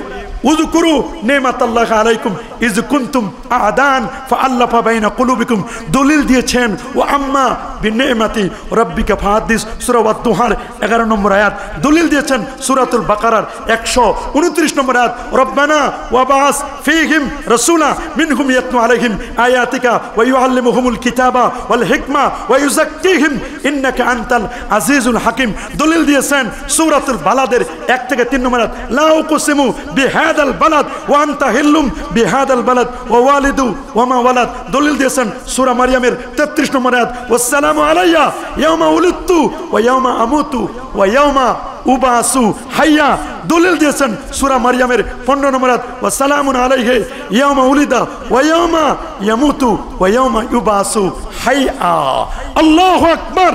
উযকুরু নিমাতাল্লাহি আলাইকুম ইজ কুনতুম আদান ফাআল্লাফা বাইনা কুলুবিকুম, দলিল দিয়েছেন ও আম্মা বিনিমাতি রাব্বিকা ফাহাদিস, সূরা ওয়াদ-দুহার 11 নম্বর আয়াত। দলিল দিয়েছেন সূরাতুল বাকারার 129 নম্বর আয়াত, রব্বানা ওয়াবাস ফীহিম রাসূলা মিনহুম ইয়াতলু আলাইহিম আয়াতিকা ওয়া ইউআল্লিমুহুমুল কিতাবা ওয়াল হিকমা ওয়া ইউযাক্কিহিম ইন্নাকা আনতাল আজিজুল হাকিম। দলিল দিয়েছেন সূরাতুল বালাদের 1 থেকে 3 নম্বর আয়াত, লা উকসিমু বিহাদাল বালাদ ওয়া আনতা হিল্লুম বিহাদাল বালাদ ওয়া ওয়ালিদু ওয়া মা ওয়ালাদ। দলিল দিয়েছেন সূরা মারইয়ামের 33 নম্বর আয়াত, ওয়াসসালামু আলাইয়া ইয়াওমা উলিদতু ওয়া ইয়াওমা আমুতু ওয়া ইয়াওমা উবাসু হাইয়া। দলিল দিয়েছেন সূরা মারইয়ামের 15 নম্বর আয়াত, ওয়াসসালামু আলাইহি ইয়াওমা উলিদা ওয়া ইয়াওমা ইয়ামুতু ওয়া ইয়াওমা ইউবাসু হাইয়া। আল্লাহু আকবার।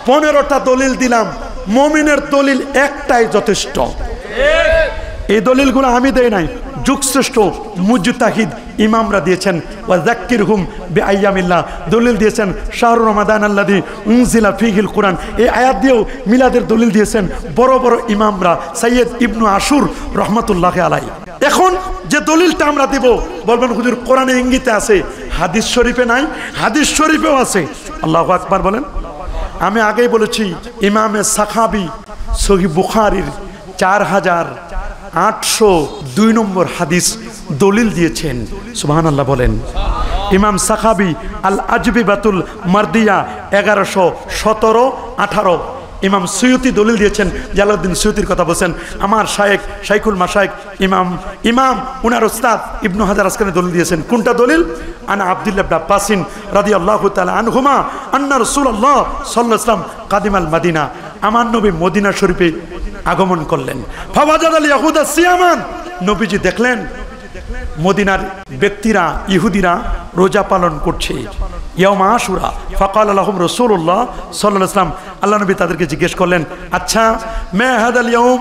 15টা দলিল দিলাম, মুমিনের দলিল একটাই যথেষ্ট। এই দলিলগুলো আমি দেই নাই, যুগশ্রেষ্ঠ মুজতাহিদ ইমামরা দিয়েছেন। ওয়া যাক্কিরহুম বিআইয়ামিল্লাহ, দলিল দিয়েছেন শাহরু রমাদান আল্লাযী উনজিলা ফীহিল কুরআন। এই আয়াত দিয়েও মিলাদের দলিল দিয়েছেন বড় বড় ইমামরা, সৈয়দ ইবনু আশুর রহমাতুল্লাহি আলাইহি। এখন যে দলিলটা আমরা দেব, বলবেন হুজুর কোরআনে ইঙ্গিতে আছে, হাদিস শরীফে নাই। হাদিস শরীফেও আছে। আল্লাহু আকবার বলেন। আমি আগেই বলেছি, ইমামে সাখাবি সহিহ বুখারীর 4802 নম্বর হাদিস দলিল দিয়েছেন। সুবহানাল্লাহ বলেন। ইমাম সাখাবি আল আজবিবাতুল মারদিয়া 1117-18। ইমাম সুয়ুতি দলিল দিয়েছেন, জালালউদ্দিন সুয়ুতির কথা বলছেন। আমার শায়েখ শাইখুল মাশায়েখ ইমাম উনার উস্তাদ ইবনু হাজার আসকালানি দলিল দিয়েছেন। কোনটা দলিল? আন আব্দুল্লাহ ইবনে আব্বাসিন রাদিয়াল্লাহু তাআলা আনহুমা আন্না রাসূলুল্লাহ সাল্লাল্লাহু আলাইহি ওয়াসাল্লাম কাদিমাল মাদিনা, আমার নবী মদিনা শরীফে আগমন করলেন। ফাওয়াজাদাল ইয়াহুদা সিয়ামান, নবীজি দেখলেন মদিনার ব্যক্তিরা, ইহুদিরা রোজা পালন করছে, ইয়াউম আশুরা। ফাকাল লাহুম রাসূলুল্লাহ সাল্লাল্লাহু আলাইহি ওয়াসাল্লাম, আল্লাহ নবী তাদেরকে জিজ্ঞেস করলেন, আচ্ছা মা হাদাল ইয়াউম,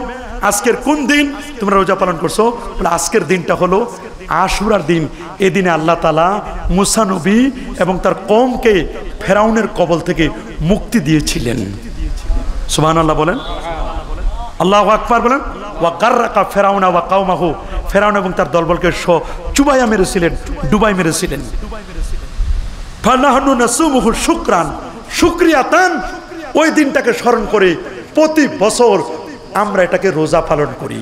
আজকের কোন দিন তোমরা রোজা পালন করছো? বলে আজকের দিনটা হলো আশুরার দিন। এই দিনে আল্লাহ তাআলা মুসা নবী এবং তার কওমকে ফেরাউনের কবল থেকে মুক্তি দিয়েছিলেন। সুবহানাল্লাহ বলেন। আল্লাহু আকবার বলেন। ওয়া গাররাকা ফিরাউনা ওয়া কওমাহু, ফেরাউন এবং তার দলবলকে চুবাইয়া মেরেছিলেন, ডুবাই মেরেছিলেন। ফানাহনু নাসুমুহু শুকরান, শুকরিয়াতান, ওই দিনটাকে স্মরণ করে প্রতি বছর আমরা এটাকে রোজা পালন করি।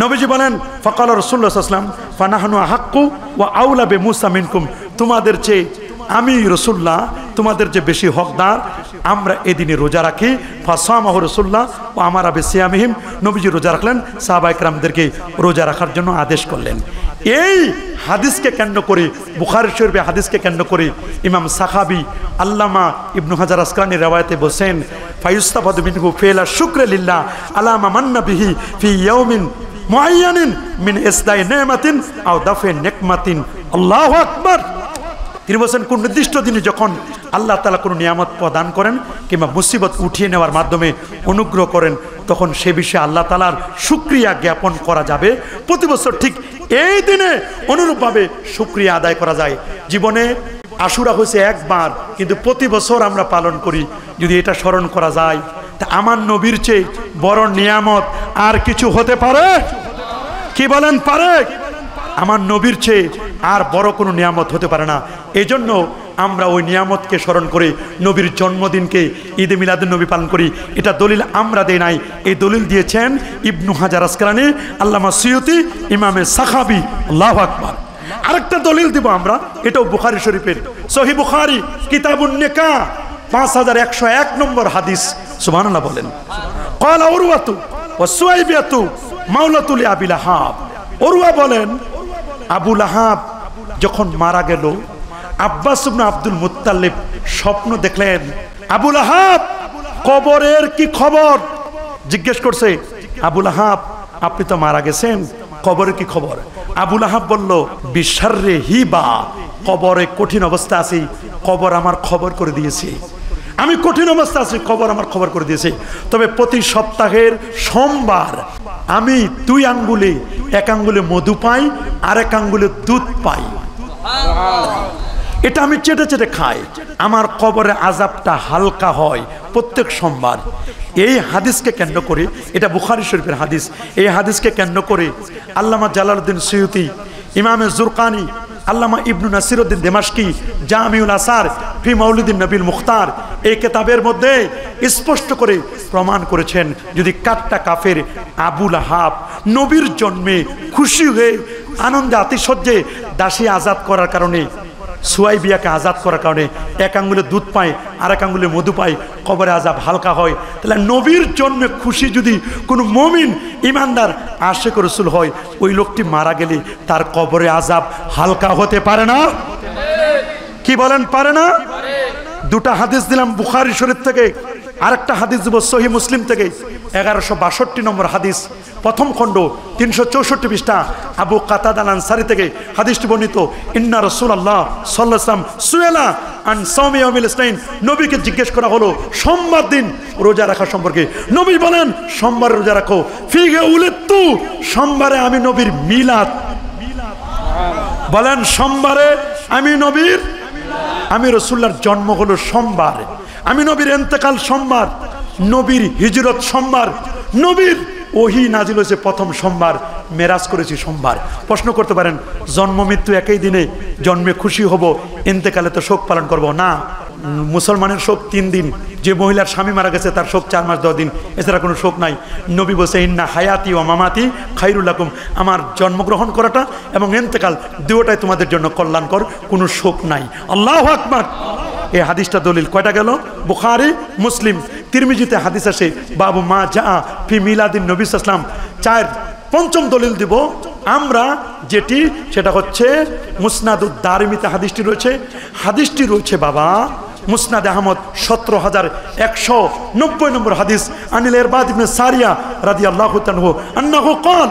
নবীজি বলেন, ফাকাল রাসূলুল্লাহ সাল্লাল্লাহু আলাইহি ওয়াসাল্লাম ফানাহনু আহাক্কু ওয়া আউলা বিমূসা মিনকুম, তোমাদের চেয়ে আমি রাসূলুল্লাহ তোমাদের যে বেশি হকদার, আমরা এদিনে রোজা রাখি। ফাসামাহু রাসূলুল্লাহ ওয়া আমারা বিসিয়ামিহিম, নবীজি রোজা রাখলেন, সাহাবায়ে কেরামদেরকে রোজা রাখার জন্য আদেশ করলেন। এই হাদিসকে কেন্দ্র করে, বুখারী শরীফে হাদিসকে কেন্দ্র করে ইমাম সাখাবি আল্লামা ইবনু হাজার আসকালানি riwayate বলেন, ফায়ুস্তাফাদু মিনহু ফিলা শুকরি লিল্লাহ আলা মা মান্না বিহি ফি ইয়াউমিন মুআয়্যানিন মিন ইসদাই নিমাতিন আও দাফি নিকমাতিন। আল্লাহু আকবার। তিনি বলছেন, কোন নির্দিষ্ট দিনে যখন আল্লাহ তাআলা কোনো নিয়ামত প্রদান করেন কিংবা মুসিবত উঠিয়ে নেওয়ার মাধ্যমে অনুগ্রহ করেন, তখন সে বিষয়ে আল্লাহ তাআলার শুকরিয়া জ্ঞাপন করা যাবে। প্রতি বছর ঠিক এই দিনে অনুরূপভাবে শুকরিয়া আদায় করা যায়। জীবনে আশুরা হয়েছে একবার, কিন্তু প্রতি বছর আমরা পালন করি। যদি এটা স্মরণ করা যায়, তা আমার নবীর চেয়ে বড় নিয়ামত আর কিছু হতে পারে? কি বলেন, পারে? আমার নবীর চেয়ে আর বড় কোনো নিয়ামত হতে পারে না। এই জন্য আমরা ওই নিয়ামতকে স্মরণ করে নবীর জন্মদিনকে ঈদে মিলাদুন নবী পালন করি। এটা দলিল আমরা দেই নাই, এই দলিল দিয়েছেন ইবনু হাজার আসকালানি, আল্লামা সুয়ুতি, ইমামে সাখাবি। আল্লাহু আকবার। আরেকটা দলিল দিব আমরা, এটাও বুখারী শরীফের সহিহ বুখারী কিতাবুন নিকাহ 5101 নম্বর হাদিস। সুবহানাল্লাহ বলেন। ক্বালা উরওয়াতু ওয়া সুয়াইবিয়াতু মাওলাতুল আবি লাহাব, উরওয়া বলেন, আবু লাহাব যখন মারা গেল, আব্বাস ইবনে আব্দুল মুত্তালিব স্বপ্ন দেখলেন, আবু লাহাব কবরের কি খবর? জিজ্ঞেস করছে, আবু লাহাব আপনি তো মারা গেছেন, কবরের কি খবর? আবু লাহাব বলল, বিশাররে হিবা, কবরে কঠিন অবস্থা আছি, কবর আমার খবর করে দিয়েছে। আমি কঠিন অবস্থা আছি, খবর আমার খবর করে দিয়েছে। তবে প্রতি সপ্তাহের সোমবার আমি 2 আঙ্গুলে, 1 আঙ্গুলে মধু পাই, আর 1 আঙ্গুলে দুধ পাই। এটা আমি চেটে চেটে খাই, আমার কবরে আযাবটা হালকা হয় প্রত্যেক সোমবার। এই হাদিসকে কেন্দ্র করে, এটা বুখারী শরীফের হাদিস, এই হাদিসকে কেন্দ্র করে আল্লামা জালালউদ্দিন সুয়ুতি ইমামে জুরকানি, আল্লামা ইবনু নাসিরউদ্দিন দিমাশকি জামিউল আসার ফি মাউলিদিন নবীল মুখতার এই কিতাবের মধ্যে স্পষ্ট করে প্রমাণ করেছেন, যদি কাট্টা কাফের আবু লাহাব নবীর জন্মে খুশি হয়ে আনন্দে আতিশয্যে দাসী আজাদ করার কারণে, সুয়াইবিয়াকে আজাদ করার কারণে এক আঙ্গুলে দুধ পায় আর এক আঙ্গুলে মধু পায়, কবরে আজাব হালকা হয়, তাহলে নবীর জন্মে খুশি যদি কোনো মুমিন ইমানদার আশিক রাসূল হয়, ওই লোকটি মারা গেলে তার কবরে আজাব হালকা হতে পারে না? কি বলেন, পারে না? দুটা হাদিস দিলাম বুখারী শরীফ থেকে, আরেকটা হাদিস দিব সহিহ মুসলিম থেকে, 1162 নম্বর হাদিস, প্রথম খণ্ড 364 পৃষ্ঠা, আবু কাতাদা আল আনসারী থেকে হাদিসটি বর্ণিত। ইন্না রাসূলুল্লাহ সাল্লাল্লাহু আলাইহি ওয়াসাল্লাম সুয়েলা আন সাওমি ইয়াউমিল ইসনাইন, নবীকে জিজ্ঞেস করা হলো সোমবার দিন রোজা রাখা সম্পর্কে। নবী বলেন সোমবারে রোজা রাখো। ফিহে উলিদতু, সোমবারে আমি নবীর মিলাদ, বলেন সোমবারে আমি রাসূলুল্লাহর জন্ম হলো সোমবার, আমি নবীর ইন্তেকাল সোমবার, নবীর হিজরত সোমবার, নবীর ওহী নাজিল হয়েছে প্রথম সোমবার, মেরাজ করেছি সোমবার। প্রশ্ন করতে পারেন জন্ম মৃত্যু একই দিনে, জন্মে খুশি হব, ইন্তেকালে তো শোক পালন করব না? মুসলমানের শোক 3 দিন, যে মহিলার স্বামী মারা গেছে তার শোক 4 মাস 10 দিন, এছাড়া কোনো শোক নাই। নবী বলছে ইন্না হায়াতি ওয়া মামাতি খায়রুল লাকুম, আমার জন্মগ্রহণ করাটা এবং ইন্তেকাল দুটোটাই তোমাদের জন্য কল্যাণকর, কোনো শোক নাই। আল্লাহু আকবার। এই হাদিসটা দলিল কয়টা গেল? বুখারী, মুসলিম, তিরমিজিতে হাদিস আছে বাবু মা জা ফি মিলাদিন নবী সাল্লাল্লাহু আলাইহি ওয়াসাল্লাম। 4 পঞ্চম দলিল দিব আমরা যেটি, সেটা হচ্ছে মুসনাদুদ দারিমিতে হাদিসটি রয়েছে। হাদিসটি রয়েছে বাবা মুসনাদ আহমদ 17190 নম্বর হাদিস। আনিল ইরবাদ ইবনে সারিয়া রাদিয়াল্লাহু তাআলা আন্নাহু ক্বাল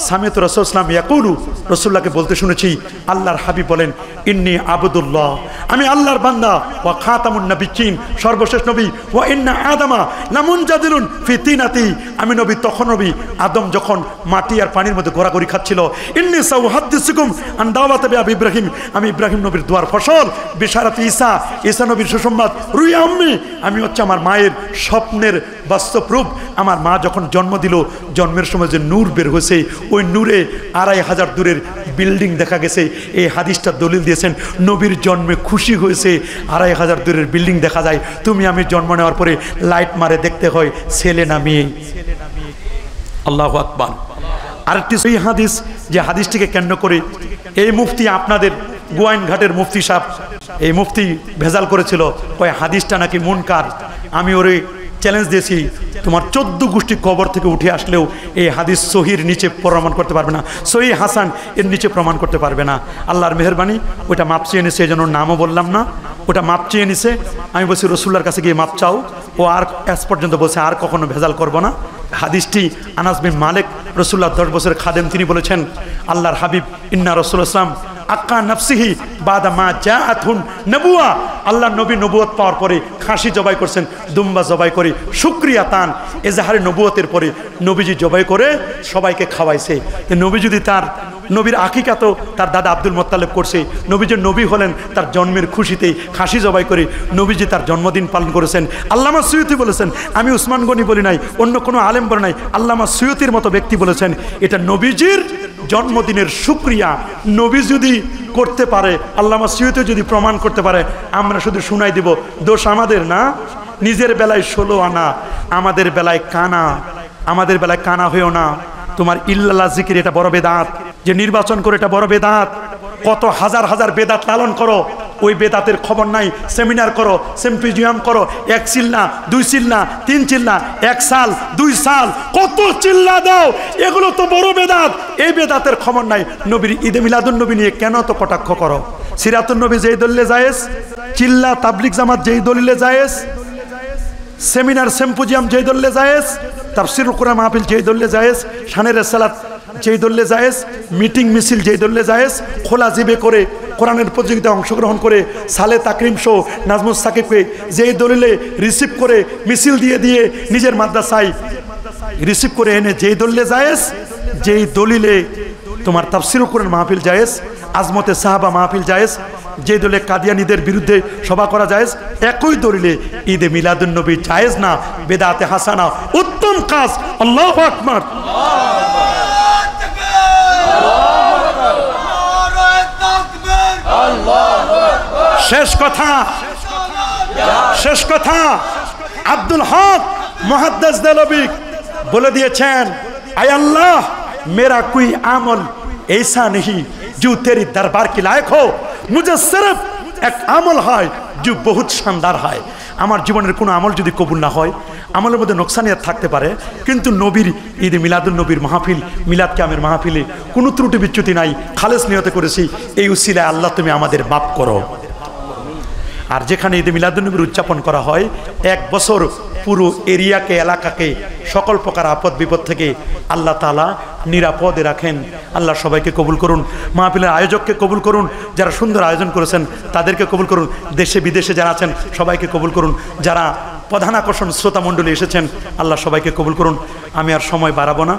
সামিআতু রাসূলুল্লাহ সাল্লাল্লাহু আলাইহি ওয়াসাল্লাম ইয়াকুলু, রাসূলুল্লাহকে বলতে শুনেছি, আল্লাহর হাবিব বলেন ইন্নী আবদুল্লাহ, আমি আল্লাহর বান্দা, ওয়া খাতামুন নবিয়্যিন, সর্বশেষ নবী, ওয়া ইন্না আদামা লামুনজাদিলুন ফি তিনাতি, আমি নবী তখন নবী, আদম যখন মাটি আর পানির মধ্যে ঘোরাঘুরি খাচ্ছিল। ইন্নী সাউহাদ্দিসুকুম আন দাওয়াতি আবি ইব্রাহিম, আমি ইব্রাহিম নবীর দোয়ার ফসল, বিশারাত ঈসা, ঈসা নবীর সুসংবাদ, রুইয়া আম্মি, আমি হচ্ছে আমার মায়ের স্বপ্নের বাস্তব রূপ। আমার মা যখন জন্ম দিল, জন্মের সময় যে নূর বের হয়েছে, ওই নূরে 2500 দূরের বিল্ডিং দেখা গেছে। এই হাদিসটা দলিল দিয়েছেন, নবীর জন্মে খুশি হয়েছে, 2500 দূরের বিল্ডিং দেখা যায়। তুমি আমি জন্ম নেওয়ার পরে লাইট মারে দেখতে হয় ছেলে না মেয়ে। আল্লাহু আকবার। আরেকটি সেই হাদিস, যে হাদিসটিকে কেন্দ্র করে এই মুফতি, আপনাদের গোয়াইনঘাটের মুফতি সাহেব, এই মুফতি ভেজাল করেছিল, ওই হাদিসটা নাকি মুনকার। আমি ওরে চ্যালেঞ্জ দিয়েছি, তোমার 14 গোষ্ঠী কবর থেকে উঠে আসলেও এই হাদিস সহির নিচে প্রমাণ করতে পারবে না, সহি হাসান এর নিচে প্রমাণ করতে পারবে না। আল্লাহর মেহেরবানি, ওটা মাপ চেয়ে নিছে, এই জন্য নামও বললাম না, ওটা মাপ চেয়ে নিছে। আমি বলছি রসুল্লাহর কাছে গিয়ে মাপ চাও, ও আর আজ পর্যন্ত বলছে আর কখনো ভেজাল করব না। হাদিসটি আনাস বিন মালিক, রসুল্লাহ 10 বছরের খাদেম, তিনি বলেছেন আল্লাহর হাবিব ইন্না রাসূলুল্লাহ সাল্লাল্লাহু আলাইহি ওয়াসাল্লাম আক্কা নাফসিহি বাদা মা জাআতুন নবুয়া, আল্লাহ নবী নবুয়ত পাওয়ার পরে খাসি জবাই করছেন, দুম্বা জবাই করে শুকরিয়া তান এজাহারে নবুয়তের পরে নবীজি জবাই করে সবাইকে খাওয়াইছে। নবী যদি তার নবীর আকিকা তো তার দাদা আব্দুল মুত্তালিব করছে, নবীজি নবী হলেন তার জন্মের খুশিতে খাসি জবাই করে নবীজি তার জন্মদিন পালন করেছেন। আল্লামা সুয়ুতি বলেছেন, আমি উসমান গনি বলি নাই, অন্য কোনো আলেম বলে নাই, আল্লামা সুয়ুতির মতো ব্যক্তি বলেছেন, এটা নবীজির জন্মদিনের শুকরিয়া। নবী যদি করতে পারে, আল্লামা সুয়ুতি যদি প্রমাণ করতে পারে, আমরা শুধু শুনাই দিব, দোষ আমাদের না। নিজের বেলায় 16 আনা, আমাদের বেলায় কানা, আমাদের বেলায় কানা হয়েও না। তোমার ইল্লাল্লাহ জিকির এটা বড় বেদাত, যে নির্বাচন করে এটা বড় বেদাত। কত হাজার হাজার বেদাত লালন করো, ওই বেদাতের খবর নাই। সেমিনার করো, সিম্পোজিয়াম করো, 1 চিল্লা 2 চিল্লা 3 চিল্লা, 1 সাল 2 সাল, কত চিল্লা দাও, এগুলো তো বড় বেদাত। এই বেদাতের খবর নাই। নবীর ঈদে মিলাদুন নবী নিয়ে কেন তো কটাক্ষ করো? সিরাতুন নবী যেই দলিলে জায়েজ, চিল্লা তাবলিগ জামাত যেই দলিলে জায়েজ, সেমিনার সিম্পোজিয়াম যেই দলিলে জায়েজ, তাফসিরুল কোরআন মাহফিল যেই দলিলে জায়েজ, শানের রিসালাত যেই দলিলে জায়েজ, মিটিং মিছিল যেই দলিলে জায়েজ, খোলা জিবে করে কোরআনের প্রতিযোগিতায় অংশগ্রহণ করে সালে তাকরিম শো নাজমুস সাকিবকে যেই দলিলে রিসিভ করে মিছিল দিয়ে দিয়ে নিজের মাদ্রাসায় রিসিভ করে এনে যেই দলিলে জায়েজ, যেই দলিলে তোমার তাফসিরুল কোরআন মাহফিল জায়েজ, আজমতে সাহাবা মাহফিল জায়েজ, যে দলে কাদিয়ানীদের বিরুদ্ধে সভা করা জায়েজ, একই দলিলে ঈদে মিলাদুন নবী জায়েজ না, বেদাতে হাসানা উত্তম কাজ। আল্লাহু আকবার। কথা আব্দুল হক মুহাদ্দিস দেলবি বলে দিয়েছেন, আয় আল্লাহ मेरा कोई अमल ऐसा नहीं जो तेरी दरबार की लायक हो, मुझे सिर्फ एक अमल है जो बहुत शानदार है। আমার জীবনের কোনো আমল যদি কবুল না হয়, আমলের মধ্যে নোকসানিয়াত থাকতে পারে, কিন্তু নবীর ঈদ মিলাদুন নবীর মাহফিল, মিলাদ কিয়ামের মাহফিলে কোনো ত্রুটি বিচ্যুতি নাই, খালেস নিয়তে করেছি, এই উসিলায় আল্লাহ তুমি আমাদের মাফ করো। আর যেখানে ঈদ মিলাদুন নবীর উদযাপন করা হয়, এক বছর পুরো এরিয়াকে, এলাকাকে সকল প্রকার আপদ বিপদ থেকে আল্লাহ তাআলা নিরাপদে রাখেন। আল্লাহ সবাইকে কবুল করুন, মাহফিলের আয়োজককে কবুল করুন, যারা সুন্দর আয়োজন করেছেন তাদেরকে কবুল করুন, দেশে বিদেশে যারা আছেন সবাইকে কবুল করুন, যারা প্রধান আকর্ষণ শ্রোতা মণ্ডলী এসেছেন আল্লাহ সবাইকে কবুল করুন। আমি আর সময় বাড়াবো না।